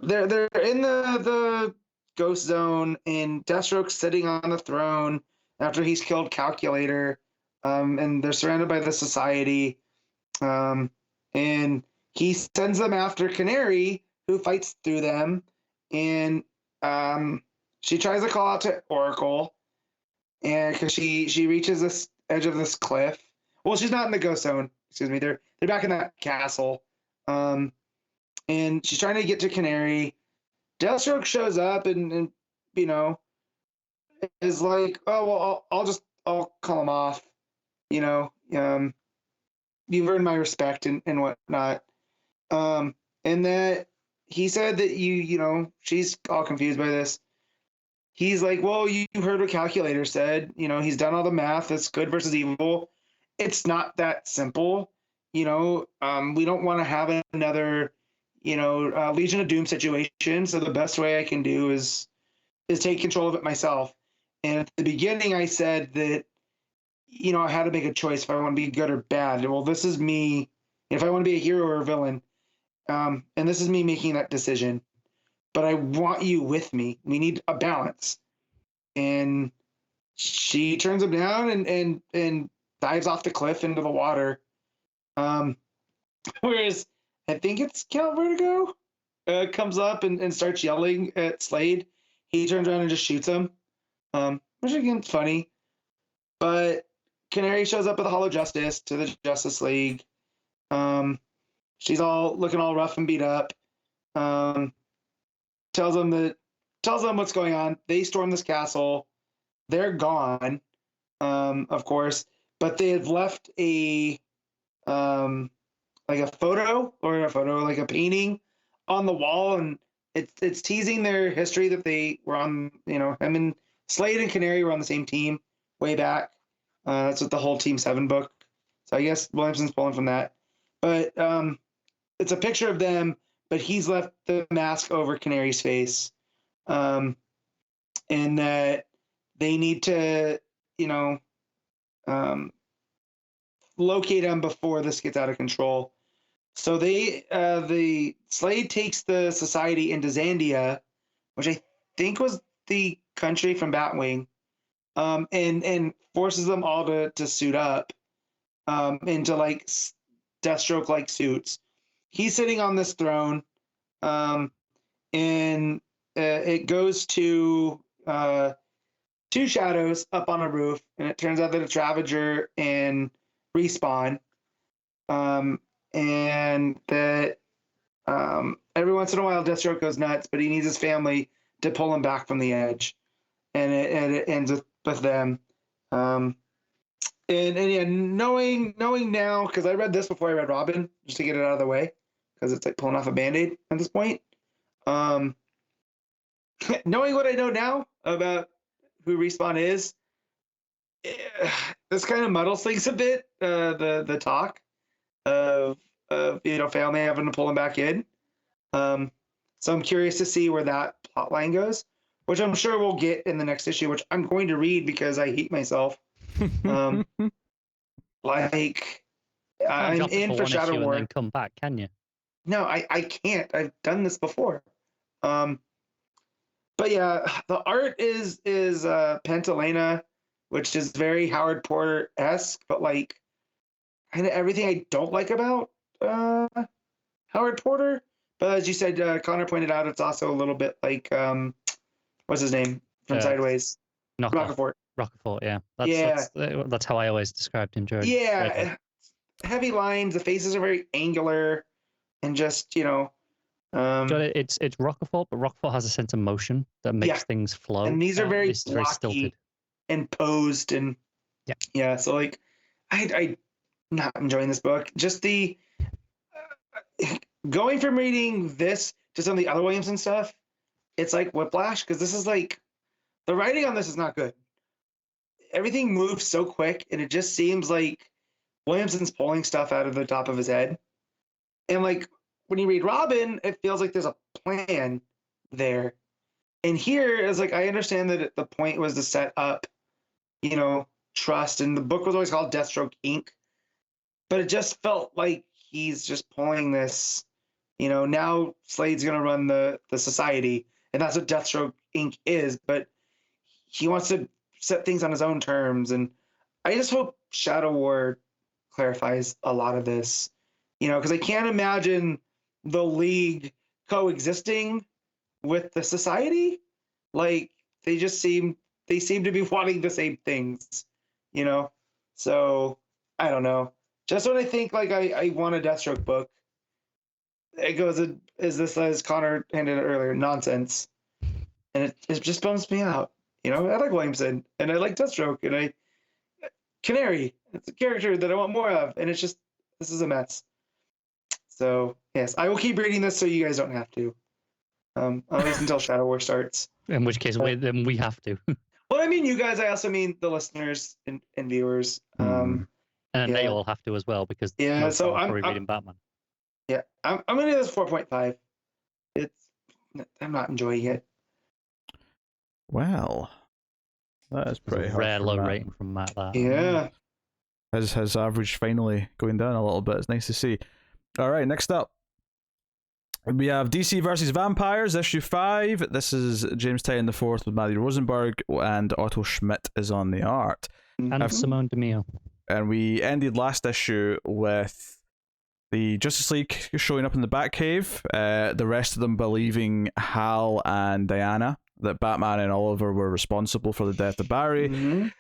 they're in the Ghost Zone, and Deathstroke's sitting on the throne after he's killed Calculator, and they're surrounded by the Society, and he sends them after Canary, who fights through them, and she tries to call out to Oracle, and because she reaches this edge of this cliff. Well, she's not in the Ghost Zone. Excuse me. They're back in that castle, and she's trying to get to Canary. Deathstroke shows up and is like, oh well, I'll call him off. You've earned my respect and whatnot. And that he said that she's all confused by this. He's like, well, you heard what Calculator said. He's done all the math. It's good versus evil. It's not that simple. We don't want to have another, Legion of Doom situation. So the best way I can do is take control of it myself. And at the beginning, I said that, I had to make a choice if I want to be good or bad. Well, this is me. If I want to be a hero or a villain, and this is me making that decision. But I want you with me. We need a balance. And she turns him down and dives off the cliff into the water. Whereas I think it's Count Vertigo comes up and starts yelling at Slade. He turns around and just shoots him, which again is funny. But Canary shows up with the Hollow Justice to the Justice League. She's all looking all rough and beat up. Tells them what's going on. They storm this castle. They're gone, of course, but they have left a photo, like a painting on the wall, and it's teasing their history that they were on. Him and Slade and Canary were on the same team way back. That's what the whole Team 7 book. So I guess Williamson's pulling from that, but it's a picture of them. But he's left the mask over Canary's face, and that they need to, locate him before this gets out of control. So the Slade takes the Society into Zandia, which I think was the country from Batwing, and forces them all to suit up into like Deathstroke-like suits. He's sitting on this throne, and it goes to 2 shadows up on a roof, and it turns out that it's Ravager and Respawn, and that every once in a while Deathstroke goes nuts, but he needs his family to pull him back from the edge, and it ends with them. And yeah, knowing now, because I read this before I read Robin, just to get it out of the way, because it's like pulling off a Band-Aid at this point. Knowing what I know now about who Respawn is, this kind of muddles things a bit. The talk of family having to pull him back in. So I'm curious to see where that plot line goes, which I'm sure we'll get in the next issue, which I'm going to read because I hate myself. I'm in for Shadow War. And then come back, can you? No, I can't. I've done this before. But yeah, the art is Pantalena, which is very Howard Porter-esque, but like kind of everything I don't like about Howard Porter. But as you said, Connor pointed out, it's also a little bit like what's his name from Sideways? Rocafort. Rocafort, yeah. That's how I always described him during. Yeah, heavy lines. The faces are very angular, and just it's Rocafort, but Rocafort has a sense of motion that makes things flow. And these are very stilted and posed, and yeah. So like, I'm not enjoying this book. Just the going from reading this to some of the other Williamson stuff, it's like whiplash, because this is like the writing on this is not good. Everything moves so quick, and it just seems like Williamson's pulling stuff out of the top of his head. And like when you read Robin, it feels like there's a plan there. And here is like, I understand that the point was to set up, trust. And the book was always called Deathstroke Inc. But it just felt like he's just pulling this, now Slade's going to run the society. And that's what Deathstroke Inc. is. But he wants to set things on his own terms. And I just hope Shadow War clarifies a lot of this, because I can't imagine the League coexisting with the society. Like they seem to be wanting the same things, so I don't know. Just when I think like I want a Deathstroke book, it goes, is this, as Connor handed it earlier, nonsense, and it just bums me out. I like Williamson and I like Deathstroke, and Canary, it's a character that I want more of, and it's just, this is a mess. So yes, I will keep reading this so you guys don't have to. At least until Shadow War starts. In which case, then we have to. Well, I mean you guys. I also mean the listeners and viewers. And they all have to as well, because so I'm reading Batman. Yeah, I'm gonna do this 4.5. I'm not enjoying it. Well, that is pretty hard. Rare low rating from Matt. That. Yeah. His average finally going down a little bit. It's nice to see. All right, next up, we have DC versus Vampires, issue 5. This is James Tynion IV with Matthew Rosenberg, and Otto Schmidt is on the art. And Simone DeMeo. And we ended last issue with the Justice League showing up in the Batcave, the rest of them believing Hal and Diana that Batman and Oliver were responsible for the death of Barry.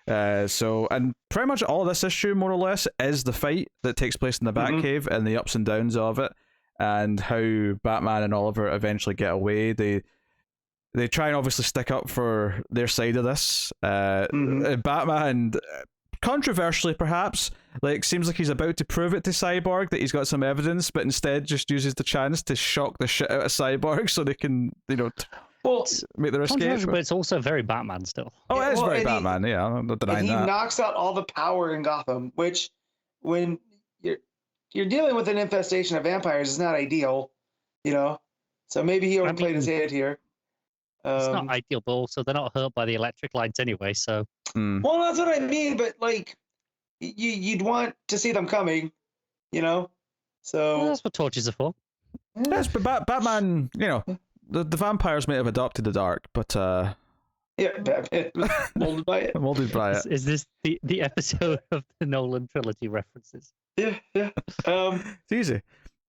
And pretty much all of this issue, more or less, is the fight that takes place in the Batcave and the ups and downs of it, and how Batman and Oliver eventually get away. They try and obviously stick up for their side of this. Batman, controversially perhaps, seems like he's about to prove it to Cyborg that he's got some evidence, but instead just uses the chance to shock the shit out of Cyborg so they can, make their escape. But it's also very Batman still. Oh, it is very Batman, I'm not denying that. He knocks out all the power in Gotham, which, when you're dealing with an infestation of vampires, is not ideal, So maybe he overplayed his hand here. It's not ideal, but also they're not hurt by the electric lights anyway, so... Well, that's what I mean, but, you'd want to see them coming, So... Well, that's what torches are for. Yes, but Batman, the vampires may have adopted the dark, but... Yeah, Batman was molded by it. Molded by it. Is this the episode of the Nolan trilogy references? Yeah. It's easy.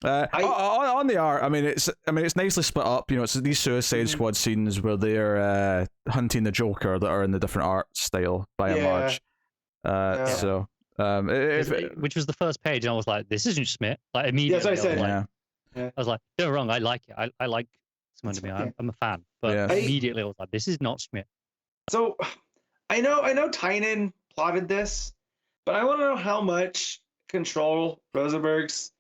On the art, it's nicely split up. It's these Suicide Squad scenes where they're hunting the Joker that are in the different art style by and large. So, which was the first page, and I was like, "This isn't Schmidt." Like immediately, that's what I said. I was like, "You're wrong. I like it. I like Simone DeMeo. I'm a fan." But immediately, I was like, "This is not Schmidt." So, I know Tynion plotted this, but I want to know how much control Rosenberg's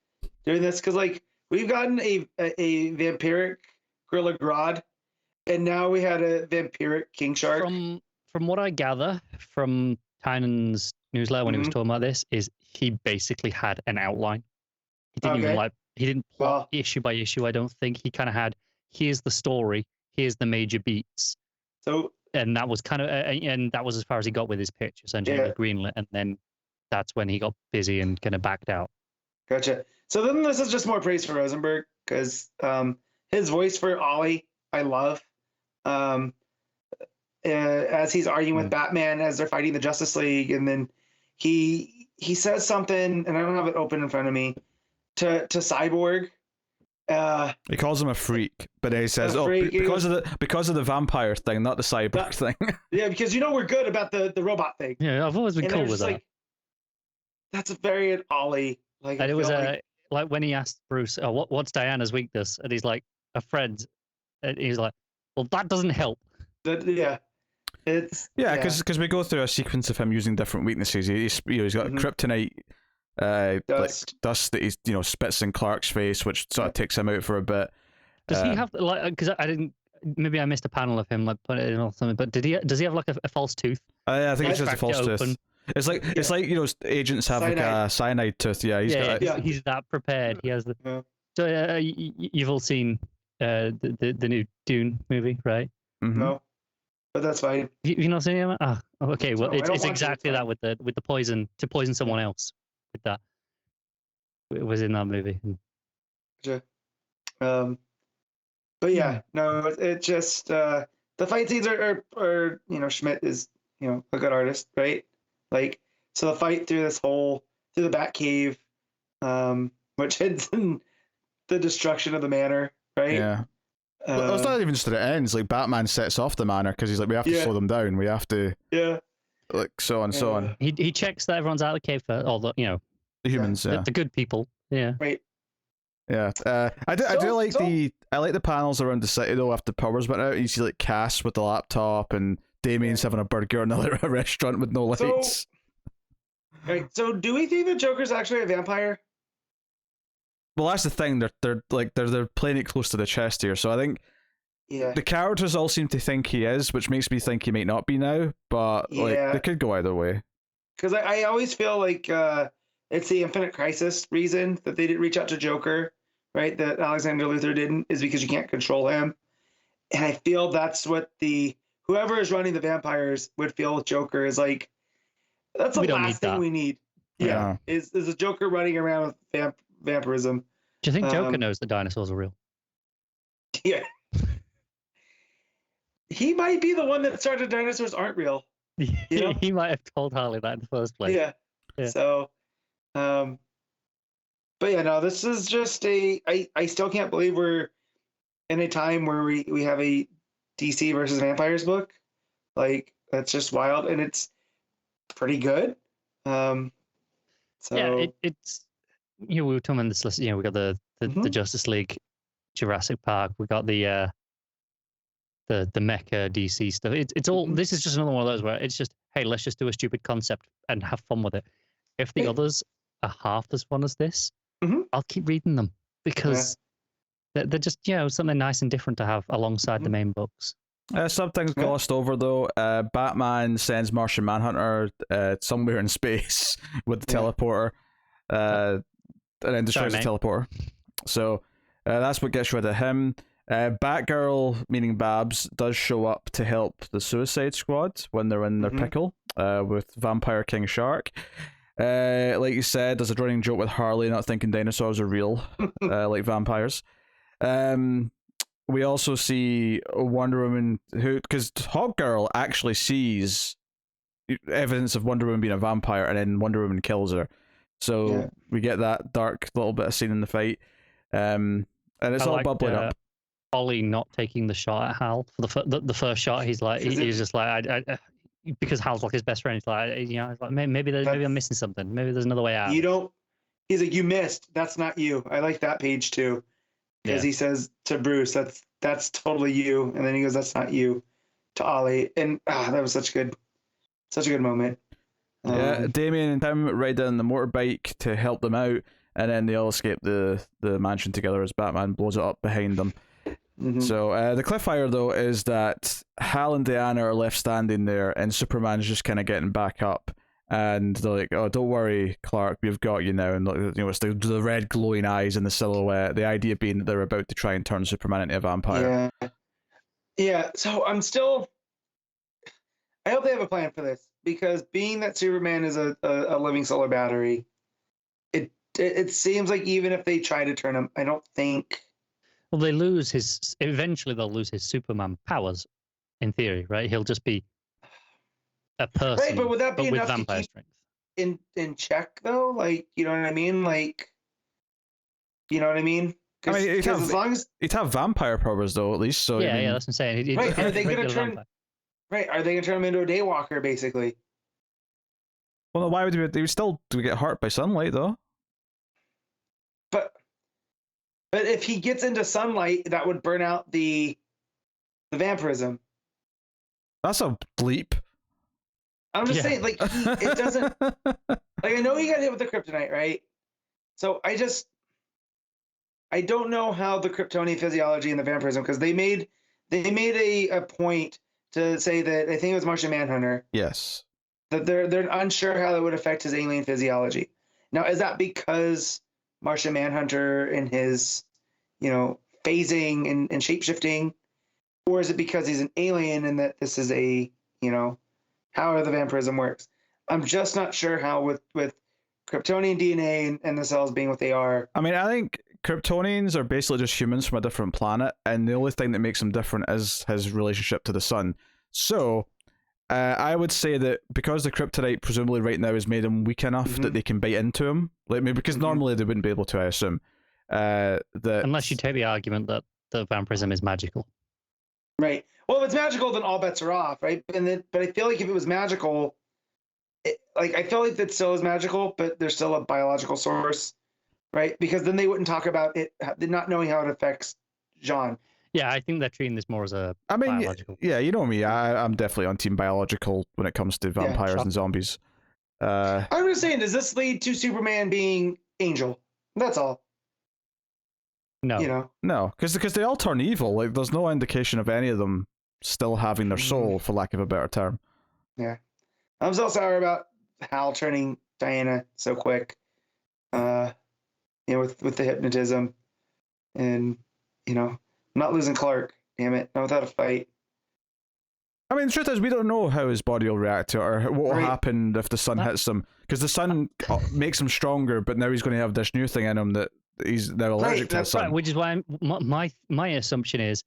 doing this, because like we've gotten a vampiric Gorilla Grodd, and now we had a vampiric King Shark. From what I gather from Tynion's newsletter when he was talking about this, is he basically had an outline. He didn't even he didn't plot issue by issue. I don't think he kind of had. Here's the story. Here's the major beats. So and that was kind of and that was as far as he got with his pitch. Essentially, he greenlit, and then that's when he got busy and kind of backed out. Gotcha. So then this is just more praise for Rosenberg, because his voice for Ollie, I love. As he's arguing with Batman as they're fighting the Justice League, and then he says something, and I don't have it open in front of me, to Cyborg. He calls him a freak, but he says, because of the vampire thing, not the cyborg thing. Yeah, because we're good about the robot thing. Yeah, I've always been cool with that. That's a very Ollie. Like, and it was like when he asked Bruce, "Oh, what's Diana's weakness?" And he's like, "A friend." And he's like, "Well, that doesn't help." It's because we go through a sequence of him using different weaknesses. He's got kryptonite dust that he's spits in Clark's face, which sort of takes him out for a bit. Does he have because I didn't, maybe I missed a panel of him put it in or something, but does he have like a false tooth? I think it's just a false tooth. It's like agents have like a cyanide tooth. Yeah, he's that prepared. He has the. So you've all seen the new Dune movie, right? Mm-hmm. No, but that's fine. You not seen him? Okay. Well, it's exactly that with the poison to poison someone else. With that, it was in that movie. Gotcha. But yeah, no, it just the fight scenes are Schmidt is a good artist, right? Like, so the fight through the Batcave, which ends in the destruction of the manor, right? Yeah. Well, it's not even just that it ends. Like, Batman sets off the manor because he's like, we have to slow them down. We have to. Yeah. Like, so on. He checks that everyone's out of the cave for all the the humans, the good people. Yeah. Right. Yeah. I like the panels around the city though after powers went out. You see like Cass with the laptop and Damien's having a burger in a restaurant with no lights. So do we think the Joker's actually a vampire? Well, that's the thing. They're playing it close to the chest here. So I think the characters all seem to think he is, which makes me think he might not be now. But they could go either way. Because I always feel like it's the Infinite Crisis reason that they didn't reach out to Joker, right? That Alexander Luthor didn't, is because you can't control him. And I feel that's what whoever is running the vampires would feel with Joker is like, that's the last thing we need. Yeah. Is a Joker running around with vampirism. Do you think Joker knows the dinosaurs are real? Yeah. He might be the one that started dinosaurs aren't real. He might have told Harley that in the first place. Yeah. So, but yeah, no, this is just I still can't believe we're in a time where we have a DC versus vampires book. Like, that's just wild, and it's pretty good. So yeah, it's we were talking about this list. We got the Justice League, Jurassic Park. We got the Mecha DC stuff. It's all. This is just another one of those where it's just, hey, let's just do a stupid concept and have fun with it. If the others are half as fun as this, I'll keep reading them because they're just something nice and different to have alongside the main books. Some things glossed over though. Batman sends Martian Manhunter somewhere in space with the teleporter, and then destroys the teleporter. So that's what gets rid of him. Batgirl, meaning Babs, does show up to help the Suicide Squad when they're in their pickle with Vampire King Shark. Like you said, there's a running joke with Harley not thinking dinosaurs are real, like vampires. We also see Wonder Woman, because Hawkgirl actually sees evidence of Wonder Woman being a vampire, and then Wonder Woman kills her. So we get that dark little bit of scene in the fight, and it's all bubbling up. Ollie not taking the shot at Hal for the first shot. He's like, he's just like, I because Hal's like his best friend. He's like, it's like maybe I'm missing something. Maybe there's another way out. He's like, you missed. That's not you. I like that page too. Because he says to Bruce, that's totally you, and then he goes, that's not you, to Ollie, and that was such a good moment. Yeah, Damien and Tim ride in the motorbike to help them out, and then they all escape the mansion together as Batman blows it up behind them. So the cliffhanger, though, is that Hal and Diana are left standing there, and Superman's just kind of getting back up, and they're like, "Oh, don't worry, Clark, we've got you now." And it's the red glowing eyes and the silhouette. The idea being that they're about to try and turn Superman into a vampire. Yeah. So I'm still. I hope they have a plan for this, because being that Superman is a living solar battery, it seems like even if they try to turn him, I don't think. Well, eventually they'll lose his Superman powers, in theory, right? He'll just be a person, right? But would that be enough with vampire to keep strength in check, though? Like, you know what I mean? Like, you know what I mean? I mean, as long as he'd have vampire powers, though, at least. So yeah, that's what I'm saying. Right? Are they going to turn? Vampire. Right? Are they going to turn him into a daywalker, basically? Well, no, why would he would still get hurt by sunlight, though? But if he gets into sunlight, that would burn out the vampirism. That's a bleep. I'm just saying, like, it doesn't. Like, I know he got hit with the kryptonite, right? So I don't know how the Kryptonian physiology and the vampirism, because they made a point to say that, I think it was Martian Manhunter. Yes. That they're unsure how that would affect his alien physiology. Now, is that because Martian Manhunter and his, phasing and shape-shifting, or is it because he's an alien and that this is a, how the vampirism works? I'm just not sure how with Kryptonian DNA and the cells being what they are. I mean, I think Kryptonians are basically just humans from a different planet, and the only thing that makes them different is his relationship to the sun. So, I would say that because the kryptonite presumably right now has made him weak enough that they can bite into him, like maybe because normally they wouldn't be able to, I assume. That unless you take the argument that the vampirism is magical, right? Well, if it's magical, then all bets are off, right? But I feel like if it was magical, I feel like that still is magical, but there's still a biological source, right? Because then they wouldn't talk about it, not knowing how it affects Jean. Yeah, I think they're treating this more as biological. Yeah, you know me. I'm definitely on team biological when it comes to vampires and zombies. I'm just saying, does this lead to Superman being Angel? That's all. No. No, because they all turn evil. Like, there's no indication of any of them still having their soul, for lack of a better term. Yeah. I'm so sorry about Hal turning Diana so quick. With the hypnotism. And, not losing Clark, damn it, not without a fight. I mean, the truth is, we don't know how his body will react to it, or what will happen if the sun hits him. Because the sun makes him stronger, but now he's going to have this new thing in him that he's now allergic to the sun. Right, which is why my assumption is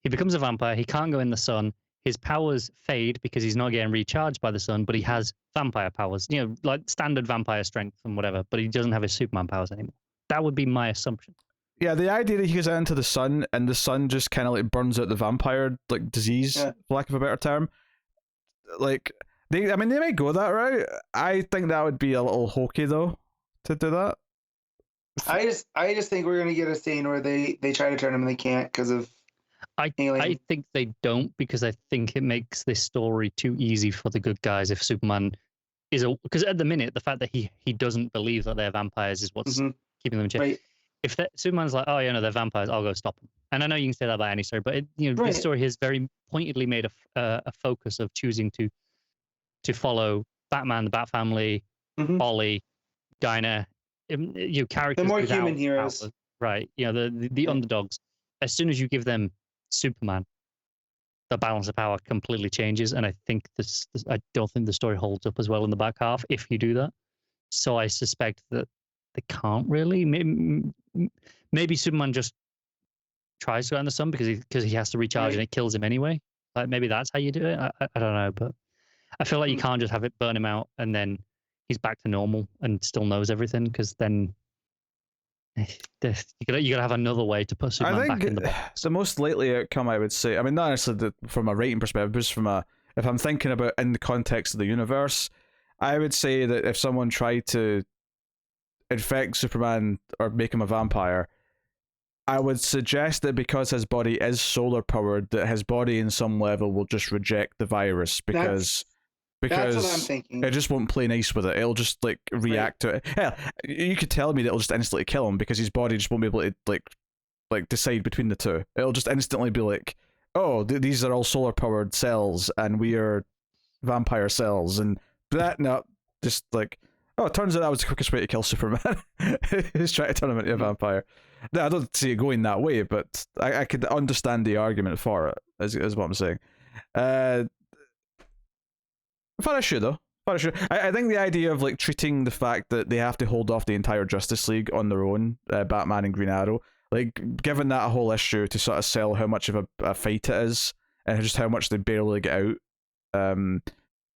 he becomes a vampire, he can't go in the sun, his powers fade because he's not getting recharged by the sun, but he has vampire powers, like standard vampire strength and whatever, but he doesn't have his Superman powers anymore. That would be my assumption. Yeah, the idea that he goes out into the sun and the sun just kind of like burns out the vampire disease, for lack of a better term. Like they might go that route. I think that would be a little hokey though to do that. I just think we're gonna get a scene where they try to turn him and they can't because of alien. I think they don't, because I think it makes this story too easy for the good guys if Superman is because at the minute the fact that he doesn't believe that they're vampires is what's keeping them in check. Right. If Superman's like, oh, they're vampires, I'll go stop them. And I know you can say that about any story, but this story has very pointedly made a focus of choosing to follow Batman, the Bat Family, Ollie, Dinah, characters. The more human heroes, powers, right? The underdogs. As soon as you give them Superman, the balance of power completely changes, and I think I don't think the story holds up as well in the back half if you do that. So I suspect that they can't really. Maybe Superman just tries to go in the sun because he has to recharge and it kills him anyway. Like maybe that's how you do it. I don't know, but I feel like you can't just have it burn him out and then he's back to normal and still knows everything, because then you gotta have another way to put Superman back in the box. The most likely outcome, I would say, I mean, not necessarily from a writing perspective, but just if I'm thinking about in the context of the universe, I would say that if someone tried to infect Superman or make him a vampire, I would suggest that because his body is solar powered, that his body in some level will just reject the virus, because because that's what I'm thinking. It just won't play nice with it. It'll just like react to it. Hell, you could tell me that it'll just instantly kill him because his body just won't be able to like decide between the two. It'll just instantly be like, oh, these are all solar powered cells and we are vampire cells, and that just like, oh, it turns out that was the quickest way to kill Superman. He's trying to turn him into a vampire. I don't see it going that way, but I could understand the argument for it, is what I'm saying. Fun issue, though. Fun issue. I think the idea of like treating the fact that they have to hold off the entire Justice League on their own, Batman and Green Arrow, like given that whole issue to sort of sell how much of a fight it is, and just how much they barely get out.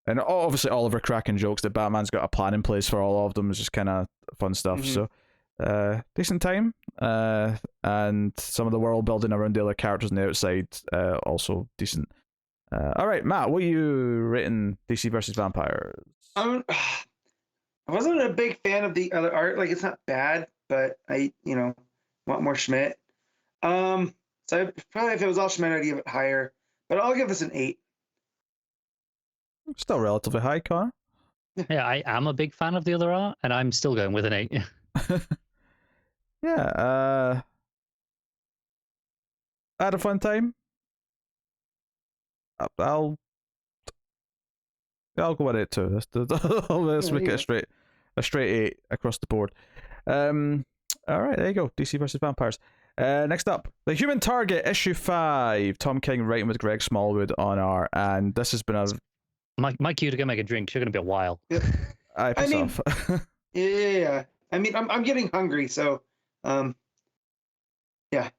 And obviously Oliver cracking jokes that Batman's got a plan in place for all of them is just kind of fun stuff. Mm-hmm. So, decent time. And some of the world building around the other characters on the outside, also decent. All right, Matt, what are you rating DC versus Vampires? I wasn't a big fan of the other art. Like, it's not bad, but I, want more Schmidt. So probably if it was all Schmidt, I'd give it higher. But I'll give this an 8. Still relatively high, Connor. Yeah, I am a big fan of the other art, and I'm still going with an 8. Yeah, I had a fun time. I'll go with it too. Let's make it a straight 8 across the board. All right, there you go. DC versus Vampires. Next up, The Human Target, issue 5. Tom King writing with Greg Smallwood on art, and this has been a my cue to go make a drink. You're gonna be a while. I mean, yeah. I mean, I'm getting hungry, so yeah.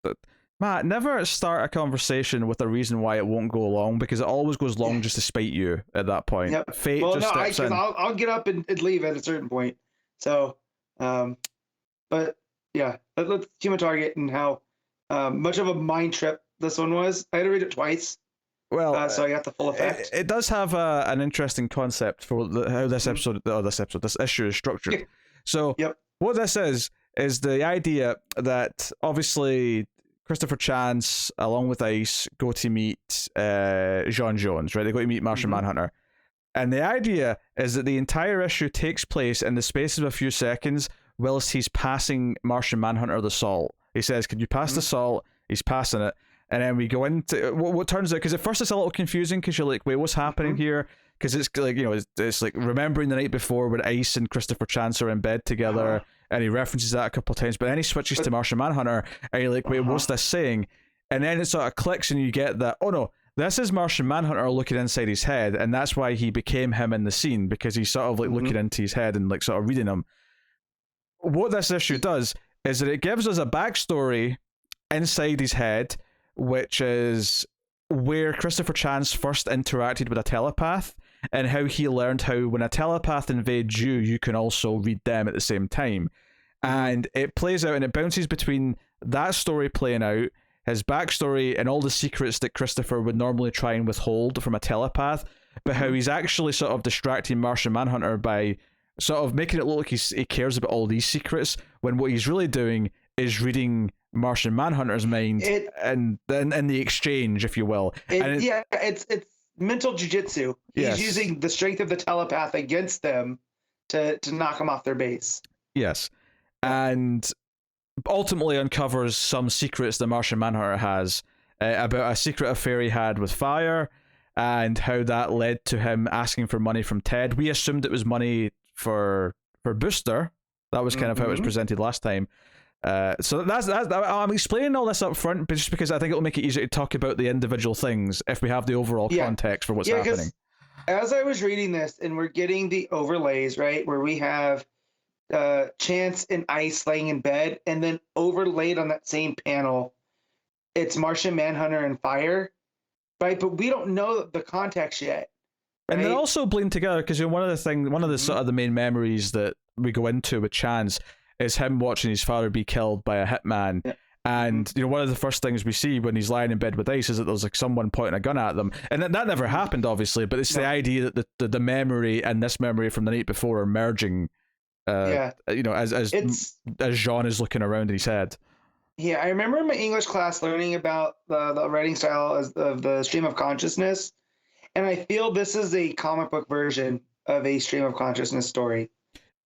But Matt, never start a conversation with a reason why it won't go long, because it always goes long just to spite you at that point. Yep. Fate just steps in. I'll get up and leave at a certain point. So, but yeah, let's Human Target and how much of a mind trip this one was. I had to read it twice. Well, so I got the full effect. It does have an interesting concept for how this issue is structured. Yeah. So, what this is the idea that obviously Christopher Chance, along with Ice, go to meet J'onn J'onzz, right? They go to meet Martian Manhunter. And the idea is that the entire issue takes place in the space of a few seconds whilst he's passing Martian Manhunter the salt. He says, can you pass the salt? He's passing it. And then we go into what turns out, because at first it's a little confusing because you're like, wait, what's happening here? Because it's like, it's like remembering the night before when Ice and Christopher Chance are in bed together, and he references that a couple of times, but then he switches to Martian Manhunter, and you're like, wait, what's this saying? And then it sort of clicks, and you get that, oh no, this is Martian Manhunter looking inside his head, and that's why he became him in the scene, because he's sort of like looking into his head and like sort of reading him. What this issue does is that it gives us a backstory inside his head, which is where Christopher Chance first interacted with a telepath, and how he learned how when a telepath invades you, you can also read them at the same time. And it plays out and it bounces between that story playing out, his backstory, and all the secrets that Christopher would normally try and withhold from a telepath, but how he's actually sort of distracting Martian Manhunter by sort of making it look like he cares about all these secrets, when what he's really doing is reading Martian Manhunter's mind, and then in the exchange, if you will. It's mental jujitsu. He's using the strength of the telepath against them to knock them off their base. Yes. And ultimately uncovers some secrets that Martian Manhunter has about a secret affair he had with Fire, and how that led to him asking for money from Ted. We assumed it was money for Booster. That was kind of how it was presented last time. So that's I'm explaining all this up front, but just because I think it'll make it easier to talk about the individual things if we have the overall context for what's happening. As I was reading this, and we're getting the overlays, right, where we have Chance and Ice laying in bed, and then overlaid on that same panel, it's Martian Manhunter and Fire, right? But we don't know the context yet. Right? And they're also blend together, because one of the sort of the main memories that we go into with Chance is him watching his father be killed by a hitman. Yeah. And one of the first things we see when he's lying in bed with Ice is that there's like someone pointing a gun at them, and that never happened, obviously. But it's the idea that the memory and this memory from the night before are merging. As J'onn is looking around in his head. Yeah, I remember in my English class learning about the writing style of the stream of consciousness, And I feel this is a comic book version of a stream of consciousness story,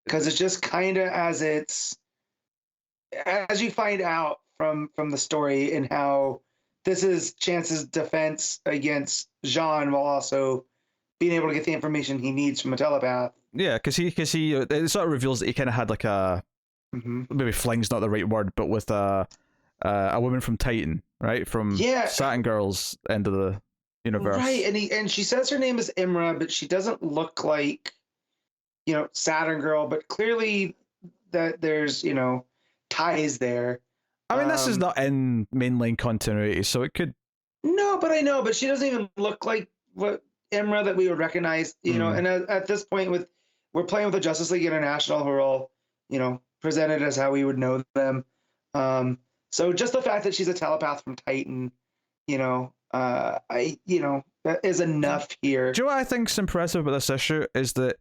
because it's just kind of as you find out from the story, and how this is Chance's defense against Jean, while also being able to get the information he needs from a telepath. Yeah, because he it sort of reveals that he kind of had like a maybe fling's not the right word, but with a woman from Titan, right, from Saturn Girls end of the universe, right? And she says her name is Imra, but she doesn't look like Saturn Girl, but clearly that there's ties there. I mean, this is not in mainline continuity, so it could. No, but I know, but she doesn't even look like what Imra that we would recognize, And at this point, we're playing with the Justice League International, who are all, presented as how we would know them. So just the fact that she's a telepath from Titan, that is enough here. Do you know what I think's impressive about this issue is that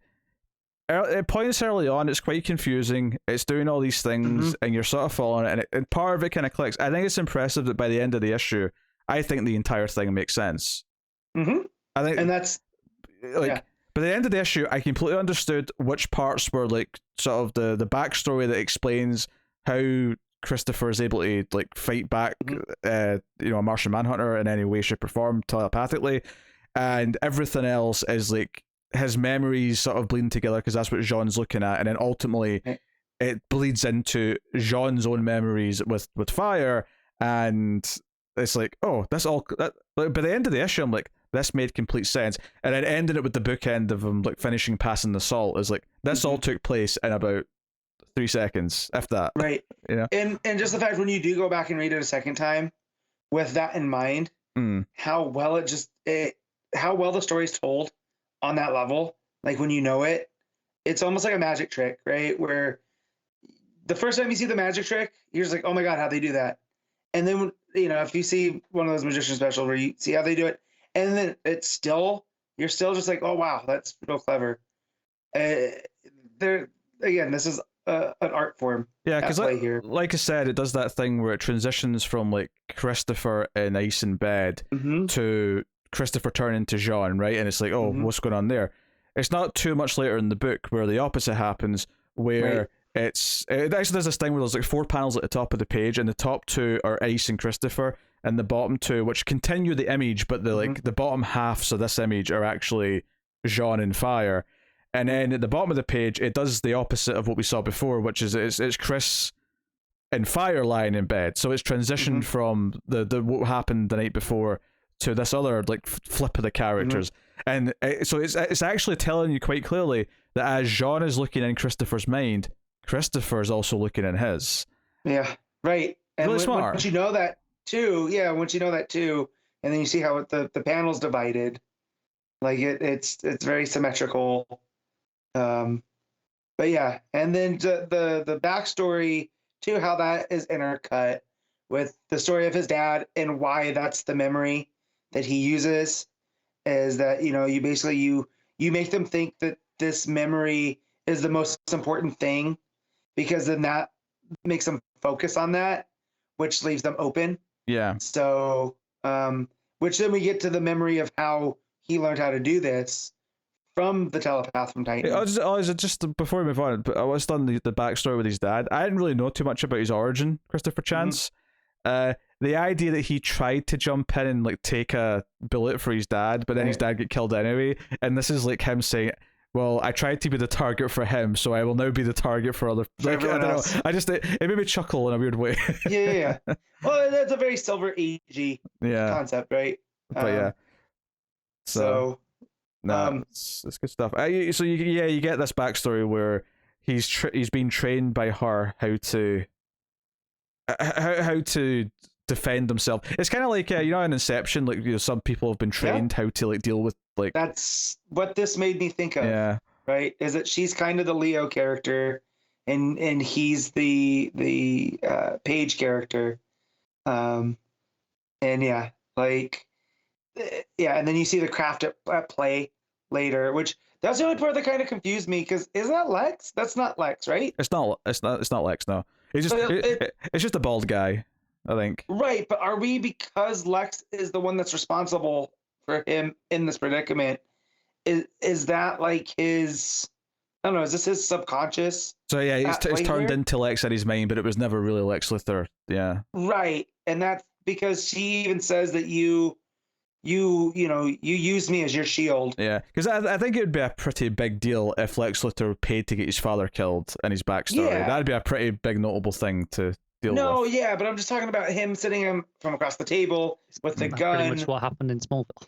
it points early on, it's quite confusing. It's doing all these things, and you're sort of following it, and part of it kind of clicks. I think it's impressive that by the end of the issue, I think the entire thing makes sense. I think, and that's by the end of the issue, I completely understood which parts were like sort of the backstory that explains how Christopher is able to like fight back, a Martian Manhunter in any way, shape, or form telepathically, and everything else is like his memories sort of bleeding together, because that's what Jean's looking at, and then ultimately it bleeds into Jean's own memories with fire, and it's like, oh, that's all that. But by the end of the issue, I'm like, this made complete sense, and then ending it with the bookend of him like finishing passing the salt is like, this all took place in about 3 seconds, if that. Right. And just the fact when you do go back and read it a second time with that in mind, how well the story's told on that level, like when it's almost like a magic trick, right? Where the first time you see the magic trick, you're just like, oh my God, how'd they do that? And then, if you see one of those magician specials where you see how they do it, and then you're still just like, oh wow, that's real clever. Again, this is an art form. Yeah, because like I said, it does that thing where it transitions from like Christopher in ice in bed to Christopher turning to Jean, right? And it's like, oh, what's going on there? It's not too much later in the book where the opposite happens, where it actually does this thing where there's like 4 panels at the top of the page, and the top 2 are Ice and Christopher, and the bottom 2, which continue the image, but the bottom halves of this image are actually Jean and Fire. And then at the bottom of the page, it does the opposite of what we saw before, which is it's Chris and Fire lying in bed. So it's transitioned from the what happened the night before to this other like flip of the characters, and so it's actually telling you quite clearly that as Jean is looking in Christopher's mind, Christopher is also looking in his. Yeah, right. And really smart. Once you know that too, and then you see how the panel's divided, like it's very symmetrical. But yeah, and then the backstory to how that is intercut with the story of his dad and why that's the memory that he uses, is that you basically you make them think that this memory is the most important thing, because then that makes them focus on that, which leaves them open. Yeah. So which then we get to the memory of how he learned how to do this from the telepath from Titan. Just before we move on, but I was done the backstory with his dad. I didn't really know too much about his origin, Christopher Chance. The idea that he tried to jump in and like take a bullet for his dad, but then his dad get killed anyway, and this is like him saying, well, I tried to be the target for him, so I will now be the target for other. Like, I don't know. It made me chuckle in a weird way. Yeah. Well, that's a very Silver Agey concept, right? But yeah. So it's good stuff. So you get this backstory where he's been trained by her how to defend himself. It's kind of like in Inception, like some people have been trained how to like deal with like. That's what this made me think of. Yeah. Right. Is that she's kind of the Leo character, and he's the Paige character, and and then you see the craft at play later, which that's the only part that kind of confused me, because isn't that Lex? That's not Lex, right? It's not Lex. No, it's just a bald guy, I think. Right, but are we, because Lex is the one that's responsible for him in this predicament. Is that like his? I don't know. Is this his subconscious? So yeah, he's turned into Lex in his mind, but it was never really Lex Luthor. Yeah. Right, and that's because she even says that you used me as your shield. Yeah, because I think it would be a pretty big deal if Lex Luthor paid to get his father killed in his backstory. Yeah. That'd be a pretty big notable thing to deal with. No, yeah, but I'm just talking about him sitting him from across the table with the gun. Pretty much what happened in Smallville.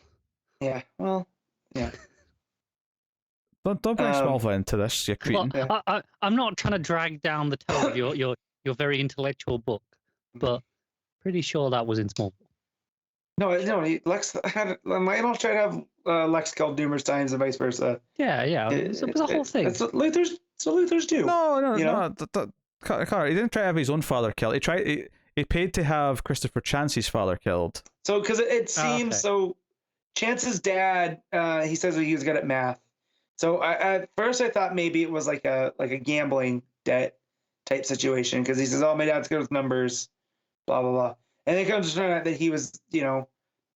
Yeah, well, yeah. Don't bring Smallville into this, you cretin. Well, I'm not trying to drag down the tone of your very intellectual book, but pretty sure that was in Smallville. No, Lex had. I don't try to have Lex killed numerous times and vice versa. Yeah. It was a whole thing. It's Luthor's do. No. Carter, he didn't try to have his own father killed. He paid to have Christopher Chance's father killed. So, because it seems so, Chance's dad, he says that he was good at math. So at first I thought maybe it was like a gambling debt type situation because he says, "Oh, my dad's good with numbers," blah blah blah, and it comes to turn out that he was,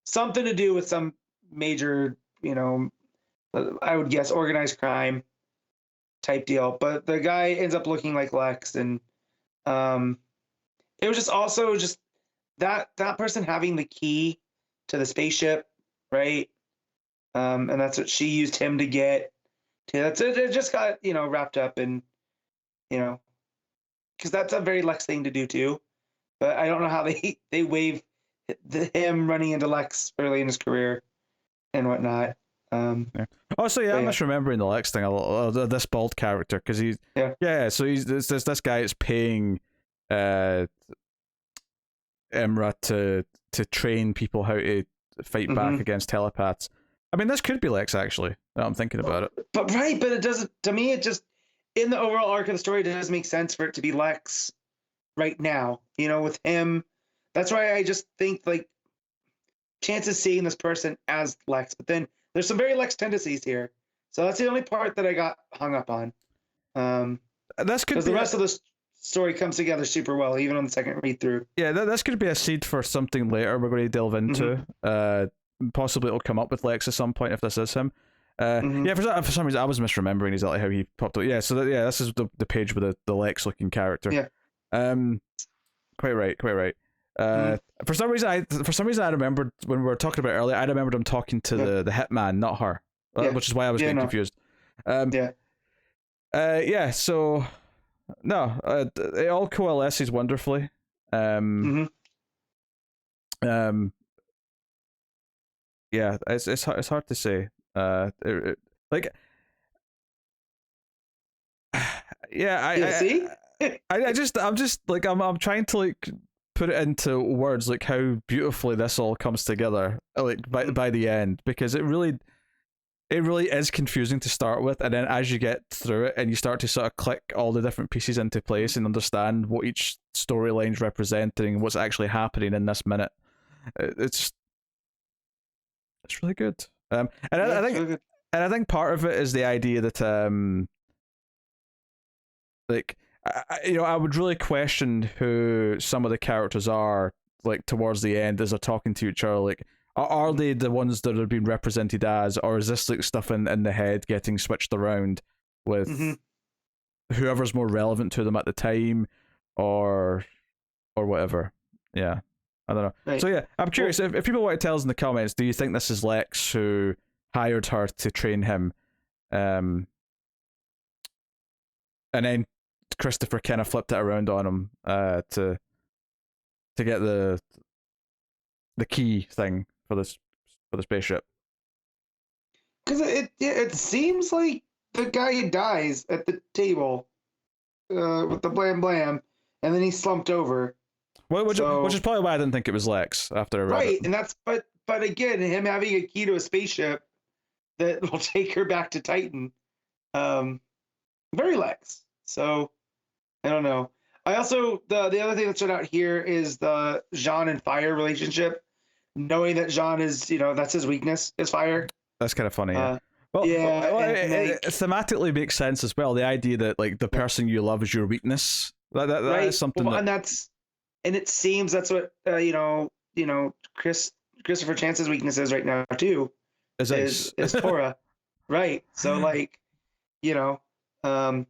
something to do with some major, I would guess organized crime type deal. But the guy ends up looking like Lex, and it was just also just that person having the key to the spaceship, right? And that's what she used him to get. That's it. Just got wrapped up in, because that's a very Lex thing to do too. But I don't know how they wave him running into Lex early in his career and whatnot. Also, I'm just remembering the Lex thing a lot. This bald character because he's So he's this guy is paying Imra to train people how to fight back against telepaths. I mean, this could be Lex, actually, now I'm thinking about it. But it doesn't, to me, it just, in the overall arc of the story, it doesn't make sense for it to be Lex right now, with him. That's why I just think, like, Chance is seeing this person as Lex, but then there's some very Lex tendencies here. So that's the only part that I got hung up on. This could be the rest of the story comes together super well, even on the second read through. Yeah, this could be a seed for something later we're going to delve into. Possibly it'll come up with Lex at some point if this is him. For some reason I was misremembering exactly how he popped up. Yeah, so this is the page with the Lex looking character. Yeah. Quite right. For some reason I remembered when we were talking about it earlier. I remembered him talking to the hitman, not her, which is why I was getting confused. So no, it all coalesces wonderfully. Yeah, it's hard to say. I'm trying to like put it into words like how beautifully this all comes together like by the end, because it really is confusing to start with, and then as you get through it and you start to sort of click all the different pieces into place and understand what each storyline's representing and what's actually happening in this minute, it's really good. I think part of it is the idea that I would really question who some of the characters are like towards the end as they're talking to each other. Like, are they the ones that are being represented as, or is this like stuff in the head getting switched around with whoever's more relevant to them at the time, or whatever? Yeah. I don't know. Right. So yeah, I'm curious if people want to tell us in the comments, do you think this is Lex who hired her to train him, and then Christopher kind of flipped it around on him to get the key thing for the spaceship? Because it seems like the guy dies at the table with the blam blam, and then he slumped over. Which is probably why I didn't think it was Lex after I read it. And that's but again, him having a key to a spaceship that will take her back to Titan, very Lex. So I don't know. I also the other thing that stood out here is the Jean and Fire relationship. Knowing that Jean is, that's his weakness is fire. That's kind of funny. Yeah. It thematically makes sense as well. The idea that like the person you love is your weakness. That is something. And it seems that's what Chris Christopher Chance's weaknesses right now too is Tora, right? So like, and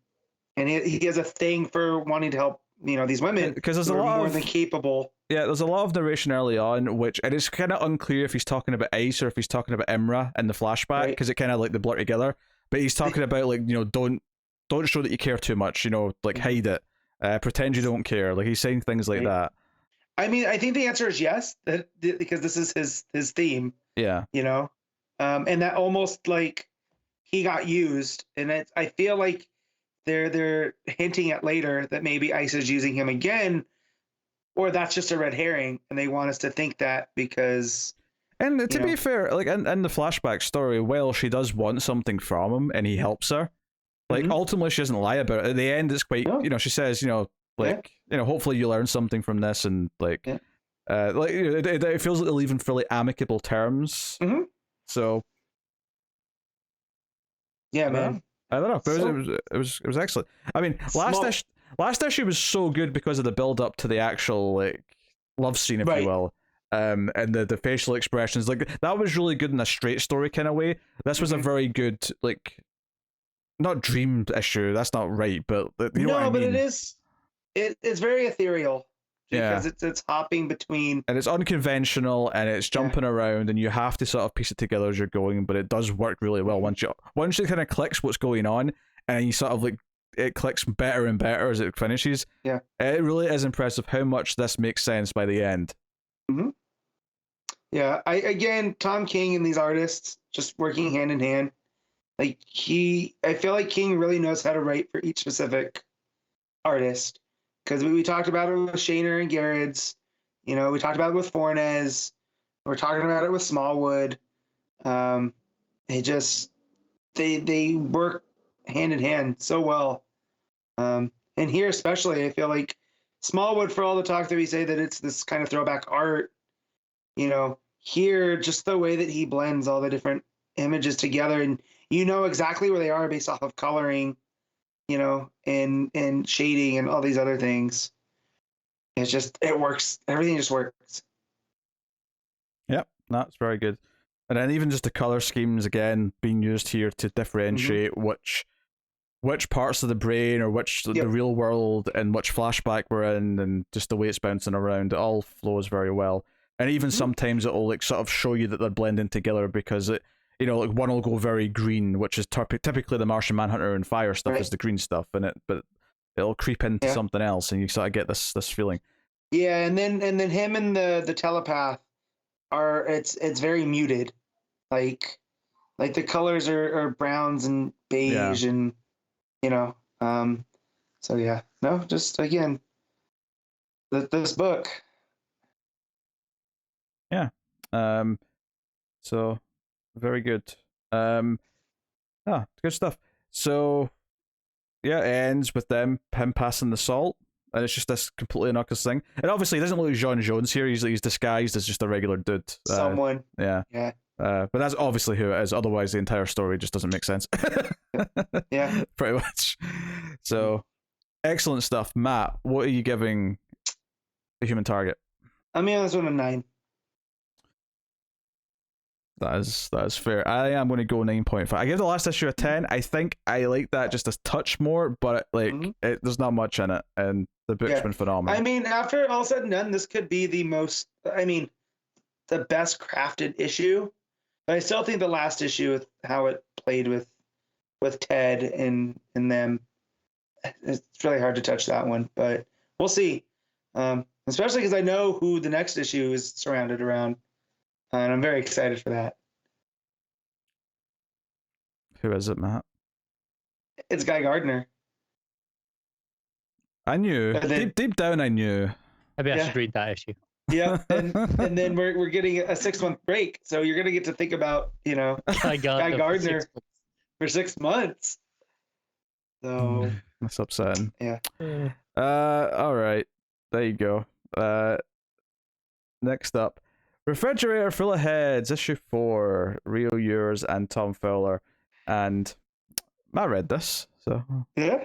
he has a thing for wanting to help these women because there's a lot more than capable. Yeah, there's a lot of narration early on, which it is kind of unclear if he's talking about Ice or if he's talking about Imra in the flashback, because it kind of like they blur together. But he's talking about like don't show that you care too much, like hide it, pretend you don't care. Like he's saying things like that. I mean, I think the answer is yes, because this is his theme. Yeah. And that almost like he got used, and I feel like they're hinting at later that maybe Ice is using him again, or that's just a red herring, and they want us to think that because. And to be fair, like in the flashback story, well, she does want something from him, and he helps her. Like ultimately, she doesn't lie about it. At the end, it's quite, she says, hopefully you learn something from this, and like, it feels like they leave in fairly amicable terms. Mm-hmm. So. Yeah, man. I don't know, but it was excellent. I mean, last issue was so good because of the build up to the actual like love scene, if you will. And the facial expressions, like that was really good in a straight story kind of way. This was a very good, like, not dream issue. That's not right, but you know what I mean? But it is. It's very ethereal because it's hopping between, and it's unconventional, and it's jumping around, and you have to sort of piece it together as you're going. But it does work really well once it kind of clicks what's going on, and you sort of like it clicks better and better as it finishes. Yeah, it really is impressive how much this makes sense by the end. Mm-hmm. Yeah, Tom King and these artists just working hand in hand. Like I feel like King really knows how to write for each specific artist, because we talked about it with Shaner and Garrett's, we talked about it with Fornes, we're talking about it with Smallwood. They work hand in hand so well. And here especially, I feel like Smallwood, for all the talk that we say that it's this kind of throwback art, here, just the way that he blends all the different images together, and exactly where they are based off of coloring, and shading and all these other things. It works. Everything just works. Yep, that's very good. And then even just the color schemes again being used here to differentiate which parts of the brain or the real world and which flashback we're in, and just the way it's bouncing around, it all flows very well. And even sometimes it'll like sort of show you that they're blending together, because it, like one will go very green, which is typically the Martian Manhunter and Fire stuff is the green stuff in it, but it'll creep into something else, and you sort of get this feeling. Yeah, and then him and the telepath it's very muted, like the colors are browns and beige and so yeah, no, just again this book. Yeah. So very good. Good stuff. So yeah, it ends with him passing the salt, and it's just this completely innocuous thing. And obviously, he doesn't look like John Jones here. He's disguised as just a regular dude. Someone. Yeah. But that's obviously who it is. Otherwise, the entire story just doesn't make sense. Yeah. Pretty much. So excellent stuff, Matt. What are you giving The Human Target? I'm giving this one a 9. That is fair. I am going to go 9.5. I gave the last issue a 10. I think I like that just a touch more, but there's not much in it, and the book's been phenomenal. I mean, after all said and done, this could be the best crafted issue. But I still think the last issue, with how it played with Ted and them, it's really hard to touch that one. But we'll see. Especially because I know who the next issue is surrounded around. And I'm very excited for that. Who is it, Matt? It's Guy Gardner. I knew. Deep down, I knew. Maybe I should read that issue. Yeah, and then we're getting a 6-month break, so you're gonna get to think about Guy Gardner for 6 months. So that's upsetting. Yeah. All right. There you go. Next up. Refrigerator Full of Heads, issue 4, Rio Ures and Tom Fowler. And I read this, so yeah,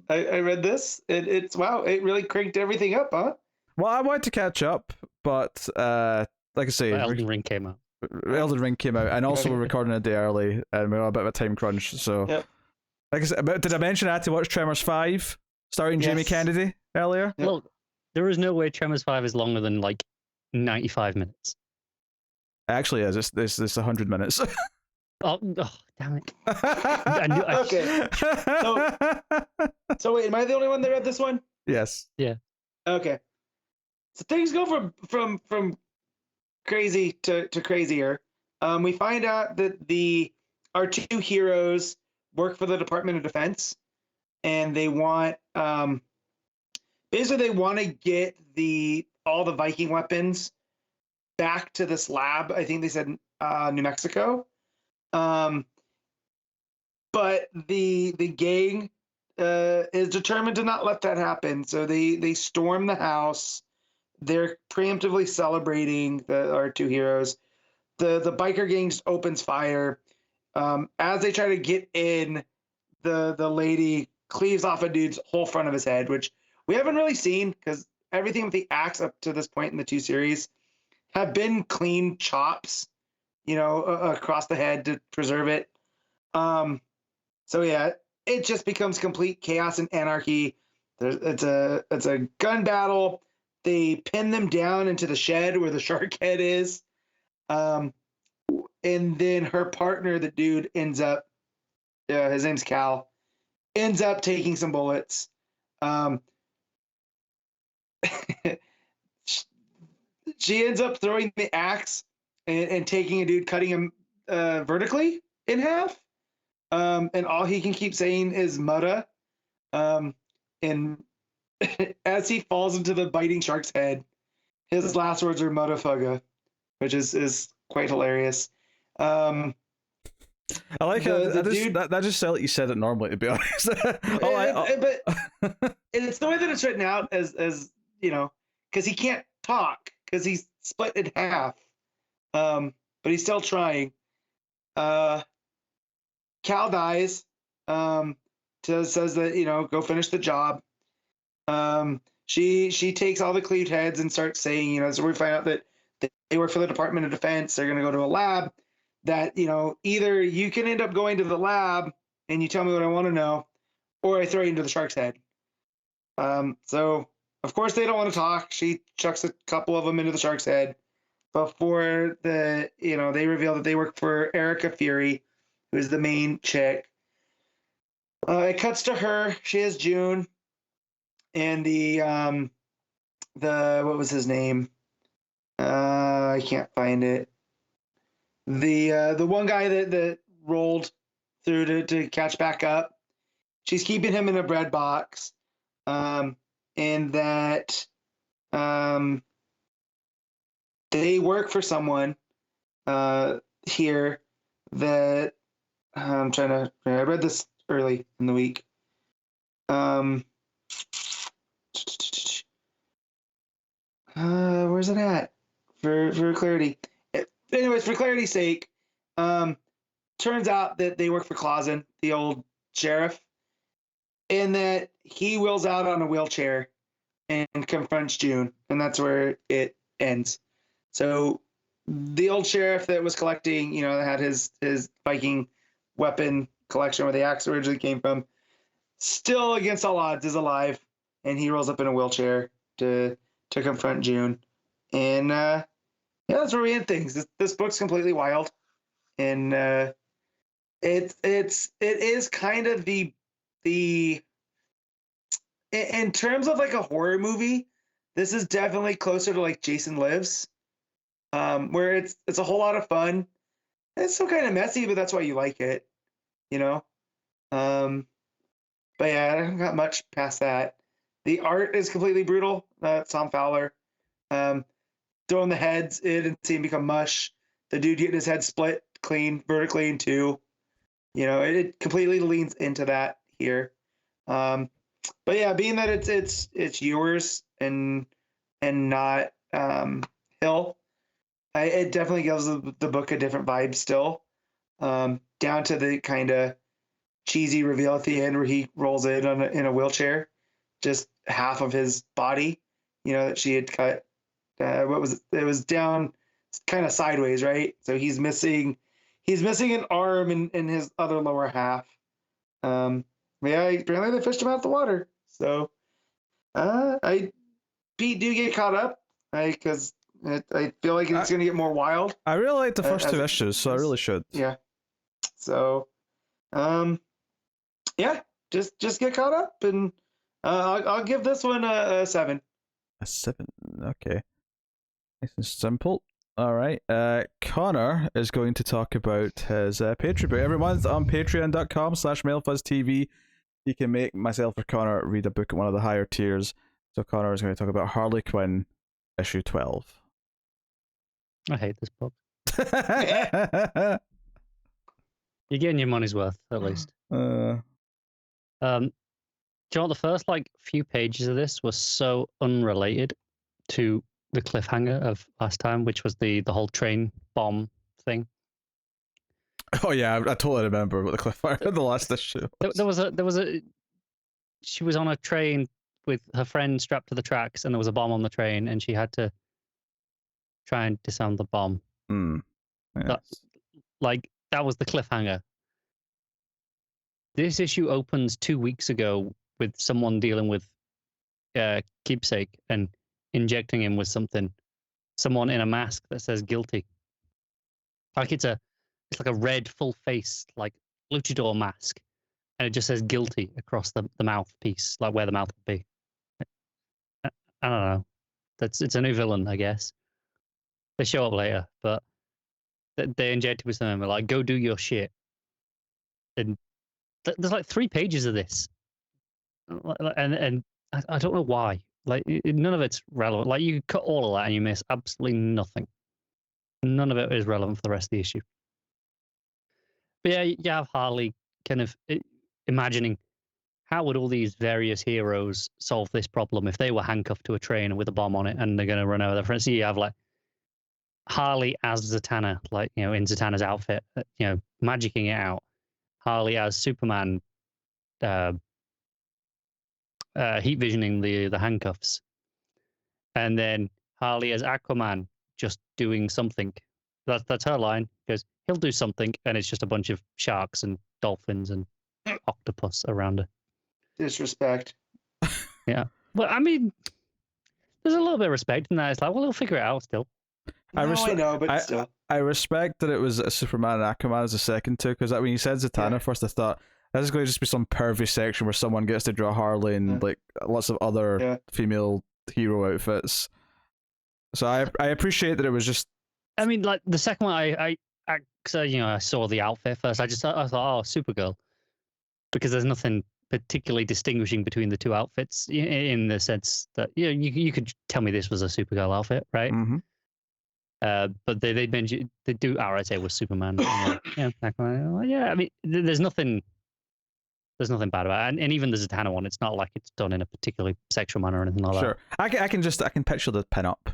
I read this. It's wow, it really cranked everything up, huh? Well, I wanted to catch up, but like I say, Elden Ring came out. Elden Ring came out, and also we're recording a day early, and we're on a bit of a time crunch. So, Yep. like I said, did I mention I had to watch Tremors 5, starring Jamie Kennedy earlier? Yep. Well, there is no way Tremors 5 is longer than like 95 minutes. It actually is. It's 100 minutes. Oh, damn it. Okay. So wait, am I the only one that read this one? Yes. Yeah. Okay. So things go from crazy to crazier. We find out that our two heroes work for the Department of Defense, and they want basically they want to get all the Viking weapons back to this lab. I think they said New Mexico. But the gang is determined to not let that happen. So they storm the house. They're preemptively celebrating our two heroes. The biker gang just opens fire. As they try to get in, the lady cleaves off a dude's whole front of his head, which we haven't really seen because everything with the axe up to this point in the two series have been clean chops, across the head to preserve it. So yeah, it just becomes complete chaos and anarchy. It's a gun battle. They pin them down into the shed where the shark head is. And then her partner, the dude, ends up, his name's Cal, ends up taking some bullets. She ends up throwing the axe and taking a dude, cutting him vertically in half. And all he can keep saying is "Mutta." And as he falls into the biting shark's head, his last words are "Motherfucker," which is quite hilarious. I like that just sounds like you said it normally, to be honest. But it's the way that it's written out as because he can't talk because he's split in half. But he's still trying. Cal dies. Says that go finish the job. She takes all the cleaved heads and starts saying, so we find out that they work for the Department of Defense. They're going to go to a lab that, either you can end up going to the lab and you tell me what I want to know, or I throw you into the shark's head. So of course they don't want to talk. She chucks a couple of them into the shark's head before they reveal that they work for Erica Fury, who's the main chick. It cuts to her. She is June. And the what was his name? I can't find it. The one guy that rolled through to catch back up. She's keeping him in a bread box. And that they work for someone here that I read this early in the week. Where's it at? For clarity. Anyways, for clarity's sake, turns out that they work for Clausen, the old sheriff, and that he wheels out on a wheelchair and confronts June, and that's where it ends. So the old sheriff that was collecting, that had his Viking weapon collection where the axe originally came from, still against all odds is alive, and he rolls up in a wheelchair to confront June. And that's where we end things. This book's completely wild, and it is kind of the in terms of like a horror movie, this is definitely closer to like Jason Lives, where it's a whole lot of fun. It's still kind of messy, but that's why you like it, But yeah, I haven't got much past that. The art is completely brutal. Tom Fowler. Throwing the heads in and seeing become mush. The dude getting his head split clean, vertically in two. It completely leans into that here. But yeah, being that it's yours and not Hill, it definitely gives the book a different vibe still. Down to the kind of cheesy reveal at the end where he rolls in in a wheelchair, just half of his body, that she had cut. It was down kind of sideways, right? So he's missing an arm in his other lower half. Yeah, apparently they fished him out the water. So Pete, do you get caught up? Because I feel like it's going to get more wild. I really like the first two issues, so I really should. Yeah. So, yeah, just get caught up, and I'll give this one a 7. A 7, okay. Nice and simple. All right. Connor is going to talk about his Patreon book. Every month on patreon.com/MailFuzzTV, you can make myself or Connor read a book at one of the higher tiers. So Connor is going to talk about Harley Quinn, issue 12. I hate this book. You're getting your money's worth, at least. Do you know what? The first few pages of this were so unrelated to the cliffhanger of last time, which was the whole train bomb thing. Oh yeah, I totally remember what the cliffhanger of the last issue was. There was a. She was on a train with her friend strapped to the tracks, and there was a bomb on the train, and she had to try and disarm the bomb. Yes. That was the cliffhanger. This issue opens 2 weeks ago with someone dealing with Keepsake and injecting him with something. Someone in a mask that says guilty. It's like a red full face, like luchador mask, and it just says guilty across the mouthpiece, like where the mouth would be. I don't know. It's a new villain, I guess. They show up later, but they inject him with something. They're like, go do your shit. And there's 3 pages of this, and I don't know why. None of it's relevant. You cut all of that and you miss absolutely nothing. None of it is relevant for the rest of the issue. But yeah, you have Harley kind of imagining how would all these various heroes solve this problem if they were handcuffed to a train with a bomb on it and they're going to run over their friends. So you have Harley as Zatanna, in Zatanna's outfit, magicking it out. Harley as Superman, heat visioning the handcuffs, and then Harley as Aquaman just doing something. That's her line. Goes, he'll do something, and it's just a bunch of sharks and dolphins and octopus around her. Disrespect. Yeah, but I mean, there's a little bit of respect in that. It's like, well, he'll figure it out still. I know, but still. I respect that it was a Superman and Aquaman as a second too, because when you said Zatanna first, I thought this is going to just be some pervy section where someone gets to draw Harley and lots of other female hero outfits. So I appreciate that it was just. I mean, the second one, I saw the outfit first. I thought, oh, Supergirl, because there's nothing particularly distinguishing between the two outfits in the sense that you could tell me this was a Supergirl outfit, right? Mm-hmm. But they mentioned they do RSA with Superman. Yeah, I mean, there's nothing bad about it, and even the Zatanna one, it's not like it's done in a particularly sexual manner or anything like that. Sure, I can picture the pin up,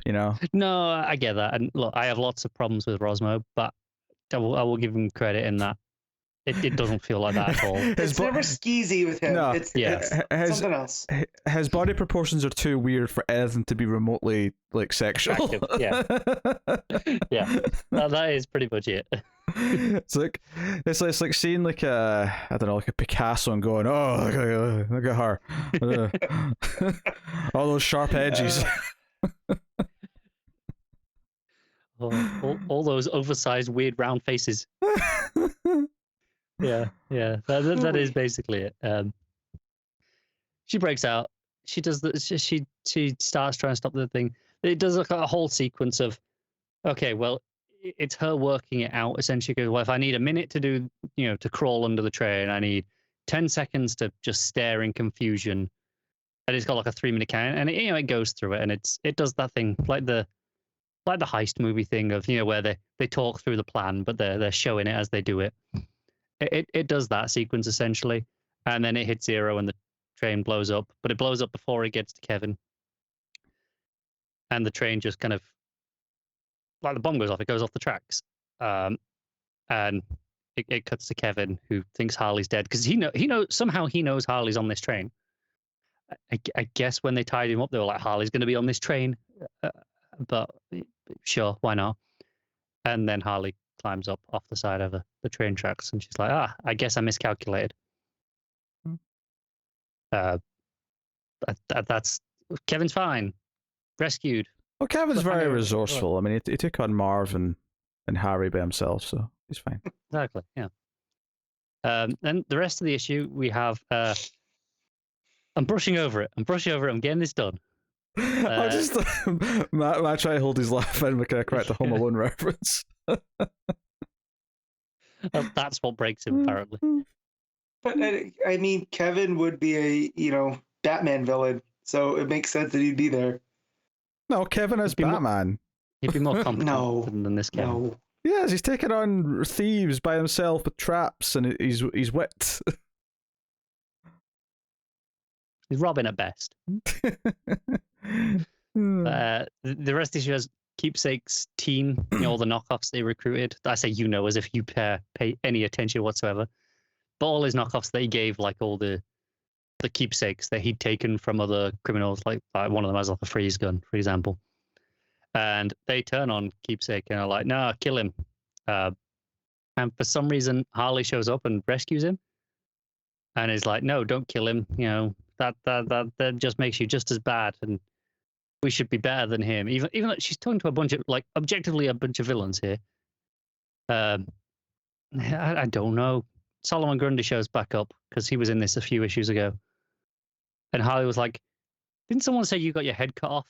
No, I get that, and look, I have lots of problems with Rosmo, but I will give him credit in that it doesn't feel like that at all. It's never skeezy with him. No, it's something else. His body proportions are too weird for anything to be remotely sexual. Yeah, yeah, that is pretty much it. It's like seeing I don't know, a Picasso and going, oh, look at her, all those sharp edges. All those oversized, weird, round faces. Yeah, that is basically it. She breaks out. She does she starts trying to stop the thing. It does a whole sequence of, okay, well, it's her working it out. Essentially, goes, well, if I need a minute to do, to crawl under the train, I need 10 seconds to just stare in confusion, and it's got a 3-minute count, and it goes through it, and it does that thing like the heist movie thing of where they talk through the plan, but they're showing it as they do it. It does that sequence essentially, and then it hits 0 and the train blows up, but it blows up before it gets to Kevin, and the train just kind of the bomb goes off. It goes off the tracks, and it cuts to Kevin, who thinks Harley's dead because he knows Harley's on this train. I guess when they tied him up, they were like, Harley's going to be on this train, but sure, why not? And then Harley climbs up off the side of the train tracks, and she's like, I guess I miscalculated. That's Kevin's fine. Rescued. Well, Kevin's very resourceful. I mean, he took on Marv and Harry by himself, so he's fine. Exactly, yeah. Then the rest of the issue, we have... I'm brushing over it. I'm getting this done. I just... Matt try to hold his laugh in with a correct Home Alone reference. That's what breaks him, apparently. But, I mean, Kevin would be a, Batman villain, so it makes sense that he'd be there. No, Kevin is Batman. He'd be more competent than this Kevin. No. Yes, he's taking on thieves by himself with traps, and he's wit. He's Robin at best. The rest of the issue has Keepsake's team, all the knockoffs they recruited. I say as if you pay any attention whatsoever. But all his knockoffs they gave, like all the keepsakes that he'd taken from other criminals, like one of them has like a freeze gun, for example. And they turn on Keepsake and are like, "No, kill him." And for some reason, Harley shows up and rescues him, and is like, "No, don't kill him. That just makes you just as bad, and we should be better than him." Even though she's talking to a bunch of objectively a bunch of villains here. I don't know. Solomon Grundy shows back up because he was in this a few issues ago, and Harley was like, "Didn't someone say you got your head cut off?"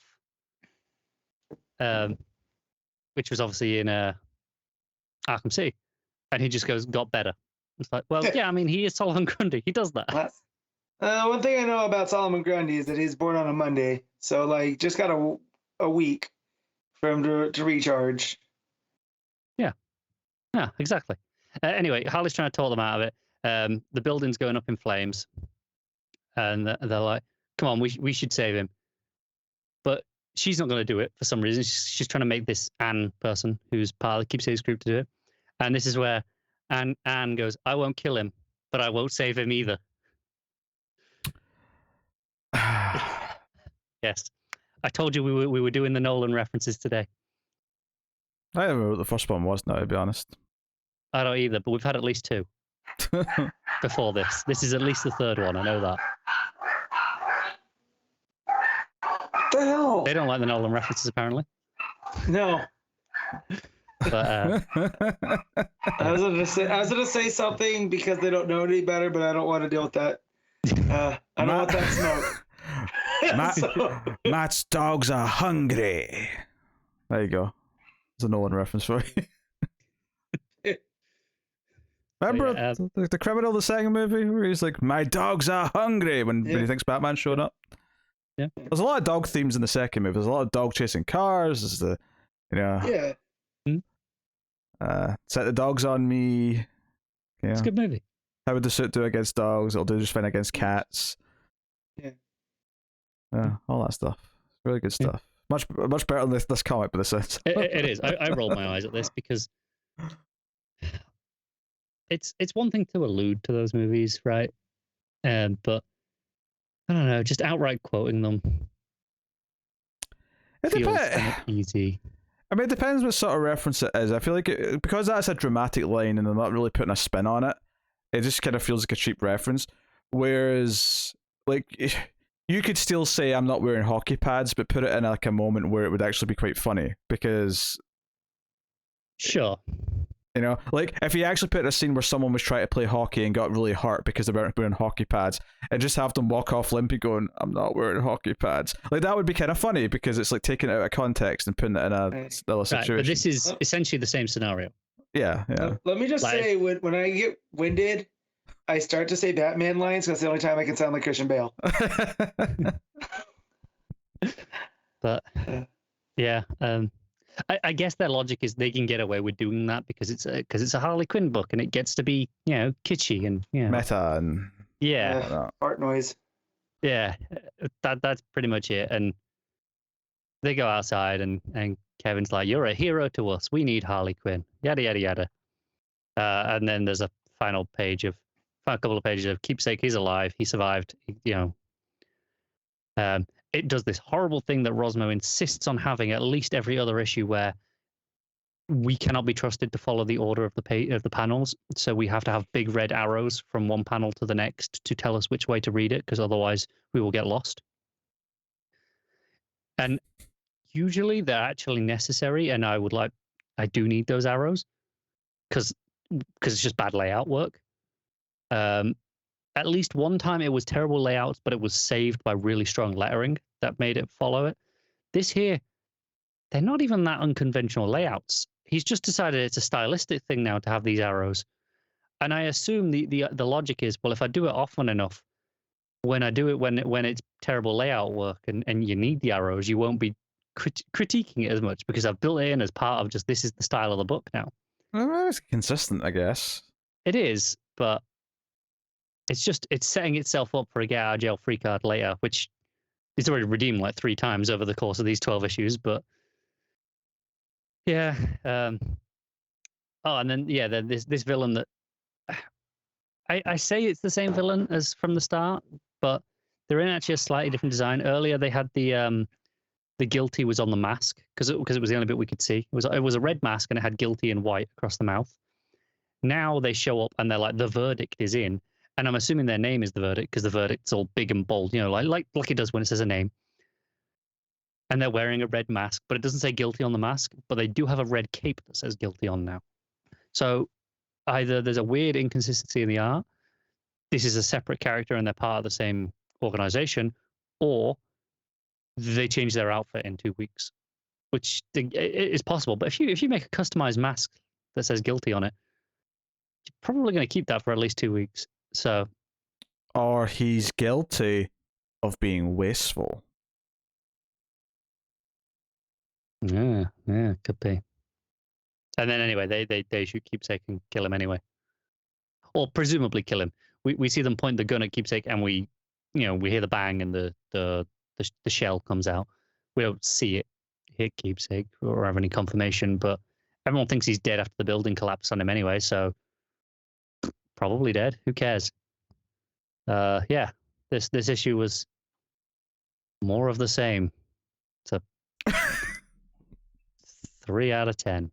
Which was obviously in Arkham City, and he just goes, "Got better." It's like, well, yeah, I mean, he is Solomon Grundy. He does that. One thing I know about Solomon Grundy is that he's born on a Monday, so just got a week for him to recharge. Yeah, exactly. Anyway, Harley's trying to talk them out of it. The building's going up in flames, and they're like, "Come on, we should save him." But she's not going to do it for some reason. She's trying to make this Anne person, who's part of the Keepsake's group, to do it. And this is where Anne goes, "I won't kill him, but I won't save him either." Yes, I told you we were doing the Nolan references today. I don't know what the first one was now, to be honest. I don't either, but we've had at least two before this. This is at least the third one. I know that. What the hell? They don't like the Nolan references, apparently. No. But I was gonna say something because they don't know any better, but I don't want to deal with that. I don't want that smoke. Matt's dogs are hungry. There you go. There's a Nolan reference for you. Remember the criminal, the second movie, where he's like, "My dogs are hungry" when he thinks Batman showed up? Yeah. There's a lot of dog themes in the second movie. There's a lot of dog chasing cars. There's Set the Dogs on Me. Yeah. It's a good movie. How would the suit do against dogs? It'll do just fine against cats. Yeah. All that stuff. Really good stuff. Much better than this comic, but this is. It is. I rolled my eyes at this because it's one thing to allude to those movies, right? But I don't know, just outright quoting them. It feels easy. I mean, it depends what sort of reference it is. I feel like because that's a dramatic line and they're not really putting a spin on it, it just kind of feels like a cheap reference. Whereas, you could still say "I'm not wearing hockey pads," but put it in a moment where it would actually be quite funny because. Sure. If you actually put in a scene where someone was trying to play hockey and got really hurt because they weren't wearing hockey pads, and just have them walk off limpy going, "I'm not wearing hockey pads," that would be kind of funny because it's taking it out of context and putting it in a little situation. But this is essentially the same scenario. Yeah. Let me just say, when I get winded, I start to say Batman lines because it's the only time I can sound like Christian Bale. But yeah. I guess their logic is they can get away with doing that because it's a Harley Quinn book and it gets to be kitschy and meta and art noise. Yeah, that's pretty much it. And they go outside and Kevin's like, "You're a hero to us. We need Harley Quinn." Yada yada yada. And then there's a couple of pages of Keepsake. He's alive. He survived. It does this horrible thing that Rosmo insists on having at least every other issue where we cannot be trusted to follow the order of the panels, so we have to have big red arrows from one panel to the next to tell us which way to read it, because otherwise we will get lost. And usually they're actually necessary, and I do need those arrows because it's just bad layout work. At least one time it was terrible layouts, but it was saved by really strong lettering that made it follow it. This here, they're not even that unconventional layouts. He's just decided it's a stylistic thing now to have these arrows. And I assume the logic is, well, if I do it often enough, when I do it when it's terrible layout work and you need the arrows, you won't be critiquing it as much because I've built it in as part of just this is the style of the book now. Well, it's consistent, I guess. It is, but it's setting itself up for a get out of jail free card later, which it's already redeemed like 3 times over the course of these 12 issues, but yeah. And then this villain that I say it's the same villain as from the start, but they're in actually a slightly different design. Earlier they had the guilty was on the mask because it was the only bit we could see. It was a red mask and it had guilty in white across the mouth. Now they show up and they're like, the verdict is in, and I'm assuming their name is the verdict because the verdict's all big and bold, like it does when it says a name. And they're wearing a red mask, but it doesn't say guilty on the mask, but they do have a red cape that says guilty on now. So either there's a weird inconsistency in the art, this is a separate character and they're part of the same organization, or they change their outfit in 2 weeks, which is possible. But if you make a customized mask that says guilty on it, you're probably going to keep that for at least 2 weeks. So, or he's guilty of being wasteful. Yeah, could be. And then anyway, they shoot Keepsake and kill him anyway, or presumably kill him. We see them point the gun at Keepsake, and we hear the bang and the shell comes out. We don't see it hit Keepsake or have any confirmation, but everyone thinks he's dead after the building collapsed on him anyway. So probably dead. Who cares? Yeah, this issue was more of the same. It's a 3 out of 10.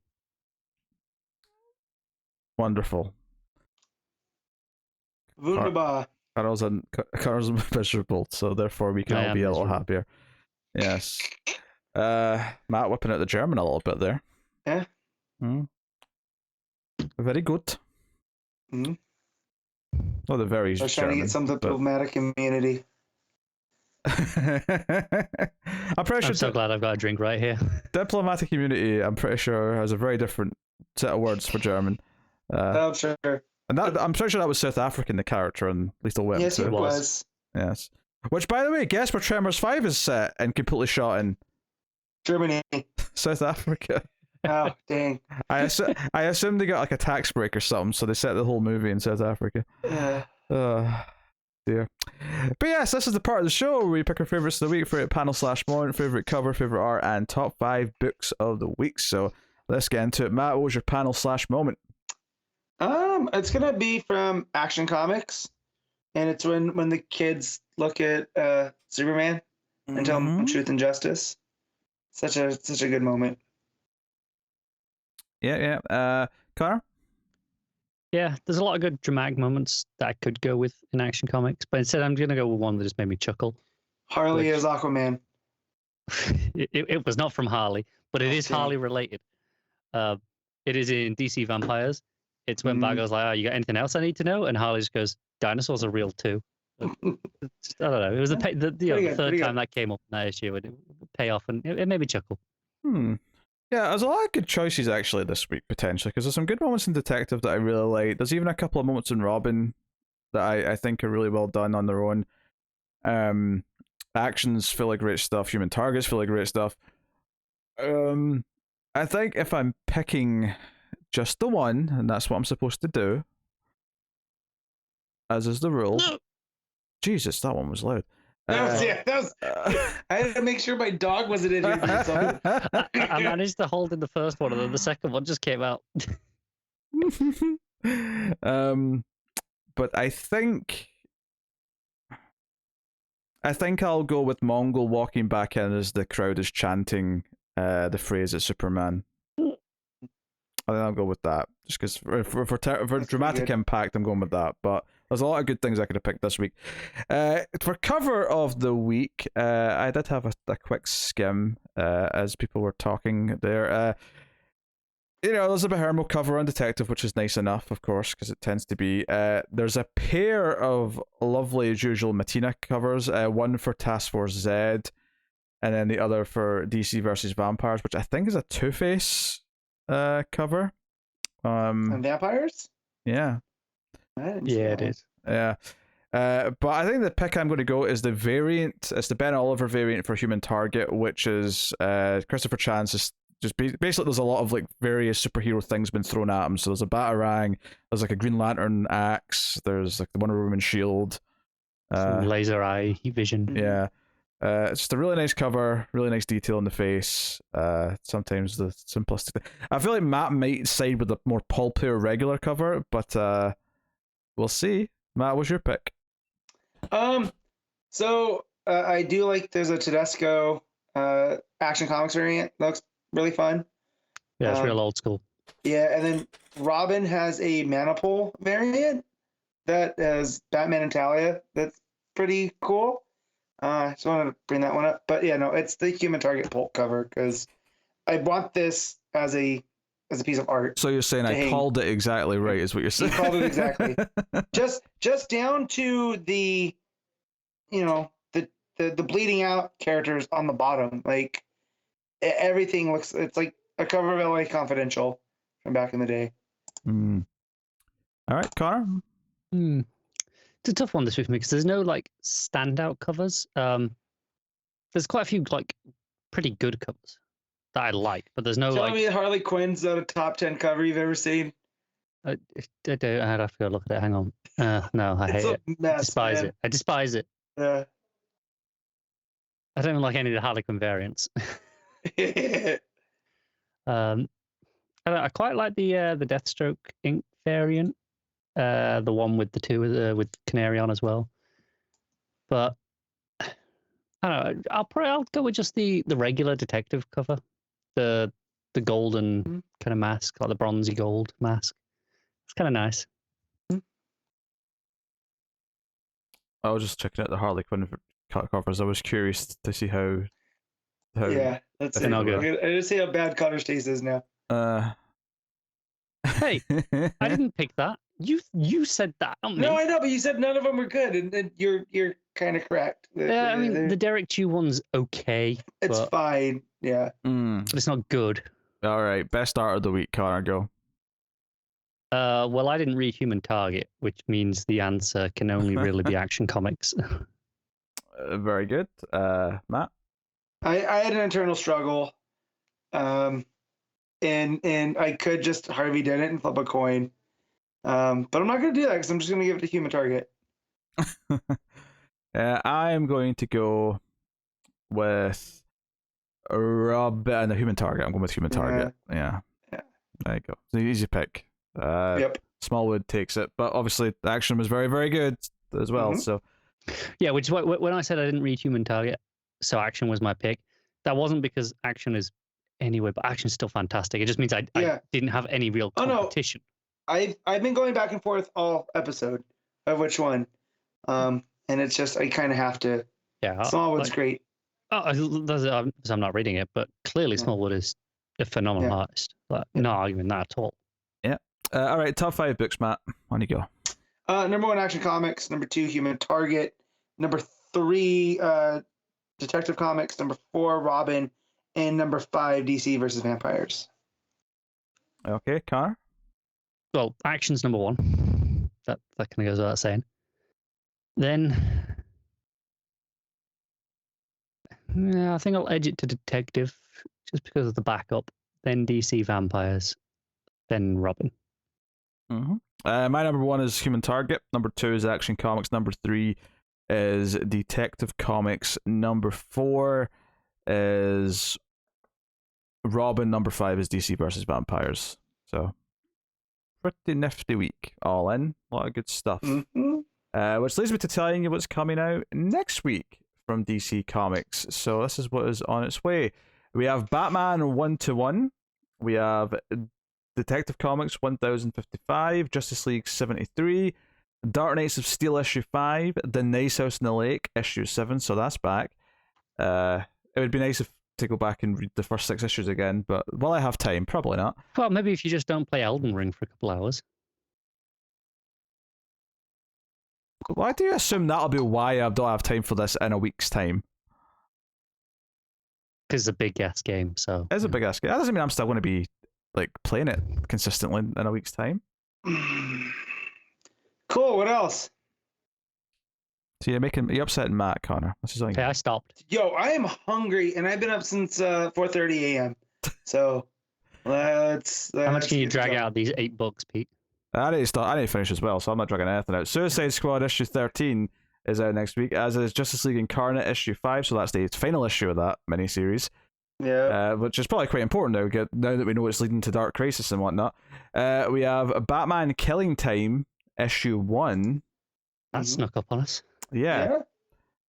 Wonderful. Wunderbar. Carl's miserable, so therefore we can all be a little happier. Yes. Matt whipping out the German a little bit there. Yeah. Very good. Mm. Not the very I was trying to get some diplomatic immunity. I'm so glad I've got a drink right here. Diplomatic immunity, I'm pretty sure, has a very different set of words for German. Oh, sure. And I'm pretty sure that was South African, the character in Lethal Weapon. Yes, it was. Yes. Which, by the way, guess where Tremors 5 is set and completely shot in? Germany. South Africa. Oh, dang. I assume they got like a tax break or something, so they set the whole movie in South Africa. Dear. But yes, this is the part of the show where we pick our favourites of the week, favourite panel/moment, favourite cover, favourite art, and top 5 books of the week. So let's get into it. Matt, what was your panel/moment? It's gonna be from Action Comics, and it's when the kids look at Superman and tell him truth and justice. Such a good moment. Yeah. Connor? Yeah, there's a lot of good dramatic moments that I could go with in Action Comics, but instead I'm gonna go with one that just made me chuckle. Harley as Aquaman. It was not from Harley, but it is Harley related. It is in DC Vampires. It's when Barrows like, "Oh, you got anything else I need to know?" And Harley just goes, "Dinosaurs are real too." I don't know. It was the third time that came up in that issue, and it pay off, and it made me chuckle. Yeah, there's a lot of good choices actually this week potentially, because there's some good moments in Detective that I really like. There's even a couple of moments in Robin that I think are really well done on their own. Actions feel like great stuff. Human Targets feel like great stuff. I think if I'm picking just the one, and that's what I'm supposed to do, as is the rule. No. Jesus, that one was loud. That was. I had to make sure my dog wasn't in here. I managed to hold in the first one, and then the second one just came out. But I think I'll go with Mongol walking back in as the crowd is chanting the phrase at Superman. I think I'll go with that. Just because for dramatic impact, I'm going with that. But there's a lot of good things I could have picked this week. For cover of the week, I did have a quick skim as people were talking there. There's a Hermo cover on Detective, which is nice enough, of course, because it tends to be. There's a pair of lovely, as usual, Matina covers. One for Task Force Z, and then the other for DC versus Vampires, which I think is a Two-Face cover. And vampires? Yeah. Yeah, it is. Yeah. But I think the pick I'm going to go is the variant. It's the Ben Oliver variant for Human Target, which is Christopher Chan's just basically there's a lot of like various superhero things been thrown at him. So there's a Batarang, there's like a Green Lantern axe, there's like the Wonder Woman shield, laser eye vision. Yeah, it's just a really nice cover, really nice detail in the face. Sometimes the simplistic. I feel like Matt might side with the more pulpier regular cover, but we'll see. Matt, what's your pick? So I do like there's a Tedesco Action Comics variant. That looks really fun. Yeah, it's real old school. Yeah, and then Robin has a Manipul variant that has Batman and Talia. That's pretty cool. Just wanted to bring that one up. But yeah, no, it's the Human Target pulp cover because I want this as a piece of art. So you're saying I called it exactly right, is what you're saying? You called it exactly. just down to the, the bleeding out characters on the bottom. Like everything looks. It's like a cover of LA Confidential from back in the day. All right, Connor. It's a tough one this week for me because there's no like standout covers. There's quite a few like pretty good covers that I like, but there's no. Tell me Harley Quinn's not a top 10 cover you've ever seen. I don't. I'd have to go look at it. Hang on. No, I hate it. Mess, I despise man. it. I despise it. Yeah. I don't like any of the Harley Quinn variants. I quite like the Deathstroke ink variant, the one with the two with Canary on as well. But I don't know. I'll go with just the regular Detective cover, the golden kind of mask, like the bronzy gold mask. It's kind of nice. I was just checking out the Harley Quinn covers. I was curious to see how yeah, that's it. Not good. I just see how bad Connor's taste is now. Hey, I didn't pick that. You said that, not me. No, I know, but you said none of them were good, and you're kind of correct. Yeah, I mean the Derek Chew one's okay. It's fine. Yeah, but it's not good. All right, best art of the week, Connor, go. Well, I didn't read Human Target, which means the answer can only really be Action Comics. Very good, Matt. I had an internal struggle, and I could just Harvey did it and flip a coin, but I'm not going to do that because I'm just going to give it to Human Target. I am going to go with Rob and the Human Target. I'm going with Human Target. Yeah. There you go. It's an easy pick. Yep. Smallwood takes it, but obviously the action was very, very good as well. So yeah, which is why when I said I didn't read Human Target, so Action was my pick. That wasn't because Action is anyway, but Action's still fantastic. It just means I didn't have any real competition. I've been going back and forth all episode of which one, and it's just I kind of have to. Yeah, Smallwood's great. I'm not reading it, but clearly Smallwood is a phenomenal artist. Like, no arguing that at all. Yeah. All right, top 5 books, Matt. On you go. Number 1, Action Comics. Number 2, Human Target. Number 3, Detective Comics. Number 4, Robin. And number 5, DC versus Vampires. Okay, Connor? Well, Action's number 1. That kind of goes without saying. Then, I think I'll edge it to Detective just because of the backup. Then DC Vampires. Then Robin. Mm-hmm. My number 1 is Human Target. Number 2 is Action Comics. Number 3 is Detective Comics. Number 4 is Robin. Number 5 is DC versus Vampires. So pretty nifty week all in. A lot of good stuff. Mm-hmm. Which leads me to telling you what's coming out next week from DC Comics. So this is what is on its way. We have Batman 1-to-1. We have Detective Comics 1055, Justice League 73, Dark Knights of Steel issue 5, The Nice House in the Lake issue 7, so that's back. It would be nice to go back and read the first 6 issues again, but will I have time? Probably not. Well, maybe if you just don't play Elden Ring for a couple hours. Why do you assume that'll be why I don't have time for this in a week's time? Because it's a big ass game, so It's a big ass game. That doesn't mean I'm still going to be like playing it consistently in a week's time. Cool. What else? So you're upsetting Matt, Connor. This is okay, I stopped. Yo, I am hungry, and I've been up since 4:30 a.m. So let's. How much can you drag out of these 8 books, Pete? I need to finish as well, so I'm not dragging anything out. Suicide Squad issue 13 is out next week, as is Justice League Incarnate issue 5, so that's the final issue of that miniseries. Yeah. Which is probably quite important now that we know it's leading to Dark Crisis and whatnot. We have Batman Killing Time issue 1. That snuck up on us. Yeah.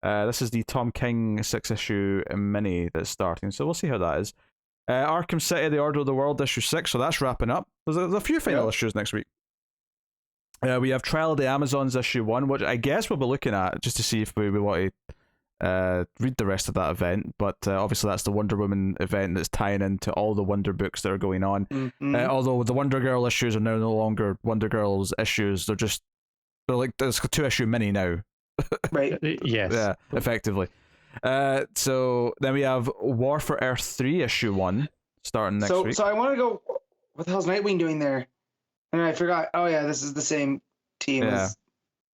This is the Tom King 6-issue mini that's starting, so we'll see how that is. Arkham City, The Order of the World issue 6, so that's wrapping up. There's a few final issues next week. We have Trial of the Amazons issue 1, which I guess we'll be looking at just to see if we want to read the rest of that event, but obviously that's the Wonder Woman event that's tying into all the Wonder books that are going on. Although the Wonder Girl issues are now no longer Wonder Girls issues, they're like there's a 2-issue mini now. Right. Yes. Yeah, effectively. So then we have War for Earth 3 issue 1 starting next week. So I want to go. What the hell's Nightwing doing there? And I forgot. Oh yeah, this is the same team as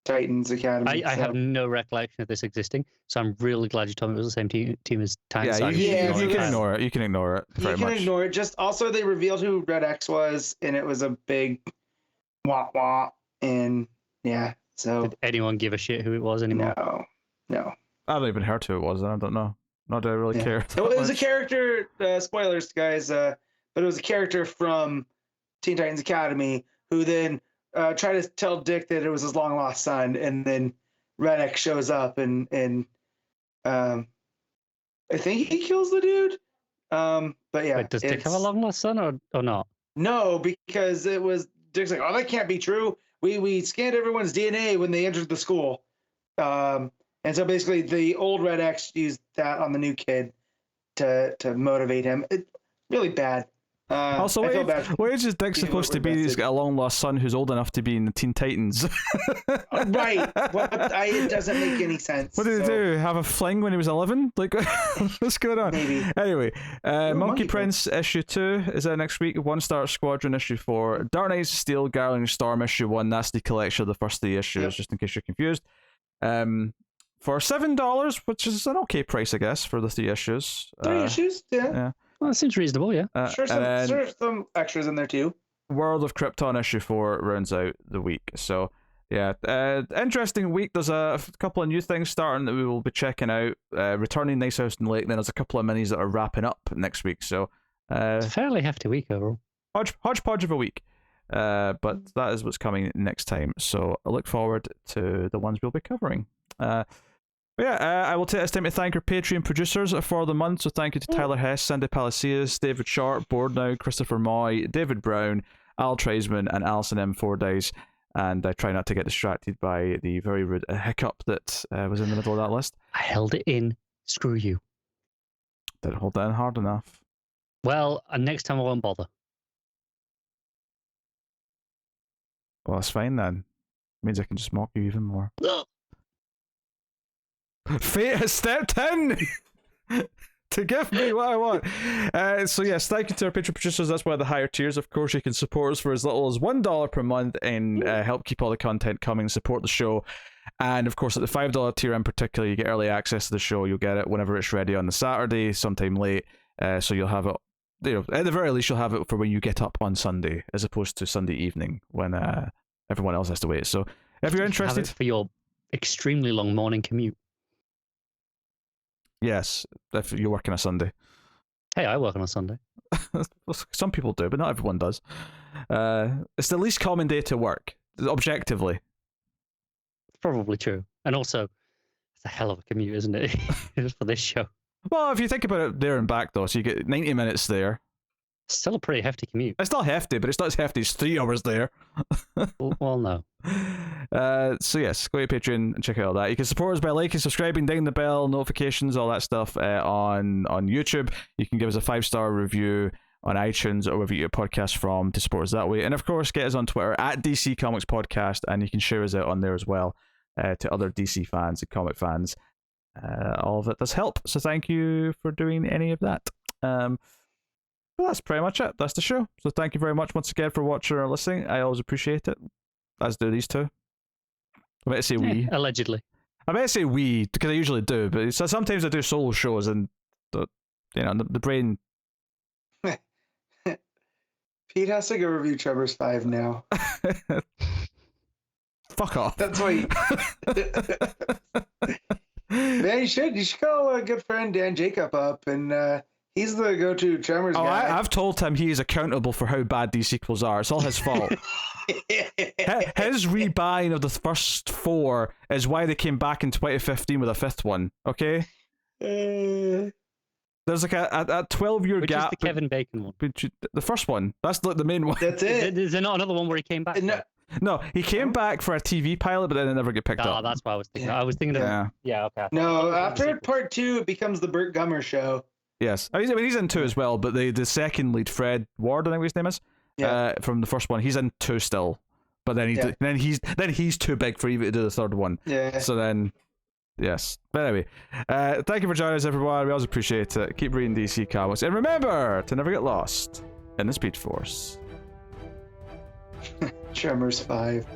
Titans Academy. I have no recollection of this existing, so I'm really glad you told me it was the same team as Titans. You can ignore it. You can ignore it. You can ignore it. Just also they revealed who Red X was, and it was a big wah, and yeah. So did anyone give a shit who it was anymore? No. I haven't even heard who it was. I don't know. Not that I really care. It was a character. Spoilers, guys. But it was a character from Teen Titans Academy who then tried to tell Dick that it was his long lost son, and then Red X shows up and I think he kills the dude. But yeah. Wait, does Dick have a long lost son or not? No, because it was Dick's like, oh, that can't be true. We scanned everyone's DNA when they entered the school. And so basically the old Red X used that on the new kid to motivate him. Really bad. Also, what age is Dick supposed to be? He's got a long lost son who's old enough to be in the Teen Titans. Right. It doesn't make any sense. What did he do? Have a fling when he was 11? Like, what's going on? Maybe. Anyway, Monkey Prince issue 2 is out next week. One Star Squadron issue 4. Dark Knights of Steel, Garling Storm issue 1. That's the collection of the first 3 issues, just in case you're confused. For $7, which is an okay price, I guess, for the 3 issues. 3 issues? Yeah. Well, that seems reasonable, yeah. Sure, some extras in there too. World of Krypton issue 4 rounds out the week. So, yeah, interesting week. There's a couple of new things starting that we will be checking out. Returning Nice House and Lake. Then there's a couple of minis that are wrapping up next week. So, it's a fairly hefty week overall. Hodgepodge of a week. But that is what's coming next time. So I look forward to the ones we'll be covering. I will take this time to thank our Patreon producers for the month. So thank you to Tyler Hess, Cindy Palacios, David Sharp, Board Now, Christopher Moy, David Brown, Al Treisman, and Alison M. Fordyce. And I try not to get distracted by the very rude hiccup that was in the middle of that list. I held it in. Screw you. Didn't hold that in hard enough. Well, next time I won't bother. Well, that's fine then. Means I can just mock you even more. Fate has stepped in to give me what I want. So yes, thank you to our Patreon producers. That's one of the higher tiers. Of course, you can support us for as little as $1 per month and help keep all the content coming, support the show. And of course, at the $5 tier in particular, you get early access to the show. You'll get it whenever it's ready on the Saturday, sometime late. So you'll have it, at the very least, you'll have it for when you get up on Sunday, as opposed to Sunday evening when everyone else has to wait. So if you're interested, have it for your extremely long morning commute. Yes, if you're working a Sunday. Hey, I work on a Sunday. Some people do, but not everyone does. It's the least common day to work, objectively. Probably true. And also, it's a hell of a commute, isn't it? For this show. Well, if you think about it there and back, though, so you get 90 minutes there. Still a pretty hefty commute. It's not hefty, but it's not as hefty as 3 hours there. Well, no. So yes, go to Patreon and check out all that. You can support us by liking, subscribing, dinging the bell, notifications, all that stuff on YouTube. You can give us a 5-star review on iTunes or wherever you get your podcast from to support us that way. And of course, get us on Twitter at DC Comics Podcast, and you can share us out on there as well to other DC fans and comic fans. All of it does help, so thank you for doing any of that. Well, that's pretty much it. That's the show. So thank you very much once again for watching or listening. I always appreciate it, as do these two. I meant to say we. Allegedly. I meant to say we, because I usually do, but sometimes I do solo shows, and the brain... Pete has to go review Trevor's 5 now. Fuck off. That's why. Man, you should call a good friend Dan Jacob up, and he's the go-to Tremors guy. I've told him he is accountable for how bad these sequels are. It's all his fault. His rebuying of the first 4 is why they came back in 2015 with a 5th one. Okay. There's like a 12-year gap. Which is the Kevin Bacon one? The first one. That's the main one. That's it. Is there not another one where he came back? No, he came back for a TV pilot, but then it never got picked up. That's what I was thinking. Yeah. I was thinking of... Yeah, okay. No, after part 2, it becomes the Burt Gummer show. Yes. I mean, he's in 2 as well, but the second lead, Fred Ward, I think his name is, from the first one, he's in 2 still. But then he's too big for even to do the third one. Yeah. So then... Yes. But anyway, thank you for joining us, everyone. We always appreciate it. Keep reading DC Comics. And remember to never get lost in the Speed Force. Tremors 5.